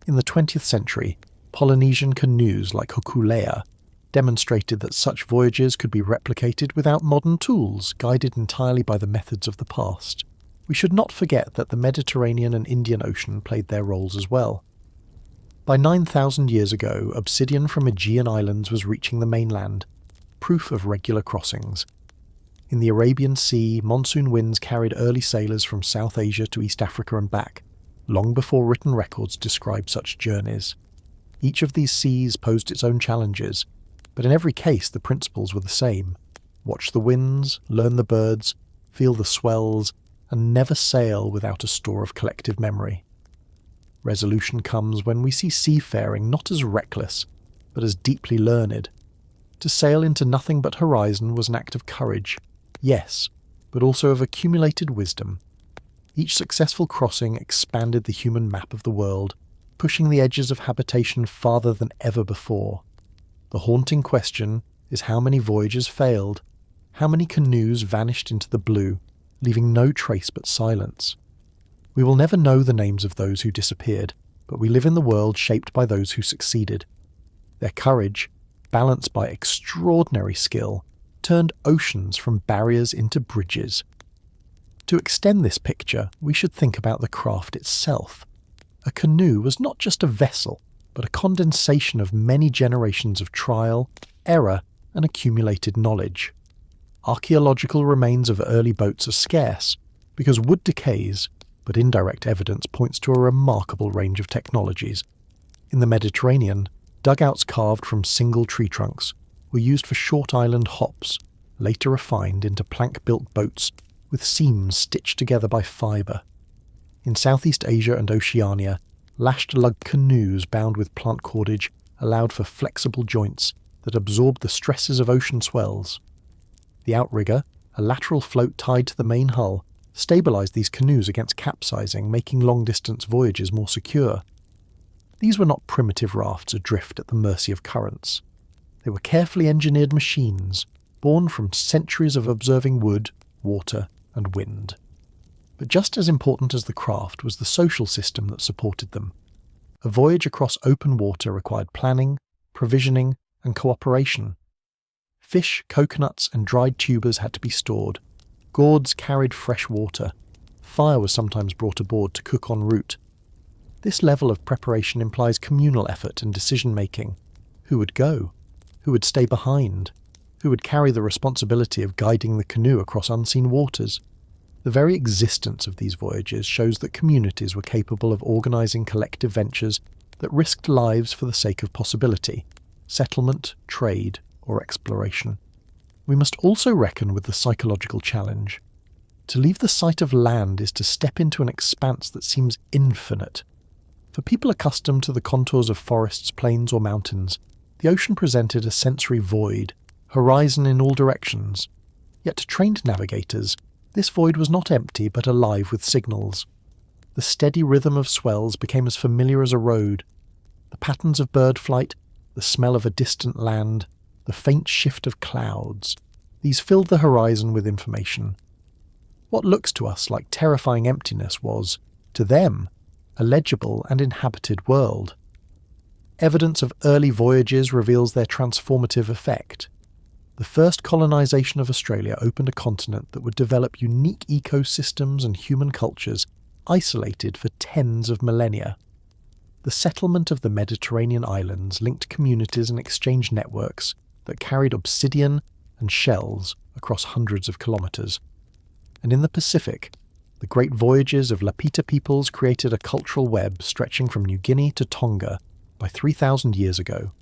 In the 20th century, Polynesian canoes like 𝐓𝐈𝐌𝐿𝐿 demonstrated that such voyages could be replicated without modern tools, guided entirely by the methods of the past. We should not forget that the Mediterranean and Indian Ocean played their roles as well. By 9,000 years ago, obsidian from Aegean islands was reaching the mainland, proof of regular crossings. In the Arabian Sea, monsoon winds carried early sailors from South Asia to East Africa and back, long before written records described such journeys. Each of these seas posed its own challenges, but in every case the principles were the same. Watch the winds, learn the birds, feel the swells, and never sail without a store of collective memory. Resolution comes when we see seafaring not as reckless, but as deeply learned. To sail into nothing but horizon was an act of courage, yes, but also of accumulated wisdom. Each successful crossing expanded the human map of the world, pushing the edges of habitation farther than ever before. The haunting question is how many voyages failed, how many canoes vanished into the blue, leaving no trace but silence. We will never know the names of those who disappeared, but we live in the world shaped by those who succeeded. Their courage, balanced by extraordinary skill, turned oceans from barriers into bridges. To extend this picture, we should think about the craft itself. A canoe was not just a vessel, but a condensation of many generations of trial, error, and accumulated knowledge. Archaeological remains of early boats are scarce, because wood decays, but indirect evidence points to a remarkable range of technologies. In the Mediterranean, dugouts carved from single tree trunks were used for short island hops, later refined into plank-built boats with seams stitched together by fibre. In Southeast Asia and Oceania, lashed lug canoes bound with plant cordage allowed for flexible joints that absorbed the stresses of ocean swells. The outrigger, a lateral float tied to the main hull, stabilised these canoes against capsizing, making long-distance voyages more secure. These were not primitive rafts adrift at the mercy of currents. They were carefully engineered machines, born from centuries of observing wood, water, and wind. But just as important as the craft was the social system that supported them. A voyage across open water required planning, provisioning, and cooperation. Fish, coconuts, and dried tubers had to be stored. Gourds carried fresh water. Fire was sometimes brought aboard to cook en route. This level of preparation implies communal effort and decision-making. Who would go? Who would stay behind? Who would carry the responsibility of guiding the canoe across unseen waters? The very existence of these voyages shows that communities were capable of organising collective ventures that risked lives for the sake of possibility, settlement, trade, or exploration. We must also reckon with the psychological challenge. To leave the sight of land is to step into an expanse that seems infinite. For people accustomed to the contours of forests, plains, or mountains, the ocean presented a sensory void, horizon in all directions. Yet to trained navigators, this void was not empty but alive with signals. The steady rhythm of swells became as familiar as a road. The patterns of bird flight, the smell of a distant land, the faint shift of clouds, these filled the horizon with information. What looks to us like terrifying emptiness was, to them, a legible and inhabited world. Evidence of early voyages reveals their transformative effect. The first colonisation of Australia opened a continent that would develop unique ecosystems and human cultures isolated for tens of millennia. The settlement of the Mediterranean islands linked communities and exchange networks that carried obsidian and shells across hundreds of kilometres. And in the Pacific, the great voyages of Lapita peoples created a cultural web stretching from New Guinea to Tonga by 3,000 years ago.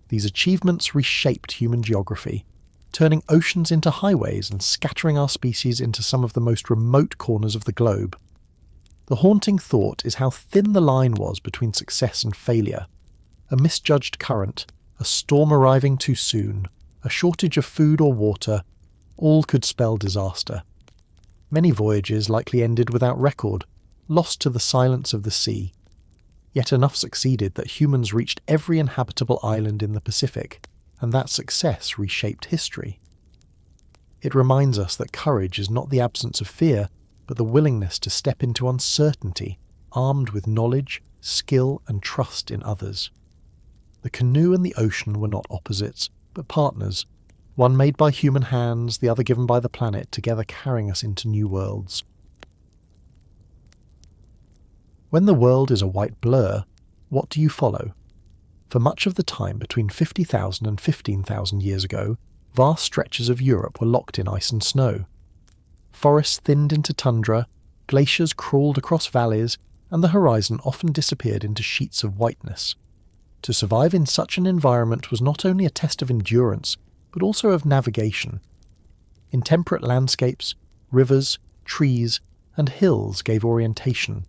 These achievements reshaped human geography, turning oceans into highways and scattering our species into some of the most remote corners of the globe. The haunting thought is how thin the line was between success and failure. A misjudged current, a storm arriving too soon, a shortage of food or water, all could spell disaster. Many voyages likely ended without record, lost to the silence of the sea. Yet enough succeeded that humans reached every inhabitable island in the Pacific, and that success reshaped history. It reminds us that courage is not the absence of fear, but the willingness to step into uncertainty, armed with knowledge, skill, and trust in others. The canoe and the ocean were not opposites, but partners, one made by human hands, the other given by the planet, together carrying us into new worlds. When the world is a white blur, what do you follow? For much of the time between 50,000 and 15,000 years ago, vast stretches of Europe were locked in ice and snow. Forests thinned into tundra, glaciers crawled across valleys, and the horizon often disappeared into sheets of whiteness. To survive in such an environment was not only a test of endurance, but also of navigation. In temperate landscapes, rivers, trees, and hills gave orientation.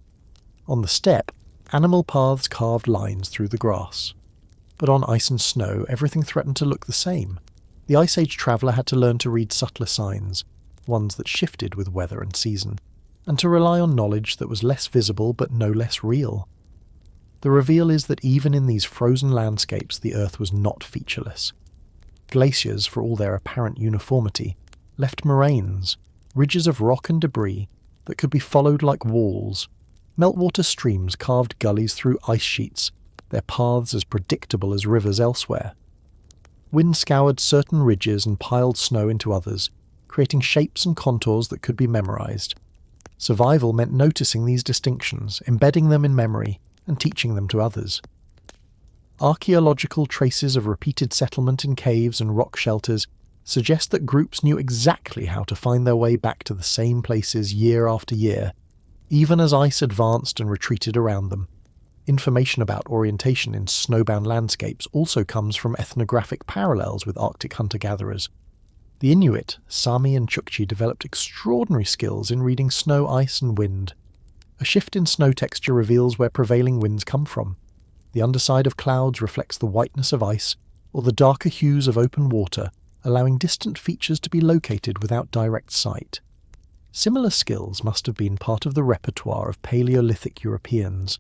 On the steppe, animal paths carved lines through the grass. But on ice and snow, everything threatened to look the same. The Ice Age traveller had to learn to read subtler signs, ones that shifted with weather and season, and to rely on knowledge that was less visible but no less real. The reveal is that even in these frozen landscapes, the Earth was not featureless. Glaciers, for all their apparent uniformity, left moraines, ridges of rock and debris that could be followed like walls. Meltwater streams carved gullies through ice sheets, their paths as predictable as rivers elsewhere. Wind scoured certain ridges and piled snow into others, creating shapes and contours that could be memorized. Survival meant noticing these distinctions, embedding them in memory, and teaching them to others. Archaeological traces of repeated settlement in caves and rock shelters suggest that groups knew exactly how to find their way back to the same places year after year, even as ice advanced and retreated around them. Information about orientation in snowbound landscapes also comes from ethnographic parallels with Arctic hunter-gatherers. The Inuit, Sami and Chukchi developed extraordinary skills in reading snow, ice and wind. A shift in snow texture reveals where prevailing winds come from. The underside of clouds reflects the whiteness of ice, or the darker hues of open water, allowing distant features to be located without direct sight. Similar skills must have been part of the repertoire of Paleolithic Europeans.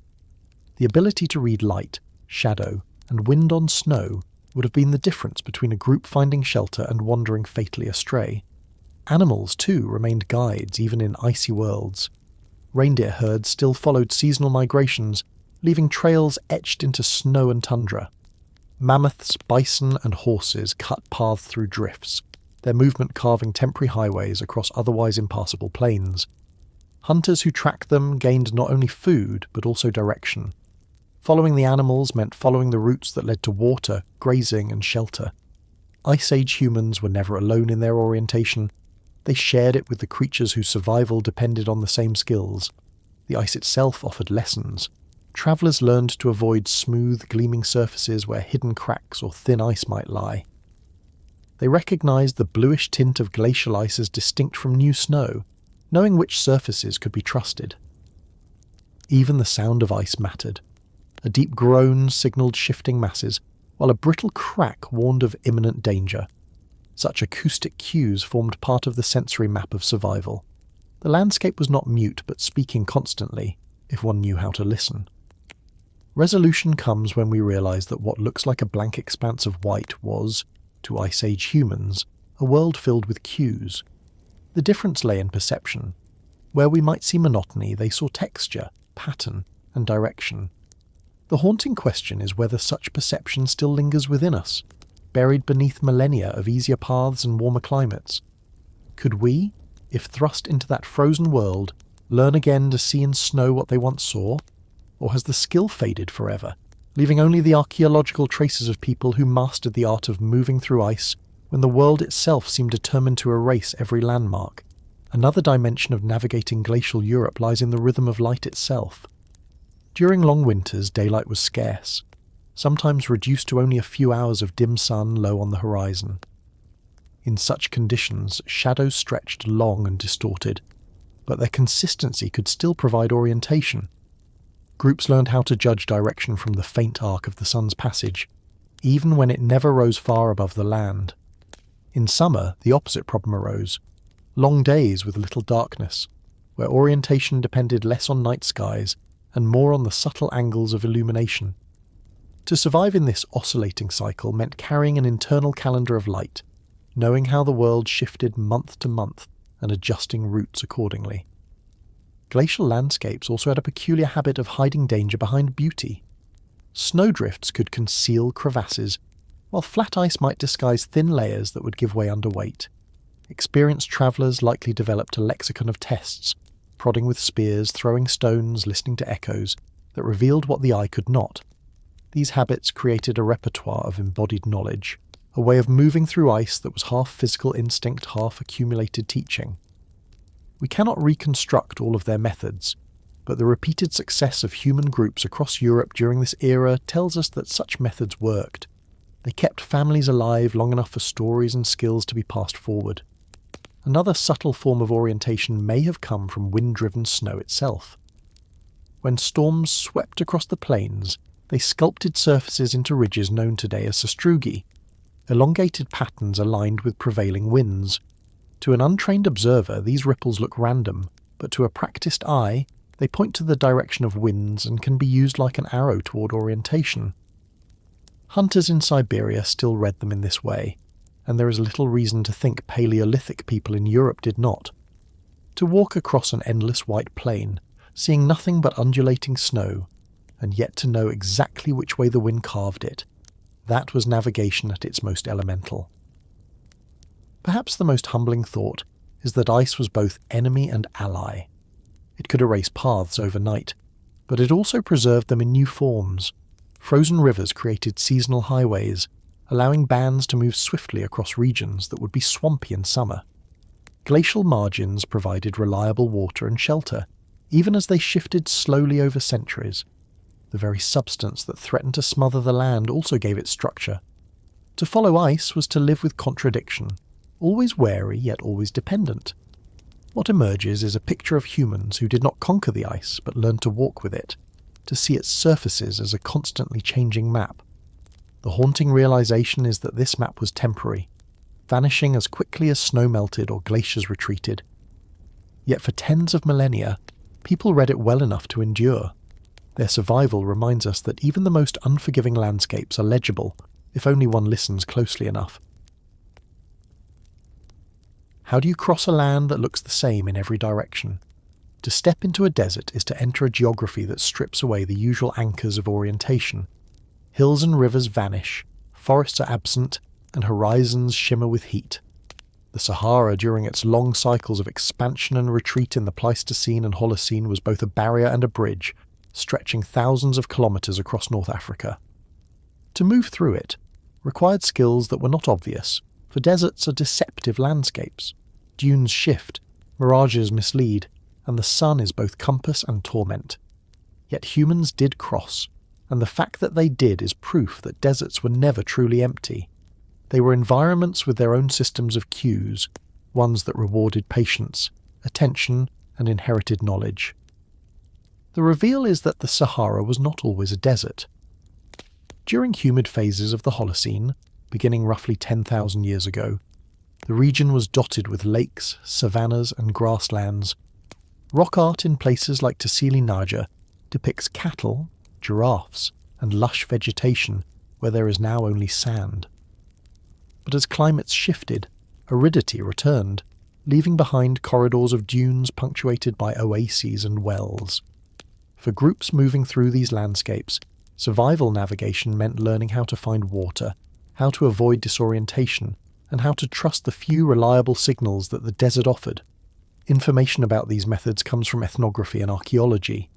The ability to read light, shadow, and wind on snow would have been the difference between a group finding shelter and wandering fatally astray. Animals, too, remained guides even in icy worlds. Reindeer herds still followed seasonal migrations, leaving trails etched into snow and tundra. Mammoths, bison, and horses cut paths through drifts, their movement carving temporary highways across otherwise impassable plains. Hunters who tracked them gained not only food, but also direction. Following the animals meant following the routes that led to water, grazing, and shelter. Ice Age humans were never alone in their orientation. They shared it with the creatures whose survival depended on the same skills. The ice itself offered lessons. Travellers learned to avoid smooth, gleaming surfaces where hidden cracks or thin ice might lie. They recognised the bluish tint of glacial ice as distinct from new snow, knowing which surfaces could be trusted. Even the sound of ice mattered. A deep groan signalled shifting masses, while a brittle crack warned of imminent danger. Such acoustic cues formed part of the sensory map of survival. The landscape was not mute, but speaking constantly, if one knew how to listen. Resolution comes when we realise that what looks like a blank expanse of white was, to Ice Age humans, a world filled with cues. The difference lay in perception. Where we might see monotony, they saw texture, pattern, and direction. The haunting question is whether such perception still lingers within us, buried beneath millennia of easier paths and warmer climates. Could we, if thrust into that frozen world, learn again to see in snow what they once saw? Or has the skill faded forever, leaving only the archaeological traces of people who mastered the art of moving through ice when the world itself seemed determined to erase every landmark? Another dimension of navigating glacial Europe lies in the rhythm of light itself. During long winters, daylight was scarce, sometimes reduced to only a few hours of dim sun low on the horizon. In such conditions, shadows stretched long and distorted, but their consistency could still provide orientation. Groups learned how to judge direction from the faint arc of the sun's passage, even when it never rose far above the land. In summer, the opposite problem arose: long days with little darkness, where orientation depended less on night skies and more on the subtle angles of illumination. To survive in this oscillating cycle meant carrying an internal calendar of light, knowing how the world shifted month to month and adjusting routes accordingly. Glacial landscapes also had a peculiar habit of hiding danger behind beauty. Snowdrifts could conceal crevasses, while flat ice might disguise thin layers that would give way under weight. Experienced travellers likely developed a lexicon of tests, prodding with spears, throwing stones, listening to echoes, that revealed what the eye could not. These habits created a repertoire of embodied knowledge, a way of moving through ice that was half physical instinct, half accumulated teaching. We cannot reconstruct all of their methods, but the repeated success of human groups across Europe during this era tells us that such methods worked. They kept families alive long enough for stories and skills to be passed forward. Another subtle form of orientation may have come from wind-driven snow itself. When storms swept across the plains, they sculpted surfaces into ridges known today as sastrugi, elongated patterns aligned with prevailing winds. To an untrained observer, these ripples look random, but to a practiced eye, they point to the direction of winds and can be used like an arrow toward orientation. Hunters in Siberia still read them in this way, and there is little reason to think Paleolithic people in Europe did not. To walk across an endless white plain, seeing nothing but undulating snow, and yet to know exactly which way the wind carved it, that was navigation at its most elemental. Perhaps the most humbling thought is that ice was both enemy and ally. It could erase paths overnight, but it also preserved them in new forms. Frozen rivers created seasonal highways, allowing bands to move swiftly across regions that would be swampy in summer. Glacial margins provided reliable water and shelter, even as they shifted slowly over centuries. The very substance that threatened to smother the land also gave it structure. To follow ice was to live with contradiction, always wary yet always dependent. What emerges is a picture of humans who did not conquer the ice but learned to walk with it, to see its surfaces as a constantly changing map. The haunting realization is that this map was temporary, vanishing as quickly as snow melted or glaciers retreated. Yet for tens of millennia, people read it well enough to endure. Their survival reminds us that even the most unforgiving landscapes are legible, if only one listens closely enough. How do you cross a land that looks the same in every direction? To step into a desert is to enter a geography that strips away the usual anchors of orientation. Hills and rivers vanish, forests are absent, and horizons shimmer with heat. The Sahara, during its long cycles of expansion and retreat in the Pleistocene and Holocene, was both a barrier and a bridge, stretching thousands of kilometres across North Africa. To move through it required skills that were not obvious, for deserts are deceptive landscapes. Dunes shift, mirages mislead, and the sun is both compass and torment. Yet humans did cross, and the fact that they did is proof that deserts were never truly empty. They were environments with their own systems of cues, ones that rewarded patience, attention, and inherited knowledge. The reveal is that the Sahara was not always a desert. During humid phases of the Holocene, beginning roughly 10,000 years ago, the region was dotted with lakes, savannas, and grasslands. Rock art in places like Tassili Naja depicts cattle, giraffes, and lush vegetation where there is now only sand. But as climates shifted, aridity returned, leaving behind corridors of dunes punctuated by oases and wells. For groups moving through these landscapes, survival navigation meant learning how to find water, how to avoid disorientation, and how to trust the few reliable signals that the desert offered. Information about these methods comes from ethnography and archaeology.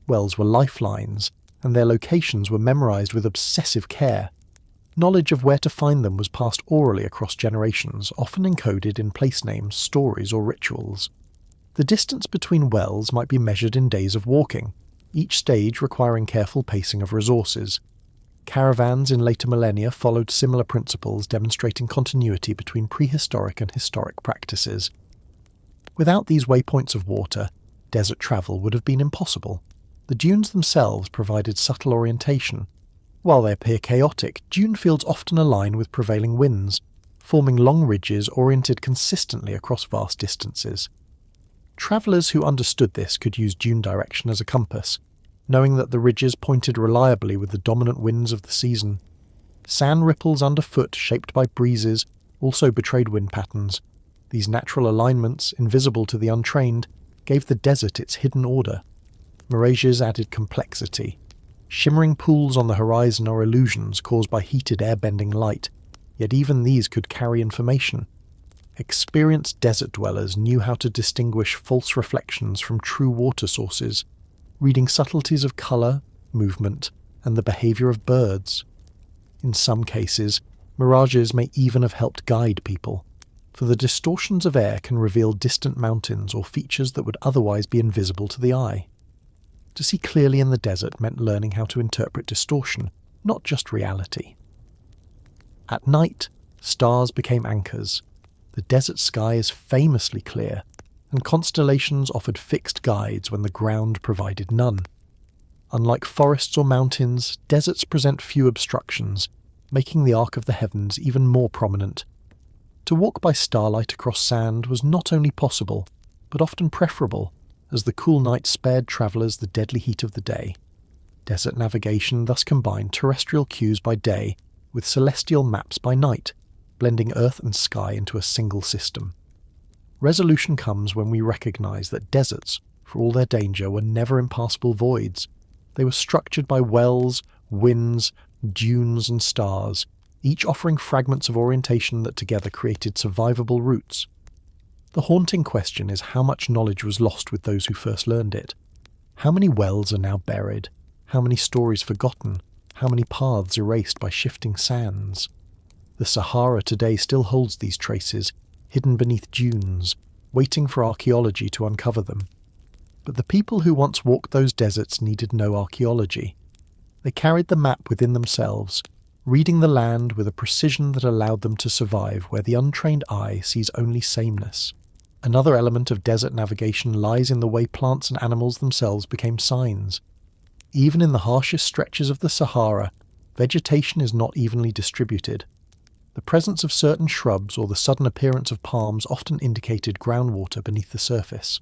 Wells were lifelines, and their locations were memorized with obsessive care. Knowledge of where to find them was passed orally across generations, often encoded in place names, stories, or rituals. The distance between wells might be measured in days of walking, each stage requiring careful pacing of resources. Caravans in later millennia followed similar principles, demonstrating continuity between prehistoric and historic practices. Without these waypoints of water, desert travel would have been impossible. The dunes themselves provided subtle orientation. While they appear chaotic, dune fields often align with prevailing winds, forming long ridges oriented consistently across vast distances. Travellers who understood this could use dune direction as a compass, knowing that the ridges pointed reliably with the dominant winds of the season. Sand ripples underfoot, shaped by breezes, also betrayed wind patterns. These natural alignments, invisible to the untrained, gave the desert its hidden order. Mirages added complexity. Shimmering pools on the horizon are illusions caused by heated air-bending light, yet even these could carry information. Experienced desert dwellers knew how to distinguish false reflections from true water sources, reading subtleties of colour, movement, and the behaviour of birds. In some cases, mirages may even have helped guide people, for the distortions of air can reveal distant mountains or features that would otherwise be invisible to the eye. To see clearly in the desert meant learning how to interpret distortion, not just reality. At night, stars became anchors. The desert sky is famously clear, and constellations offered fixed guides when the ground provided none. Unlike forests or mountains, deserts present few obstructions, making the arc of the heavens even more prominent. To walk by starlight across sand was not only possible, but often preferable, as the cool night spared travellers the deadly heat of the day. Desert navigation thus combined terrestrial cues by day with celestial maps by night, blending earth and sky into a single system. Resolution comes when we recognise that deserts, for all their danger, were never impassable voids. They were structured by wells, winds, dunes and stars, each offering fragments of orientation that together created survivable routes. The haunting question is how much knowledge was lost with those who first learned it. How many wells are now buried? How many stories forgotten? How many paths erased by shifting sands? The Sahara today still holds these traces, hidden beneath dunes, waiting for archaeology to uncover them. But the people who once walked those deserts needed no archaeology. They carried the map within themselves, reading the land with a precision that allowed them to survive where the untrained eye sees only sameness. Another element of desert navigation lies in the way plants and animals themselves became signs. Even in the harshest stretches of the Sahara, vegetation is not evenly distributed. The presence of certain shrubs or the sudden appearance of palms often indicated groundwater beneath the surface.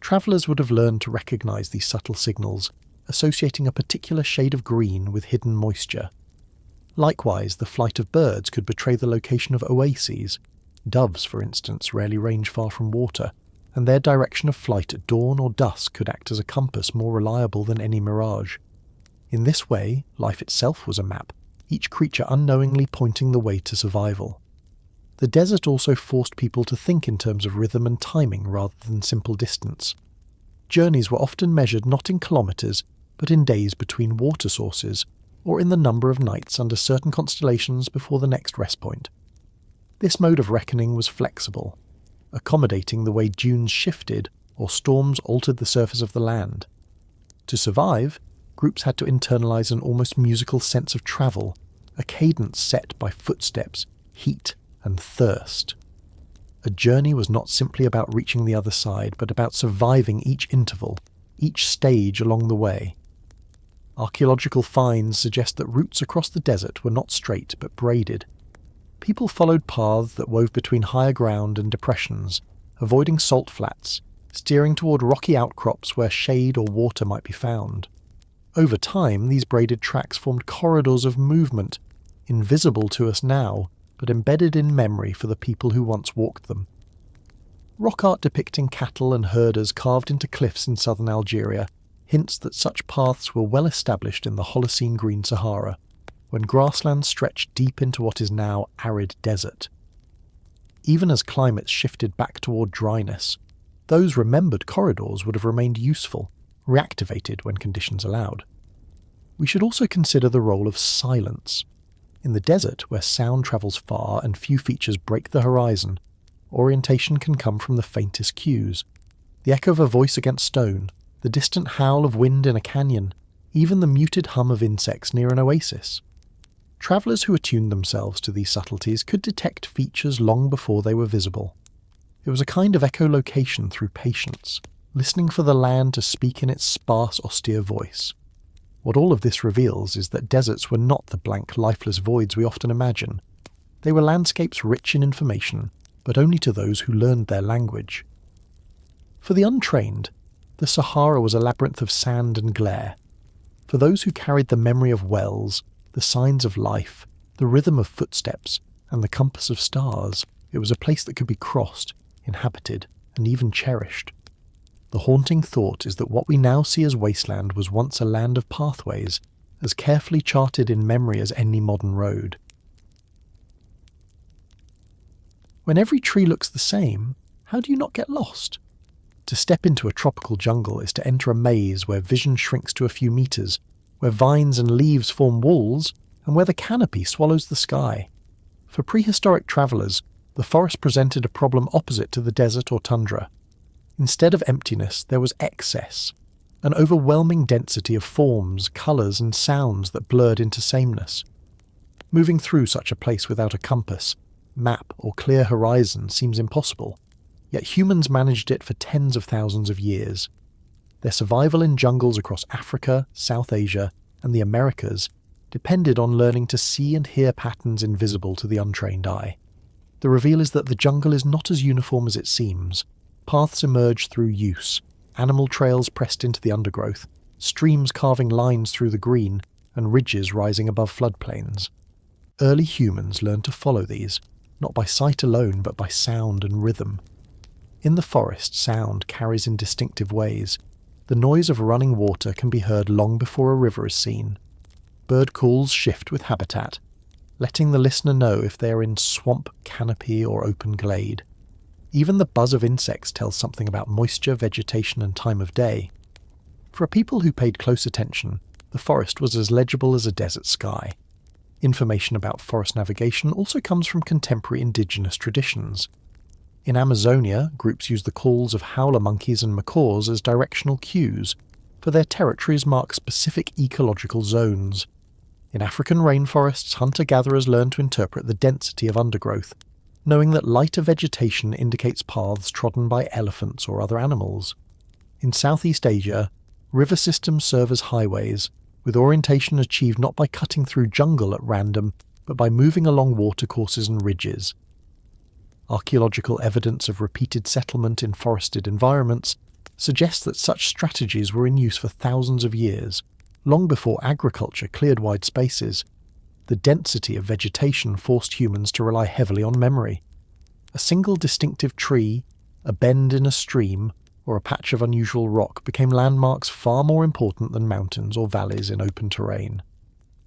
Travellers would have learned to recognise these subtle signals, associating a particular shade of green with hidden moisture. Likewise, the flight of birds could betray the location of oases. Doves, for instance, rarely range far from water, and their direction of flight at dawn or dusk could act as a compass more reliable than any mirage. In this way, life itself was a map, each creature unknowingly pointing the way to survival. The desert also forced people to think in terms of rhythm and timing rather than simple distance. Journeys were often measured not in kilometres, but in days between water sources, or in the number of nights under certain constellations before the next rest point. This mode of reckoning was flexible, accommodating the way dunes shifted or storms altered the surface of the land. To survive, groups had to internalise an almost musical sense of travel, a cadence set by footsteps, heat, and thirst. A journey was not simply about reaching the other side, but about surviving each interval, each stage along the way. Archaeological finds suggest that routes across the desert were not straight but braided. People followed paths that wove between higher ground and depressions, avoiding salt flats, steering toward rocky outcrops where shade or water might be found. Over time, these braided tracks formed corridors of movement, invisible to us now, but embedded in memory for the people who once walked them. Rock art depicting cattle and herders carved into cliffs in southern Algeria hints that such paths were well established in the Holocene Green Sahara, when grasslands stretched deep into what is now arid desert. Even as climates shifted back toward dryness, those remembered corridors would have remained useful, reactivated when conditions allowed. We should also consider the role of silence. In the desert, where sound travels far and few features break the horizon, orientation can come from the faintest cues. The echo of a voice against stone, the distant howl of wind in a canyon, even the muted hum of insects near an oasis. Travellers who attuned themselves to these subtleties could detect features long before they were visible. It was a kind of echolocation through patience, listening for the land to speak in its sparse, austere voice. What all of this reveals is that deserts were not the blank, lifeless voids we often imagine. They were landscapes rich in information, but only to those who learned their language. For the untrained, the Sahara was a labyrinth of sand and glare. For those who carried the memory of wells, the signs of life, the rhythm of footsteps, and the compass of stars, it was a place that could be crossed, inhabited, and even cherished. The haunting thought is that what we now see as wasteland was once a land of pathways, as carefully charted in memory as any modern road. When every tree looks the same, how do you not get lost? To step into a tropical jungle is to enter a maze where vision shrinks to a few meters, where vines and leaves form walls, and where the canopy swallows the sky. For prehistoric travellers, the forest presented a problem opposite to the desert or tundra. Instead of emptiness, there was excess, an overwhelming density of forms, colours, and sounds that blurred into sameness. Moving through such a place without a compass, map, or clear horizon seems impossible, yet humans managed it for tens of thousands of years. Their survival in jungles across Africa, South Asia, and the Americas depended on learning to see and hear patterns invisible to the untrained eye. The reveal is that the jungle is not as uniform as it seems. Paths emerge through use, animal trails pressed into the undergrowth, streams carving lines through the green, and ridges rising above floodplains. Early humans learned to follow these, not by sight alone but by sound and rhythm. In the forest, sound carries in distinctive ways. The noise of running water can be heard long before a river is seen. Bird calls shift with habitat, letting the listener know if they are in swamp, canopy, or open glade. Even the buzz of insects tells something about moisture, vegetation, and time of day. For a people who paid close attention, the forest was as legible as a desert sky. Information about forest navigation also comes from contemporary indigenous traditions. In Amazonia, groups use the calls of howler monkeys and macaws as directional cues, for their territories mark specific ecological zones. In African rainforests, hunter-gatherers learn to interpret the density of undergrowth, knowing that lighter vegetation indicates paths trodden by elephants or other animals. In Southeast Asia, river systems serve as highways, with orientation achieved not by cutting through jungle at random, but by moving along watercourses and ridges. Archaeological evidence of repeated settlement in forested environments suggests that such strategies were in use for thousands of years, long before agriculture cleared wide spaces. The density of vegetation forced humans to rely heavily on memory. A single distinctive tree, a bend in a stream, or a patch of unusual rock became landmarks far more important than mountains or valleys in open terrain.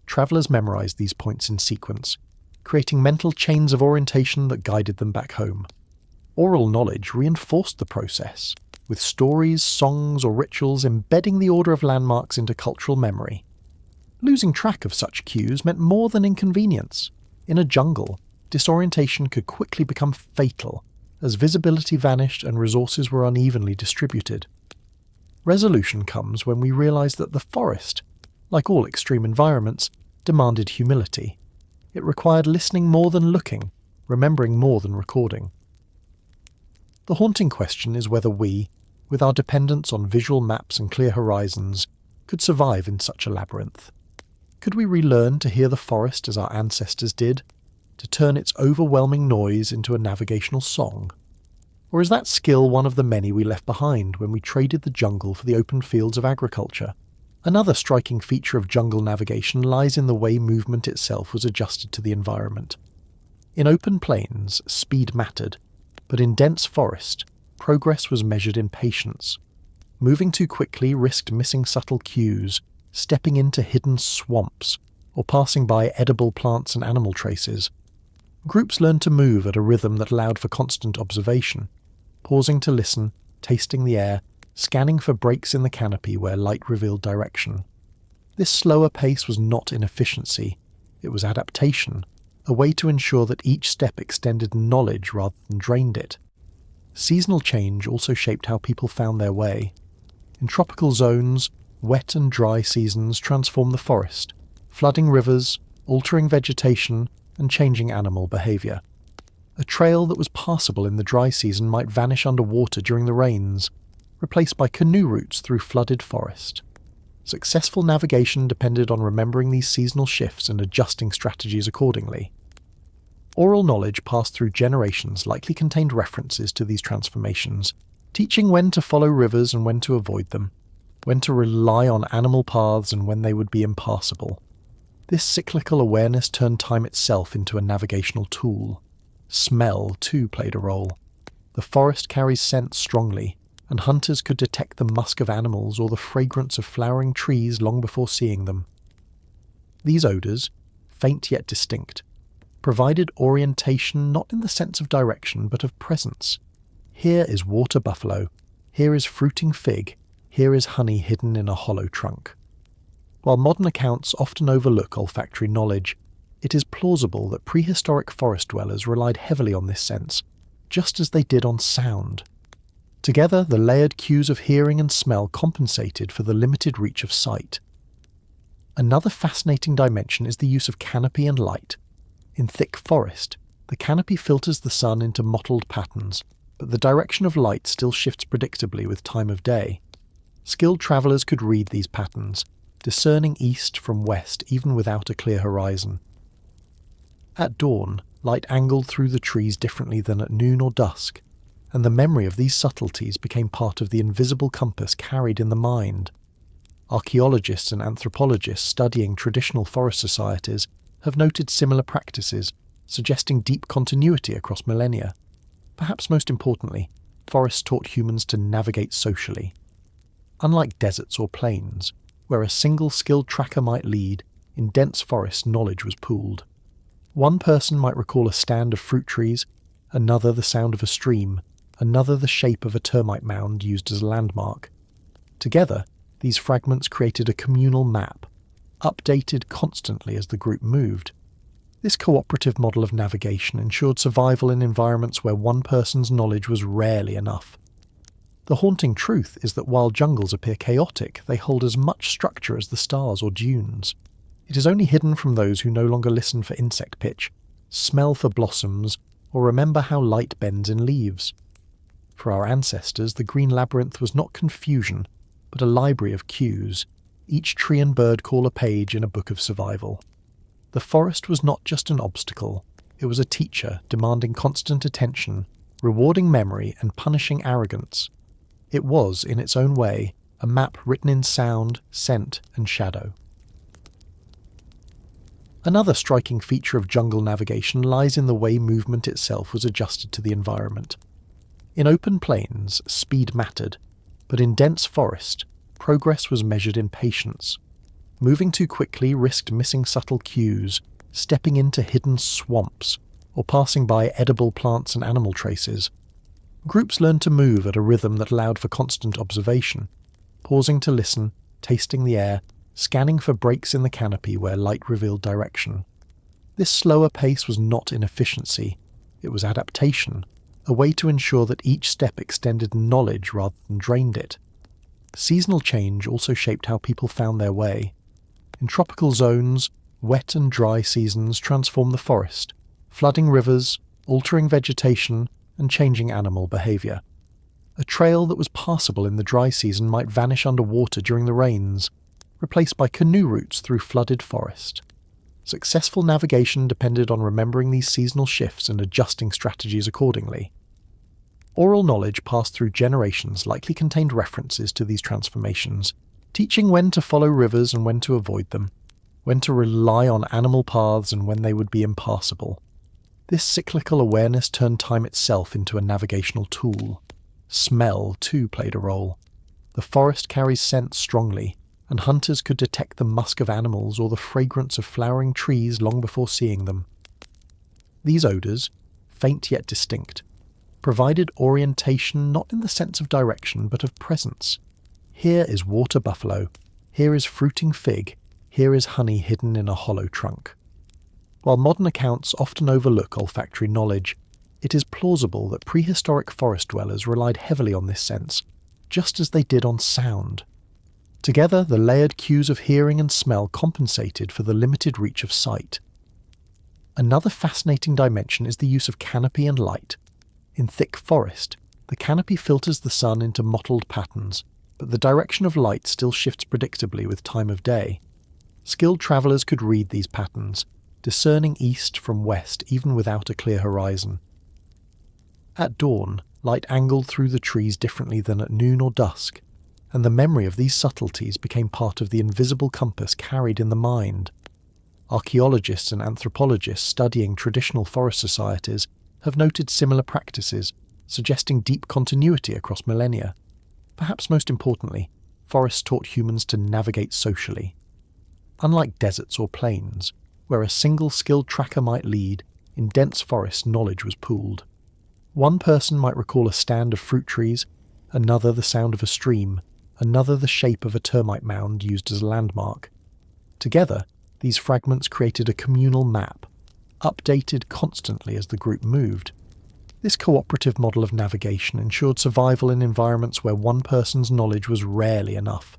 Travellers memorized these points in sequence, creating mental chains of orientation that guided them back home. Oral knowledge reinforced the process, with stories, songs, or rituals embedding the order of landmarks into cultural memory. Losing track of such cues meant more than inconvenience. In a jungle, disorientation could quickly become fatal, as visibility vanished and resources were unevenly distributed. Resolution comes when we realize that the forest, like all extreme environments, demanded humility. It required listening more than looking, remembering more than recording. The haunting question is whether we, with our dependence on visual maps and clear horizons, could survive in such a labyrinth. Could we relearn to hear the forest as our ancestors did, to turn its overwhelming noise into a navigational song? Or is that skill one of the many we left behind when we traded the jungle for the open fields of agriculture? Another striking feature of jungle navigation lies in the way movement itself was adjusted to the environment. In open plains, speed mattered, but in dense forest, progress was measured in patience. Moving too quickly risked missing subtle cues, stepping into hidden swamps, or passing by edible plants and animal traces. Groups learned to move at a rhythm that allowed for constant observation, pausing to listen, tasting the air, scanning for breaks in the canopy where light revealed direction. This slower pace was not inefficiency, it was adaptation, a way to ensure that each step extended knowledge rather than drained it. Seasonal change also shaped how people found their way. In tropical zones, wet and dry seasons transformed the forest, flooding rivers, altering vegetation, and changing animal behaviour. A trail that was passable in the dry season might vanish underwater during the rains, replaced by canoe routes through flooded forest. Successful navigation depended on remembering these seasonal shifts and adjusting strategies accordingly. Oral knowledge passed through generations likely contained references to these transformations, teaching when to follow rivers and when to avoid them, when to rely on animal paths and when they would be impassable. This cyclical awareness turned time itself into a navigational tool. Smell, too, played a role. The forest carries scent strongly, and hunters could detect the musk of animals or the fragrance of flowering trees long before seeing them. These odours, faint yet distinct, provided orientation not in the sense of direction but of presence. Here is water buffalo, here is fruiting fig, here is honey hidden in a hollow trunk. While modern accounts often overlook olfactory knowledge, it is plausible that prehistoric forest dwellers relied heavily on this sense, just as they did on sound. Together, the layered cues of hearing and smell compensated for the limited reach of sight. Another fascinating dimension is the use of canopy and light. In thick forest, the canopy filters the sun into mottled patterns, but the direction of light still shifts predictably with time of day. Skilled travellers could read these patterns, discerning east from west even without a clear horizon. At dawn, light angled through the trees differently than at noon or dusk, and the memory of these subtleties became part of the invisible compass carried in the mind. Archaeologists and anthropologists studying traditional forest societies have noted similar practices, suggesting deep continuity across millennia. Perhaps most importantly, forests taught humans to navigate socially. Unlike deserts or plains, where a single skilled tracker might lead, in dense forests knowledge was pooled. One person might recall a stand of fruit trees, another the sound of a stream, another the shape of a termite mound used as a landmark. Together, these fragments created a communal map, updated constantly as the group moved. This cooperative model of navigation ensured survival in environments where one person's knowledge was rarely enough. The haunting truth is that while jungles appear chaotic, they hold as much structure as the stars or dunes. It is only hidden from those who no longer listen for insect pitch, smell for blossoms, or remember how light bends in leaves. For our ancestors, the green labyrinth was not confusion, but a library of cues, each tree and bird call a page in a book of survival. The forest was not just an obstacle, it was a teacher demanding constant attention, rewarding memory and punishing arrogance. It was, in its own way, a map written in sound, scent, and shadow. Another striking feature of jungle navigation lies in the way movement itself was adjusted to the environment. In open plains, speed mattered, but in dense forest, progress was measured in patience. Moving too quickly risked missing subtle cues, stepping into hidden swamps, or passing by edible plants and animal traces. Groups learned to move at a rhythm that allowed for constant observation, pausing to listen, tasting the air, scanning for breaks in the canopy where light revealed direction. This slower pace was not inefficiency, it was adaptation, a way to ensure that each step extended knowledge rather than drained it. Seasonal change also shaped how people found their way. In tropical zones, wet and dry seasons transformed the forest, flooding rivers, altering vegetation, and changing animal behaviour. A trail that was passable in the dry season might vanish underwater during the rains, replaced by canoe routes through flooded forest. Successful navigation depended on remembering these seasonal shifts and adjusting strategies accordingly. Oral knowledge passed through generations likely contained references to these transformations, teaching when to follow rivers and when to avoid them, when to rely on animal paths and when they would be impassable. This cyclical awareness turned time itself into a navigational tool. Smell, too, played a role. The forest carries scent strongly, and hunters could detect the musk of animals or the fragrance of flowering trees long before seeing them. These odours, faint yet distinct, provided orientation not in the sense of direction but of presence. Here is water buffalo, here is fruiting fig, here is honey hidden in a hollow trunk. While modern accounts often overlook olfactory knowledge, it is plausible that prehistoric forest dwellers relied heavily on this sense, just as they did on sound. Together, the layered cues of hearing and smell compensated for the limited reach of sight. Another fascinating dimension is the use of canopy and light. In thick forest, the canopy filters the sun into mottled patterns, but the direction of light still shifts predictably with time of day. Skilled travellers could read these patterns, discerning east from west even without a clear horizon. At dawn, light angled through the trees differently than at noon or dusk, and the memory of these subtleties became part of the invisible compass carried in the mind. Archaeologists and anthropologists studying traditional forest societies have noted similar practices, suggesting deep continuity across millennia. Perhaps most importantly, forests taught humans to navigate socially. Unlike deserts or plains, where a single skilled tracker might lead, in dense forests knowledge was pooled. One person might recall a stand of fruit trees, another the sound of a stream, another the shape of a termite mound used as a landmark. Together, these fragments created a communal map, updated constantly as the group moved. This cooperative model of navigation ensured survival in environments where one person's knowledge was rarely enough.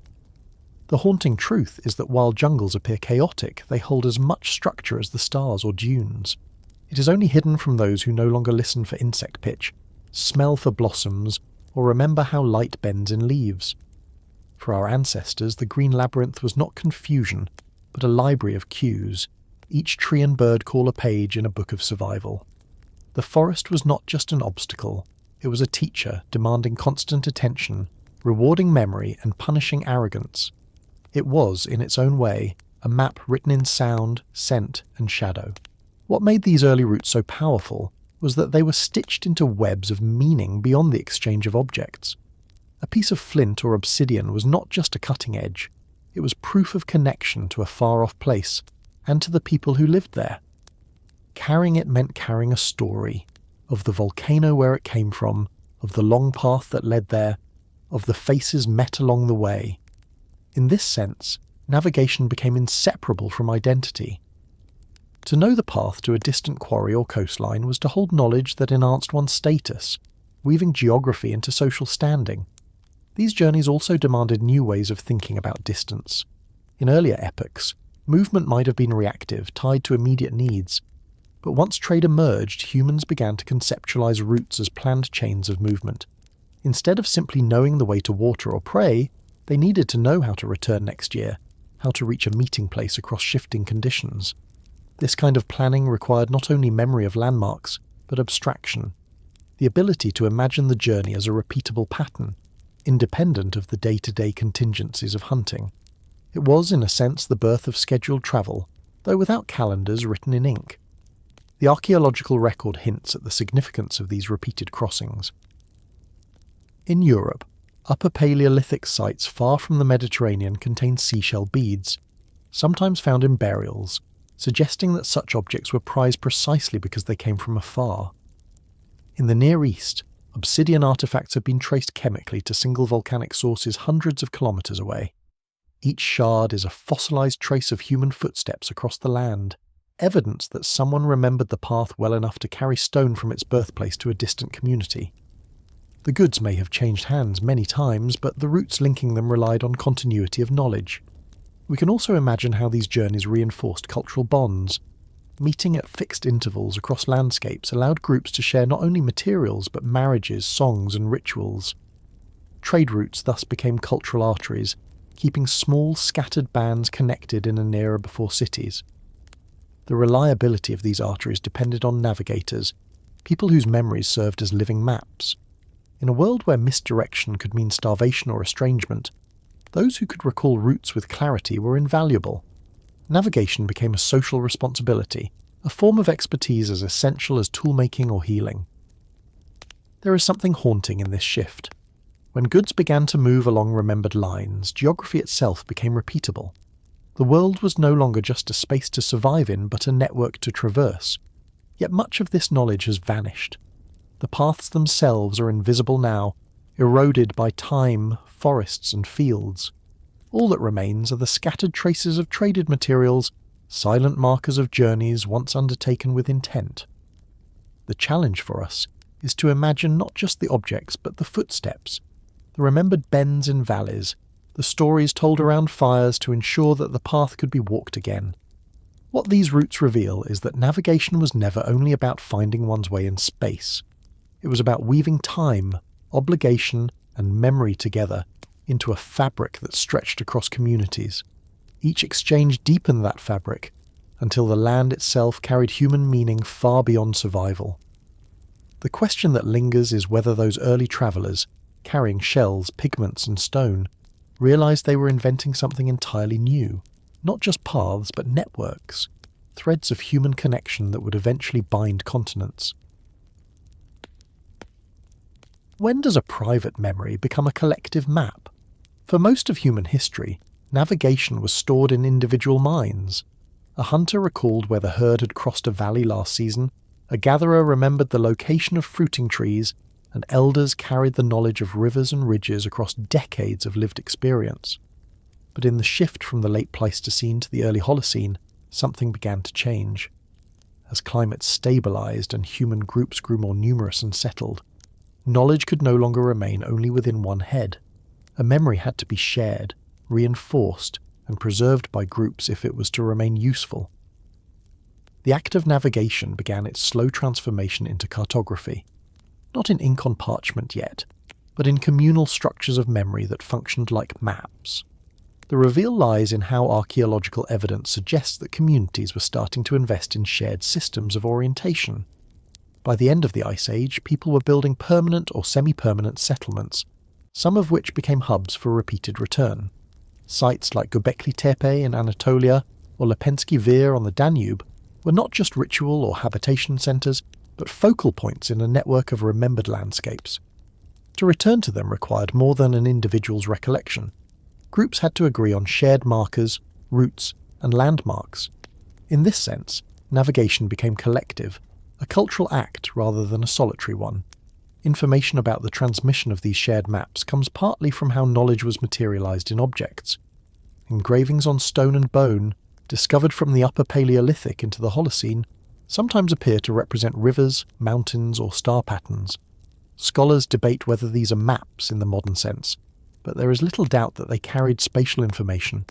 The haunting truth is that while jungles appear chaotic, they hold as much structure as the stars or dunes. It is only hidden from those who no longer listen for insect pitch, smell for blossoms, or remember how light bends in leaves. For our ancestors, the green labyrinth was not confusion, but a library of cues, each tree and bird call a page in a book of survival. The forest was not just an obstacle, it was a teacher demanding constant attention, rewarding memory and punishing arrogance. It was, in its own way, a map written in sound, scent, and shadow. What made these early routes so powerful was that they were stitched into webs of meaning beyond the exchange of objects. A piece of flint or obsidian was not just a cutting edge, it was proof of connection to a far-off place, and to the people who lived there. Carrying it meant carrying a story, of the volcano where it came from, of the long path that led there, of the faces met along the way. In this sense, navigation became inseparable from identity. To know the path to a distant quarry or coastline was to hold knowledge that enhanced one's status, weaving geography into social standing. These journeys also demanded new ways of thinking about distance. In earlier epochs, movement might have been reactive, tied to immediate needs. But once trade emerged, humans began to conceptualize routes as planned chains of movement. Instead of simply knowing the way to water or prey, they needed to know how to return next year, how to reach a meeting place across shifting conditions. This kind of planning required not only memory of landmarks, but abstraction, the ability to imagine the journey as a repeatable pattern, independent of the day-to-day contingencies of hunting. It was, in a sense, the birth of scheduled travel, though without calendars written in ink. The archaeological record hints at the significance of these repeated crossings. In Europe, Upper Paleolithic sites far from the Mediterranean contain seashell beads, sometimes found in burials, suggesting that such objects were prized precisely because they came from afar. In the Near East, obsidian artifacts have been traced chemically to single volcanic sources hundreds of kilometers away. Each shard is a fossilized trace of human footsteps across the land, evidence that someone remembered the path well enough to carry stone from its birthplace to a distant community. The goods may have changed hands many times, but the routes linking them relied on continuity of knowledge. We can also imagine how these journeys reinforced cultural bonds. Meeting at fixed intervals across landscapes allowed groups to share not only materials but marriages, songs and rituals. Trade routes thus became cultural arteries, keeping small, scattered bands connected in an era before cities. The reliability of these arteries depended on navigators, people whose memories served as living maps. In a world where misdirection could mean starvation or estrangement, those who could recall routes with clarity were invaluable. Navigation became a social responsibility, a form of expertise as essential as toolmaking or healing. There is something haunting in this shift. When goods began to move along remembered lines, geography itself became repeatable. The world was no longer just a space to survive in, but a network to traverse. Yet much of this knowledge has vanished. The paths themselves are invisible now, eroded by time, forests and fields. All that remains are the scattered traces of traded materials, silent markers of journeys once undertaken with intent. The challenge for us is to imagine not just the objects but the footsteps, the remembered bends in valleys, the stories told around fires to ensure that the path could be walked again. What these routes reveal is that navigation was never only about finding one's way in space. It was about weaving time, obligation, and memory together into a fabric that stretched across communities. Each exchange deepened that fabric until the land itself carried human meaning far beyond survival. The question that lingers is whether those early travellers, carrying shells, pigments, and stone, realised they were inventing something entirely new, not just paths but networks, threads of human connection that would eventually bind continents. When does a private memory become a collective map? For most of human history, navigation was stored in individual minds. A hunter recalled where the herd had crossed a valley last season, a gatherer remembered the location of fruiting trees, and elders carried the knowledge of rivers and ridges across decades of lived experience. But in the shift from the late Pleistocene to the early Holocene, something began to change. As climates stabilised and human groups grew more numerous and settled, knowledge could no longer remain only within one head. A memory had to be shared, reinforced, and preserved by groups if it was to remain useful. The act of navigation began its slow transformation into cartography, not in ink on parchment yet, but in communal structures of memory that functioned like maps. The reveal lies in how archaeological evidence suggests that communities were starting to invest in shared systems of orientation. By the end of the Ice Age, people were building permanent or semi-permanent settlements, some of which became hubs for repeated return. Sites like Göbekli Tepe in Anatolia or Lepenski Vir on the Danube were not just ritual or habitation centres, but focal points in a network of remembered landscapes. To return to them required more than an individual's recollection. Groups had to agree on shared markers, routes, and landmarks. In this sense, navigation became collective, a cultural act rather than a solitary one. Information about the transmission of these shared maps comes partly from how knowledge was materialized in objects. Engravings on stone and bone, discovered from the Upper Paleolithic into the Holocene, sometimes appear to represent rivers, mountains, or star patterns. Scholars debate whether these are maps in the modern sense, but there is little doubt that they carried spatial information.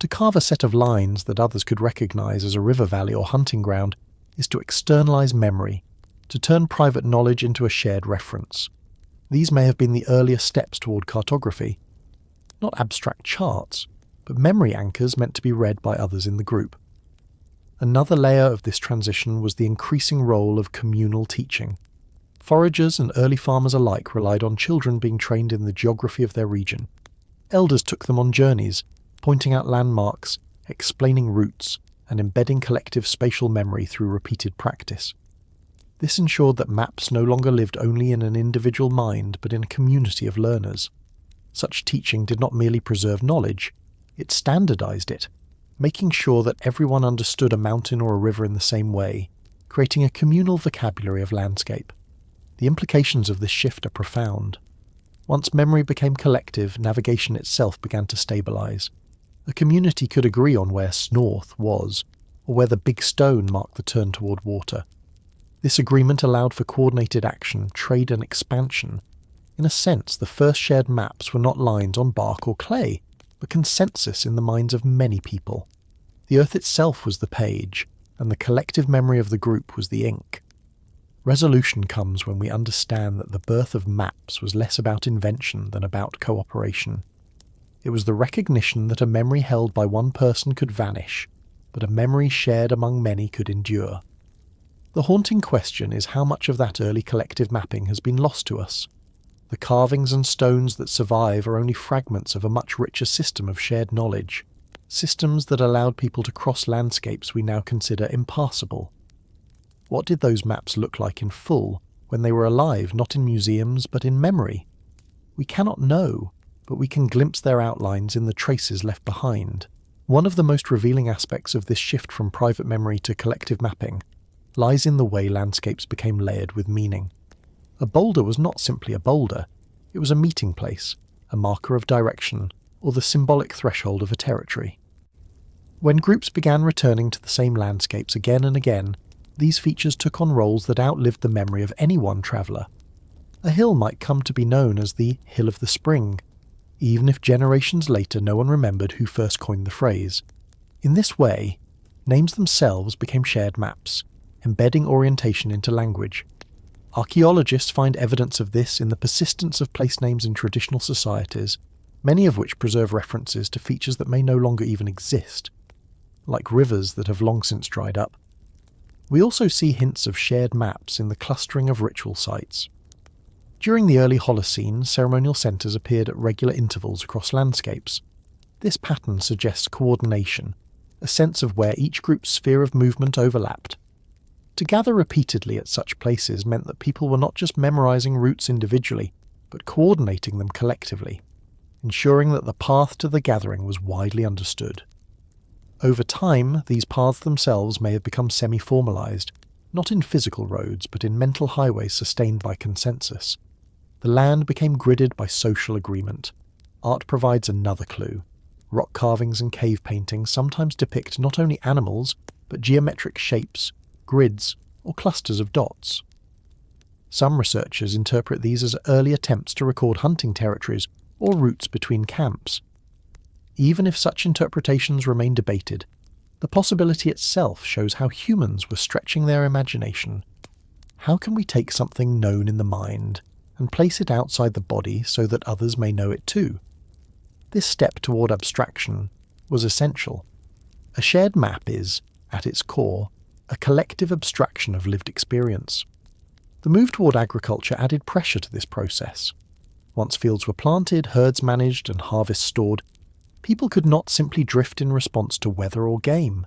To carve a set of lines that others could recognise as a river valley or hunting ground is to externalise memory, to turn private knowledge into a shared reference. These may have been the earliest steps toward cartography. Not abstract charts, but memory anchors meant to be read by others in the group. Another layer of this transition was the increasing role of communal teaching. Foragers and early farmers alike relied on children being trained in the geography of their region. Elders took them on journeys, pointing out landmarks, explaining routes, and embedding collective spatial memory through repeated practice. This ensured that maps no longer lived only in an individual mind but in a community of learners. Such teaching did not merely preserve knowledge, it standardized it, making sure that everyone understood a mountain or a river in the same way, creating a communal vocabulary of landscape. The implications of this shift are profound. Once memory became collective, navigation itself began to stabilize. A community could agree on where north was, or where the big stone marked the turn toward water. This agreement allowed for coordinated action, trade and expansion. In a sense, the first shared maps were not lines on bark or clay, but consensus in the minds of many people. The earth itself was the page, and the collective memory of the group was the ink. Resolution comes when we understand that the birth of maps was less about invention than about cooperation. It was the recognition that a memory held by one person could vanish, but a memory shared among many could endure. The haunting question is how much of that early collective mapping has been lost to us. The carvings and stones that survive are only fragments of a much richer system of shared knowledge, systems that allowed people to cross landscapes we now consider impassable. What did those maps look like in full, when they were alive, not in museums but in memory? We cannot know, but we can glimpse their outlines in the traces left behind. One of the most revealing aspects of this shift from private memory to collective mapping lies in the way landscapes became layered with meaning. A boulder was not simply a boulder, it was a meeting place, a marker of direction, or the symbolic threshold of a territory. When groups began returning to the same landscapes again and again, these features took on roles that outlived the memory of any one traveller. A hill might come to be known as the Hill of the Spring, even if generations later no one remembered who first coined the phrase. In this way, names themselves became shared maps, embedding orientation into language. Archaeologists find evidence of this in the persistence of place names in traditional societies, many of which preserve references to features that may no longer even exist, like rivers that have long since dried up. We also see hints of shared maps in the clustering of ritual sites. During the early Holocene, ceremonial centres appeared at regular intervals across landscapes. This pattern suggests coordination, a sense of where each group's sphere of movement overlapped. To gather repeatedly at such places meant that people were not just memorising routes individually, but coordinating them collectively, ensuring that the path to the gathering was widely understood. Over time, these paths themselves may have become semi-formalised, not in physical roads, but in mental highways sustained by consensus. The land became gridded by social agreement. Art provides another clue. Rock carvings and cave paintings sometimes depict not only animals, but geometric shapes, grids, or clusters of dots. Some researchers interpret these as early attempts to record hunting territories or routes between camps. Even if such interpretations remain debated, the possibility itself shows how humans were stretching their imagination. How can we take something known in the mind and place it outside the body so that others may know it too? This step toward abstraction was essential. A shared map is, at its core, a collective abstraction of lived experience. The move toward agriculture added pressure to this process. Once fields were planted, herds managed, and harvests stored, people could not simply drift in response to weather or game.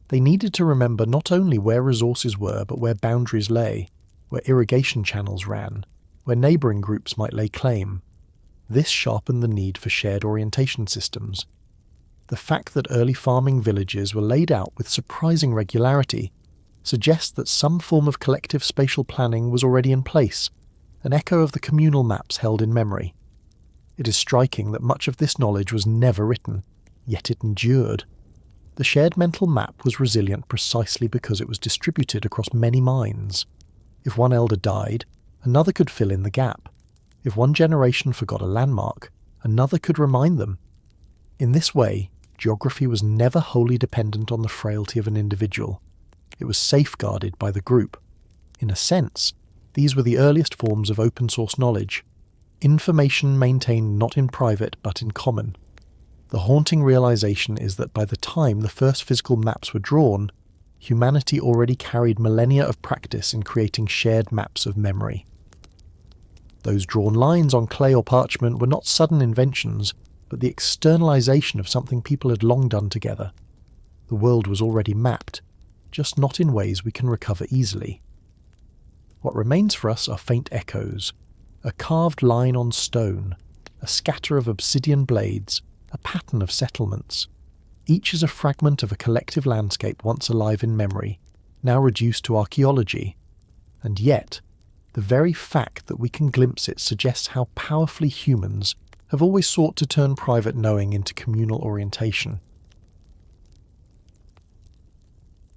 They needed to remember not only where resources were, but where boundaries lay, where irrigation channels ran, where neighbouring groups might lay claim. This sharpened the need for shared orientation systems. The fact that early farming villages were laid out with surprising regularity suggests that some form of collective spatial planning was already in place, an echo of the communal maps held in memory. It is striking that much of this knowledge was never written, yet it endured. The shared mental map was resilient precisely because it was distributed across many minds. If one elder died, another could fill in the gap. If one generation forgot a landmark, another could remind them. In this way, geography was never wholly dependent on the frailty of an individual. It was safeguarded by the group. In a sense, these were the earliest forms of open source knowledge. Information maintained not in private but in common. The haunting realization is that by the time the first physical maps were drawn, humanity already carried millennia of practice in creating shared maps of memory. Those drawn lines on clay or parchment were not sudden inventions, but the externalization of something people had long done together. The world was already mapped, just not in ways we can recover easily. What remains for us are faint echoes, a carved line on stone, a scatter of obsidian blades, a pattern of settlements. Each is a fragment of a collective landscape once alive in memory, now reduced to archaeology. And yet, the very fact that we can glimpse it suggests how powerfully humans have always sought to turn private knowing into communal orientation.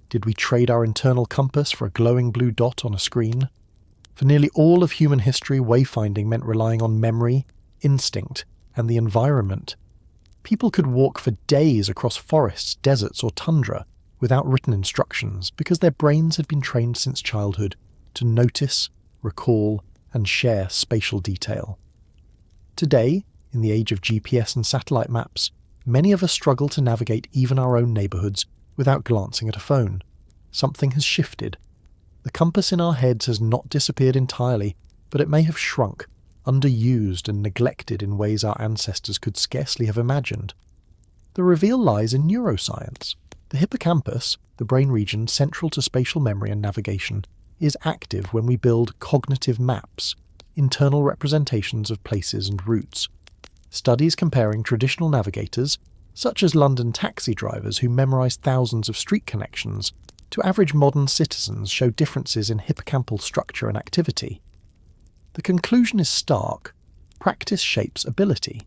Did we trade our internal compass for a glowing blue dot on a screen? For nearly all of human history, wayfinding meant relying on memory, instinct, and the environment. People could walk for days across forests, deserts, or tundra without written instructions because their brains had been trained since childhood to notice, recall, and share spatial detail. Today, in the age of GPS and satellite maps, many of us struggle to navigate even our own neighbourhoods without glancing at a phone. Something has shifted. The compass in our heads has not disappeared entirely, but it may have shrunk, underused and neglected in ways our ancestors could scarcely have imagined. The reveal lies in neuroscience. The hippocampus, the brain region central to spatial memory and navigation, is active when we build cognitive maps, internal representations of places and routes. Studies comparing traditional navigators, such as London taxi drivers who memorise thousands of street connections, to average modern citizens show differences in hippocampal structure and activity. The conclusion is stark. Practice shapes ability.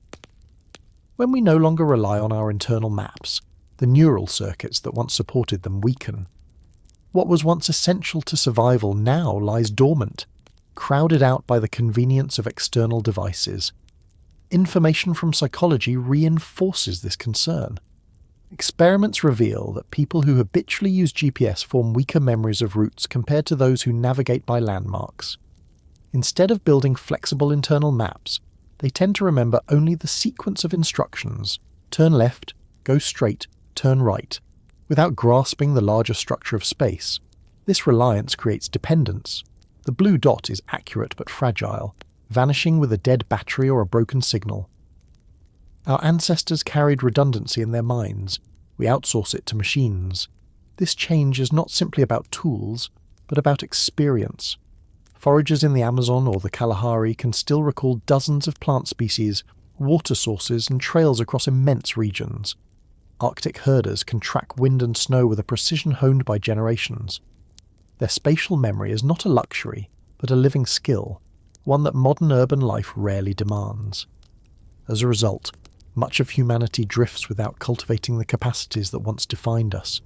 When we no longer rely on our internal maps, the neural circuits that once supported them weaken. What was once essential to survival now lies dormant, crowded out by the convenience of external devices. Information from psychology reinforces this concern. Experiments reveal that people who habitually use GPS form weaker memories of routes compared to those who navigate by landmarks. Instead of building flexible internal maps, they tend to remember only the sequence of instructions: turn left, go straight, turn right, without grasping the larger structure of space. This reliance creates dependence. The blue dot is accurate but fragile, vanishing with a dead battery or a broken signal. Our ancestors carried redundancy in their minds. We outsource it to machines. This change is not simply about tools, but about experience. Foragers in the Amazon or the Kalahari can still recall dozens of plant species, water sources, and trails across immense regions. Arctic herders can track wind and snow with a precision honed by generations. Their spatial memory is not a luxury, but a living skill, one that modern urban life rarely demands. As a result, much of humanity drifts without cultivating the capacities that once defined us.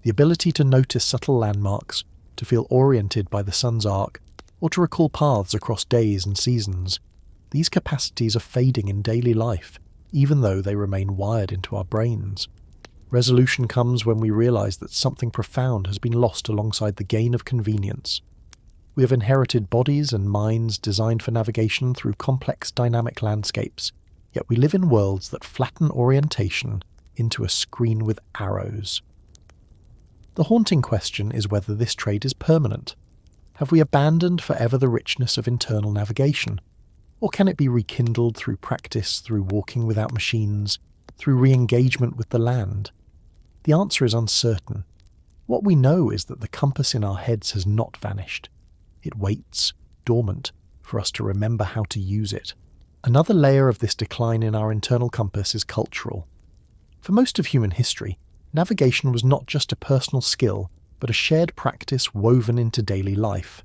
The ability to notice subtle landmarks, to feel oriented by the sun's arc, or to recall paths across days and seasons. These capacities are fading in daily life, even though they remain wired into our brains. Resolution comes when we realize that something profound has been lost alongside the gain of convenience. We have inherited bodies and minds designed for navigation through complex dynamic landscapes, yet we live in worlds that flatten orientation into a screen with arrows. The haunting question is whether this trade is permanent. Have we abandoned forever the richness of internal navigation? Or can it be rekindled through practice, through walking without machines, through re-engagement with the land? The answer is uncertain. What we know is that the compass in our heads has not vanished. It waits, dormant, for us to remember how to use it. Another layer of this decline in our internal compass is cultural. For most of human history, navigation was not just a personal skill, but a shared practice woven into daily life.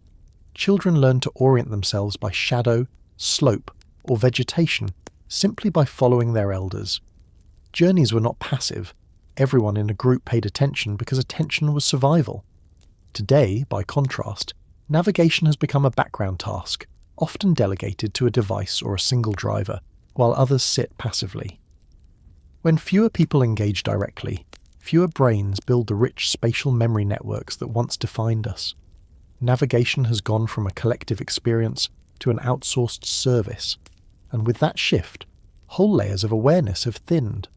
Children learned to orient themselves by shadow, slope, or vegetation, simply by following their elders. Journeys were not passive. everyone in a group paid attention because attention was survival. Today, by contrast, navigation has become a background task, often delegated to a device or a single driver, while others sit passively. When fewer people engage directly, fewer brains build the rich spatial memory networks that once defined us. Navigation has gone from a collective experience to an outsourced service, and with that shift, whole layers of awareness have thinned.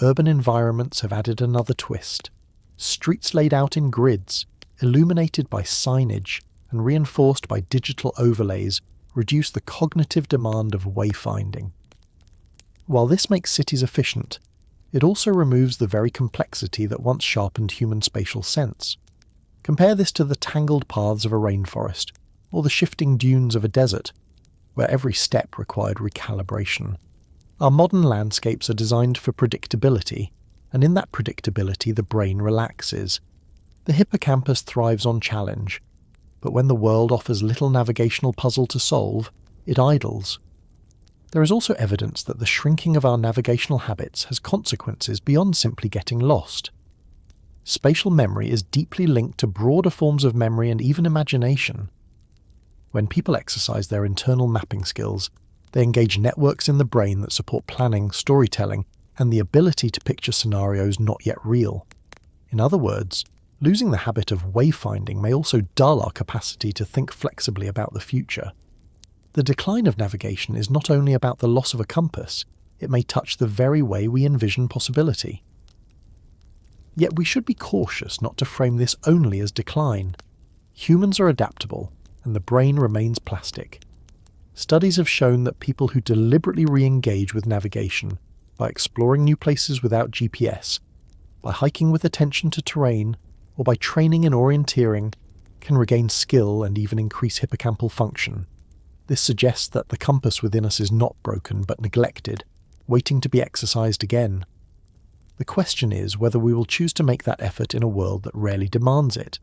Urban environments have added another twist. Streets laid out in grids, illuminated by signage and reinforced by digital overlays, reduce the cognitive demand of wayfinding. While this makes cities efficient, it also removes the very complexity that once sharpened human spatial sense. Compare this to the tangled paths of a rainforest, or the shifting dunes of a desert, where every step required recalibration. Our modern landscapes are designed for predictability, and in that predictability the brain relaxes. The hippocampus thrives on challenge, but when the world offers little navigational puzzle to solve, it idles. There is also evidence that the shrinking of our navigational habits has consequences beyond simply getting lost. Spatial memory is deeply linked to broader forms of memory and even imagination. When people exercise their internal mapping skills, they engage networks in the brain that support planning, storytelling, and the ability to picture scenarios not yet real. In other words, losing the habit of wayfinding may also dull our capacity to think flexibly about the future. The decline of navigation is not only about the loss of a compass, it may touch the very way we envision possibility. Yet we should be cautious not to frame this only as decline. Humans are adaptable, and the brain remains plastic. Studies have shown that people who deliberately re-engage with navigation, by exploring new places without GPS, by hiking with attention to terrain, or by training in orienteering, can regain skill and even increase hippocampal function. This suggests that the compass within us is not broken but neglected, waiting to be exercised again. The question is whether we will choose to make that effort in a world that rarely demands it.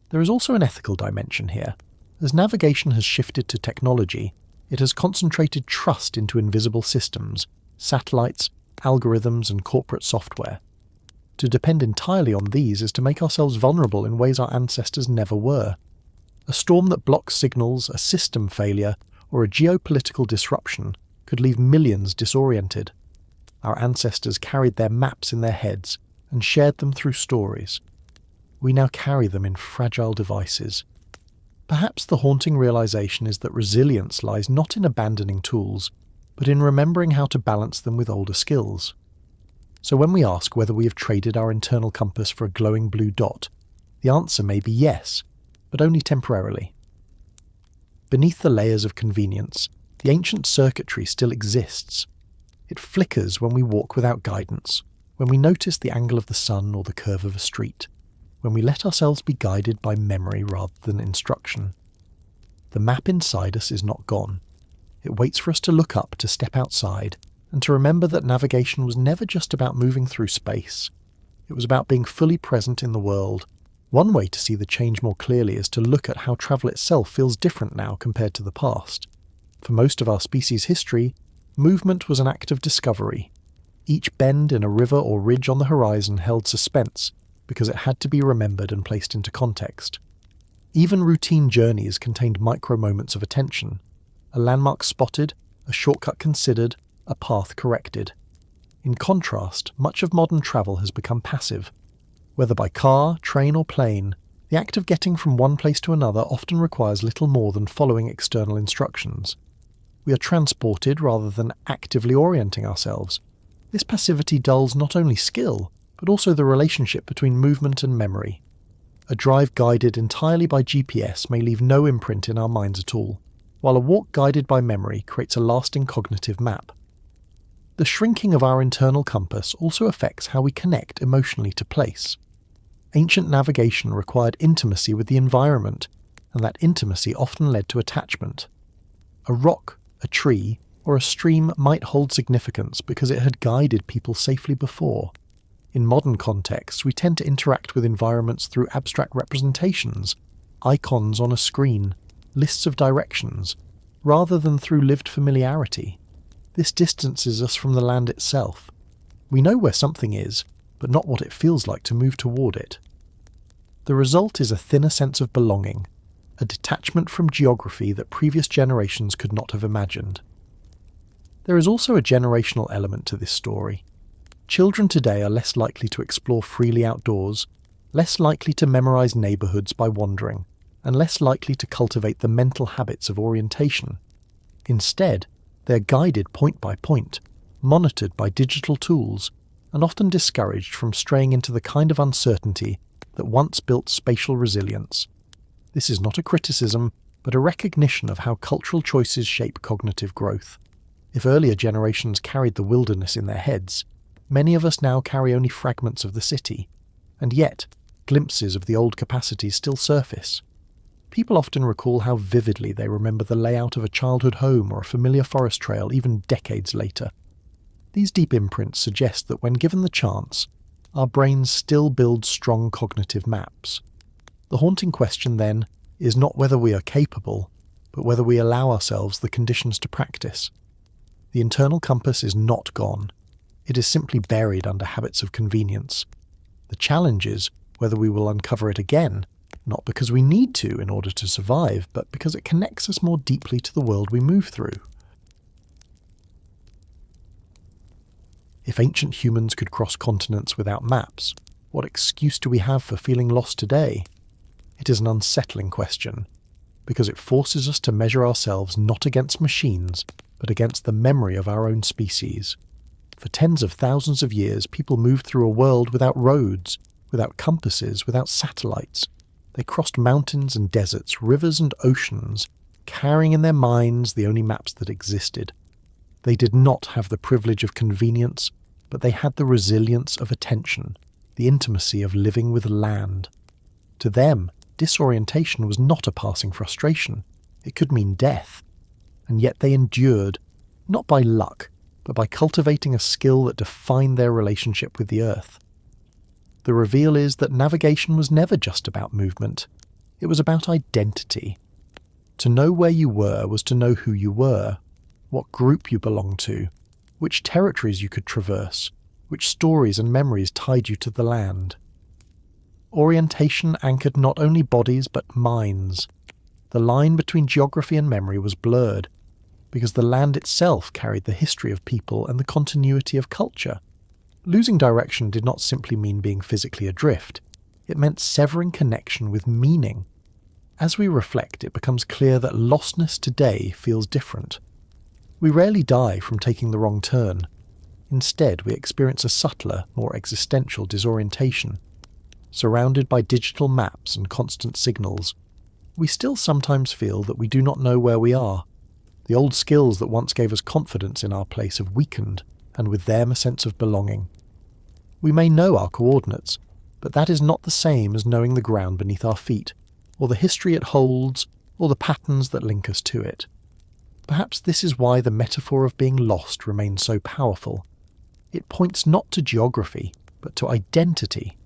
There is also an ethical dimension here. As navigation has shifted to technology, it has concentrated trust into invisible systems, satellites, algorithms, and corporate software. To depend entirely on these is to make ourselves vulnerable in ways our ancestors never were. A storm that blocks signals, a system failure, or a geopolitical disruption could leave millions disoriented. Our ancestors carried their maps in their heads and shared them through stories. We now carry them in fragile devices. Perhaps the haunting realization is that resilience lies not in abandoning tools, but in remembering how to balance them with older skills. So when we ask whether we have traded our internal compass for a glowing blue dot, the answer may be yes, but only temporarily. Beneath the layers of convenience, the ancient circuitry still exists. It flickers when we walk without guidance, when we notice the angle of the sun or the curve of a street, when we let ourselves be guided by memory rather than instruction. The map inside us is not gone. It waits for us to look up, to step outside, and to remember that navigation was never just about moving through space. It was about being fully present in the world. One way to see the change more clearly is to look at how travel itself feels different now compared to the past. For most of our species' history, movement was an act of discovery. Each bend in a river or ridge on the horizon held suspense, because it had to be remembered and placed into context. Even routine journeys contained micro-moments of attention. A landmark spotted, a shortcut considered, a path corrected. In contrast, much of modern travel has become passive. Whether by car, train or plane, the act of getting from one place to another often requires little more than following external instructions. We are transported rather than actively orienting ourselves. This passivity dulls not only skill, but also the relationship between movement and memory. A drive guided entirely by GPS may leave no imprint in our minds at all, while a walk guided by memory creates a lasting cognitive map. The shrinking of our internal compass also affects how we connect emotionally to place. Ancient navigation required intimacy with the environment, and that intimacy often led to attachment. A rock, a tree, or a stream might hold significance because it had guided people safely before. In modern contexts, we tend to interact with environments through abstract representations, icons on a screen, lists of directions, rather than through lived familiarity. This distances us from the land itself. We know where something is, but but not what it feels like to move toward it. The result is a thinner sense of belonging, a detachment from geography that previous generations could not have imagined. There is also a generational element to this story. Children today are less likely to explore freely outdoors, less likely to memorize neighborhoods by wandering, and less likely to cultivate the mental habits of orientation. Instead, they are guided point by point, monitored by digital tools, and often discouraged from straying into the kind of uncertainty that once built spatial resilience. This is not a criticism, but a recognition of how cultural choices shape cognitive growth. If earlier generations carried the wilderness in their heads, many of us now carry only fragments of the city, and yet glimpses of the old capacities still surface. People often recall how vividly they remember the layout of a childhood home or a familiar forest trail even decades later. These deep imprints suggest that when given the chance, our brains still build strong cognitive maps. The haunting question, then, is not whether we are capable, but whether we allow ourselves the conditions to practice. The internal compass is not gone. It is simply buried under habits of convenience. The challenge is whether we will uncover it again, not because we need to in order to survive, but because it connects us more deeply to the world we move through. If ancient humans could cross continents without maps, what excuse do we have for feeling lost today? It is an unsettling question, because it forces us to measure ourselves not against machines, but against the memory of our own species. For tens of thousands of years, people moved through a world without roads, without compasses, without satellites. They crossed mountains and deserts, rivers and oceans, carrying in their minds the only maps that existed. They did not have the privilege of convenience, but they had the resilience of attention, the intimacy of living with land. To them, disorientation was not a passing frustration. It could mean death. And yet they endured, not by luck, but by cultivating a skill that defined their relationship with the earth. The reveal is that navigation was never just about movement. It was about identity. To know where you were was to know who you were, what group you belonged to, which territories you could traverse, which stories and memories tied you to the land. Orientation anchored not only bodies but minds. The line between geography and memory was blurred, because the land itself carried the history of people and the continuity of culture. Losing direction did not simply mean being physically adrift. It meant severing connection with meaning. As we reflect, it becomes clear that lostness today feels different. We rarely die from taking the wrong turn. Instead, we experience a subtler, more existential disorientation. Surrounded by digital maps and constant signals, we still sometimes feel that we do not know where we are. The old skills that once gave us confidence in our place have weakened, and with them a sense of belonging. We may know our coordinates, but that is not the same as knowing the ground beneath our feet, or the history it holds, or the patterns that link us to it. Perhaps this is why the metaphor of being lost remains so powerful. It points not to geography, but to identity,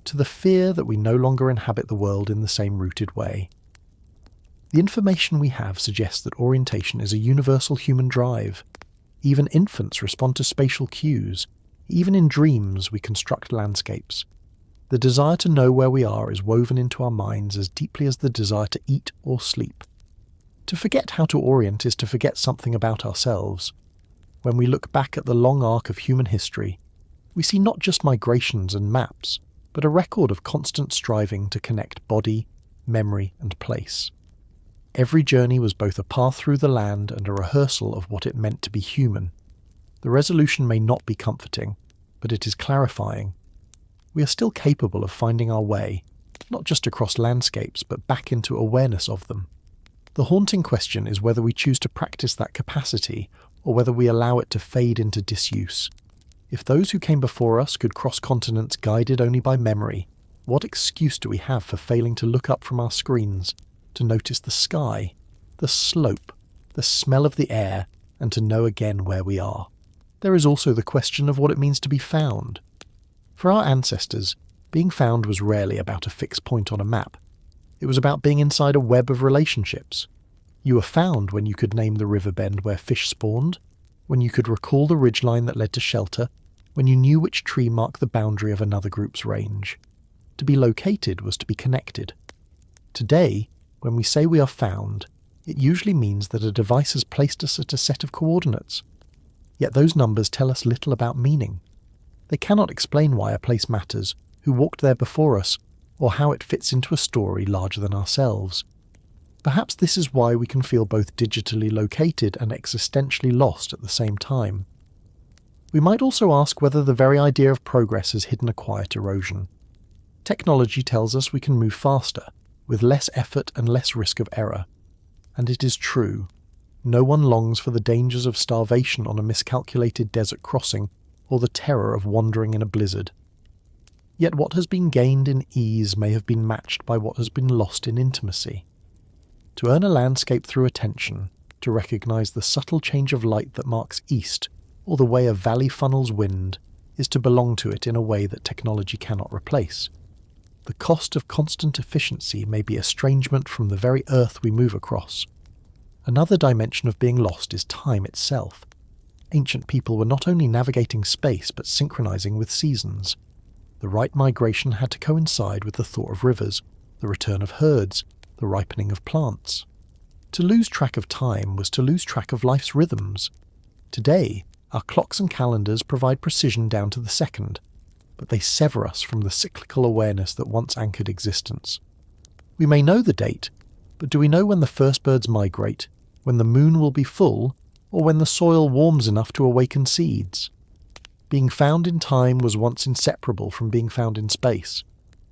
to the fear that we no longer inhabit the world in the same rooted way. The information we have suggests that orientation is a universal human drive. Even infants respond to spatial cues. Even in dreams, we construct landscapes. The desire to know where we are is woven into our minds as deeply as the desire to eat or sleep. To forget how to orient is to forget something about ourselves. When we look back at the long arc of human history, we see not just migrations and maps, but a record of constant striving to connect body, memory, and place. Every journey was both a path through the land and a rehearsal of what it meant to be human. The resolution may not be comforting, but it is clarifying. We are still capable of finding our way, not just across landscapes, but back into awareness of them. The haunting question is whether we choose to practice that capacity, or whether we allow it to fade into disuse. If those who came before us could cross continents guided only by memory, what excuse do we have for failing to look up from our screens, to notice the sky, the slope, the smell of the air, and to know again where we are? There is also the question of what it means to be found. For our ancestors, being found was rarely about a fixed point on a map. It was about being inside a web of relationships. You were found when you could name the river bend where fish spawned, when you could recall the ridgeline that led to shelter, when you knew which tree marked the boundary of another group's range. To be located was to be connected. Today, when we say we are found, it usually means that a device has placed us at a set of coordinates. Yet those numbers tell us little about meaning. They cannot explain why a place matters, who walked there before us, or how it fits into a story larger than ourselves. Perhaps this is why we can feel both digitally located and existentially lost at the same time. We might also ask whether the very idea of progress has hidden a quiet erosion. Technology tells us we can move faster, with less effort and less risk of error. And it is true. No one longs for the dangers of starvation on a miscalculated desert crossing, or the terror of wandering in a blizzard. Yet what has been gained in ease may have been matched by what has been lost in intimacy. To earn a landscape through attention, to recognise the subtle change of light that marks east, or the way a valley funnels wind, is to belong to it in a way that technology cannot replace. The cost of constant efficiency may be estrangement from the very earth we move across. Another dimension of being lost is time itself. Ancient people were not only navigating space but synchronizing with seasons. The right migration had to coincide with the thaw of rivers, the return of herds, the ripening of plants. To lose track of time was to lose track of life's rhythms. Today, our clocks and calendars provide precision down to the second, but they sever us from the cyclical awareness that once anchored existence. We may know the date, but do we know when the first birds migrate, when the moon will be full, or when the soil warms enough to awaken seeds? Being found in time was once inseparable from being found in space.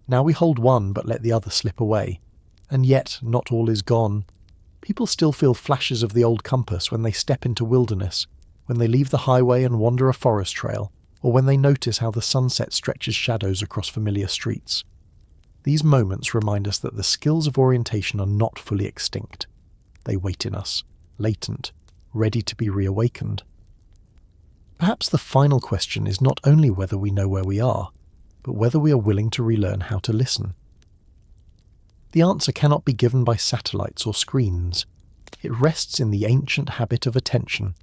Now we hold one but let the other slip away. And yet not all is gone. People still feel flashes of the old compass when they step into wilderness, when they leave the highway and wander a forest trail, or when they notice how the sunset stretches shadows across familiar streets. These moments remind us that the skills of orientation are not fully extinct. They wait in us, latent, ready to be reawakened. Perhaps the final question is not only whether we know where we are, but whether we are willing to relearn how to listen. The answer cannot be given by satellites or screens. It rests in the ancient habit of attention,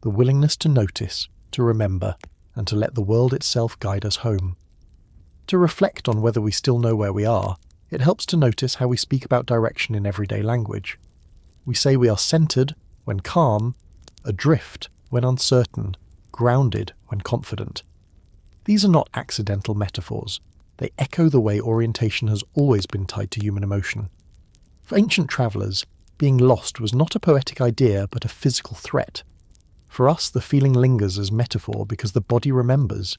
the willingness to notice, to remember, and to let the world itself guide us home. To reflect on whether we still know where we are, it helps to notice how we speak about direction in everyday language. We say we are centered when calm, adrift when uncertain, grounded when confident. These are not accidental metaphors. They echo the way orientation has always been tied to human emotion. For ancient travellers, being lost was not a poetic idea but a physical threat. For us, the feeling lingers as metaphor because the body remembers.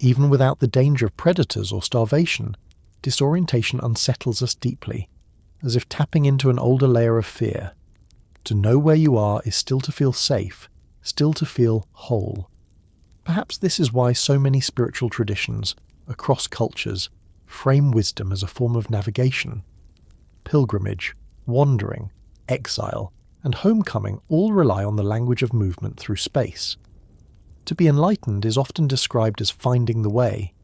Even without the danger of predators or starvation, disorientation unsettles us deeply, as if tapping into an older layer of fear. To know where you are is still to feel safe, still to feel whole. Perhaps this is why so many spiritual traditions, across cultures, frame wisdom as a form of navigation. Pilgrimage, wandering, exile, and homecoming all rely on the language of movement through space. To be enlightened is often described as finding the way.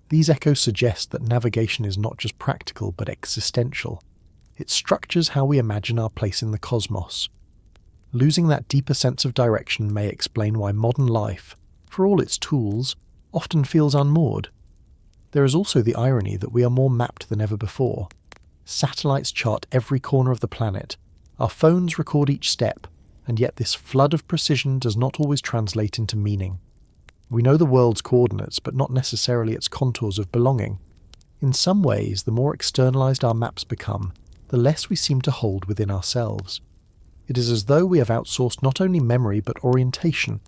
These echoes suggest that navigation is not just practical but existential. It structures how we imagine our place in the cosmos. Losing that deeper sense of direction may explain why modern life, for all its tools, often feels unmoored. There is also the irony that we are more mapped than ever before. Satellites chart every corner of the planet, our phones record each step, and yet this flood of precision does not always translate into meaning. We know the world's coordinates, but not necessarily its contours of belonging. In some ways, the more externalized our maps become, the less we seem to hold within ourselves. It is as though we have outsourced not only memory but orientation,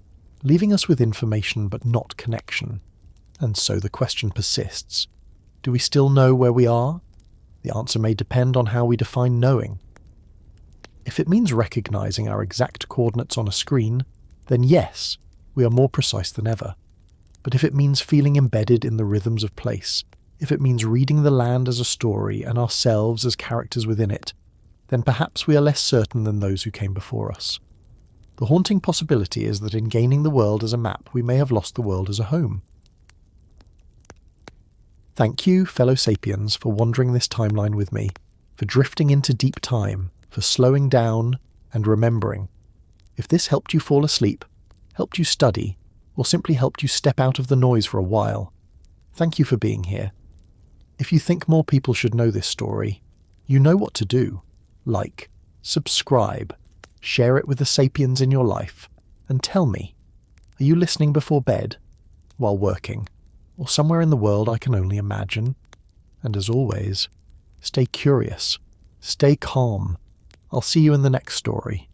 leaving us with information but not connection. And so the question persists. Do we still know where we are? The answer may depend on how we define knowing. If it means recognizing our exact coordinates on a screen, then yes, we are more precise than ever. But if it means feeling embedded in the rhythms of place, if it means reading the land as a story and ourselves as characters within it, then perhaps we are less certain than those who came before us. The haunting possibility is that in gaining the world as a map, we may have lost the world as a home. Thank you, fellow sapiens, for wandering this timeline with me, for drifting into deep time, for slowing down and remembering. If this helped you fall asleep, helped you study, or simply helped you step out of the noise for a while, thank you for being here. If you think more people should know this story, you know what to do. Like, subscribe, share it with the sapiens in your life, and tell me, are you listening before bed, while working, or somewhere in the world I can only imagine? And as always, stay curious, stay calm. I'll see you in the next story.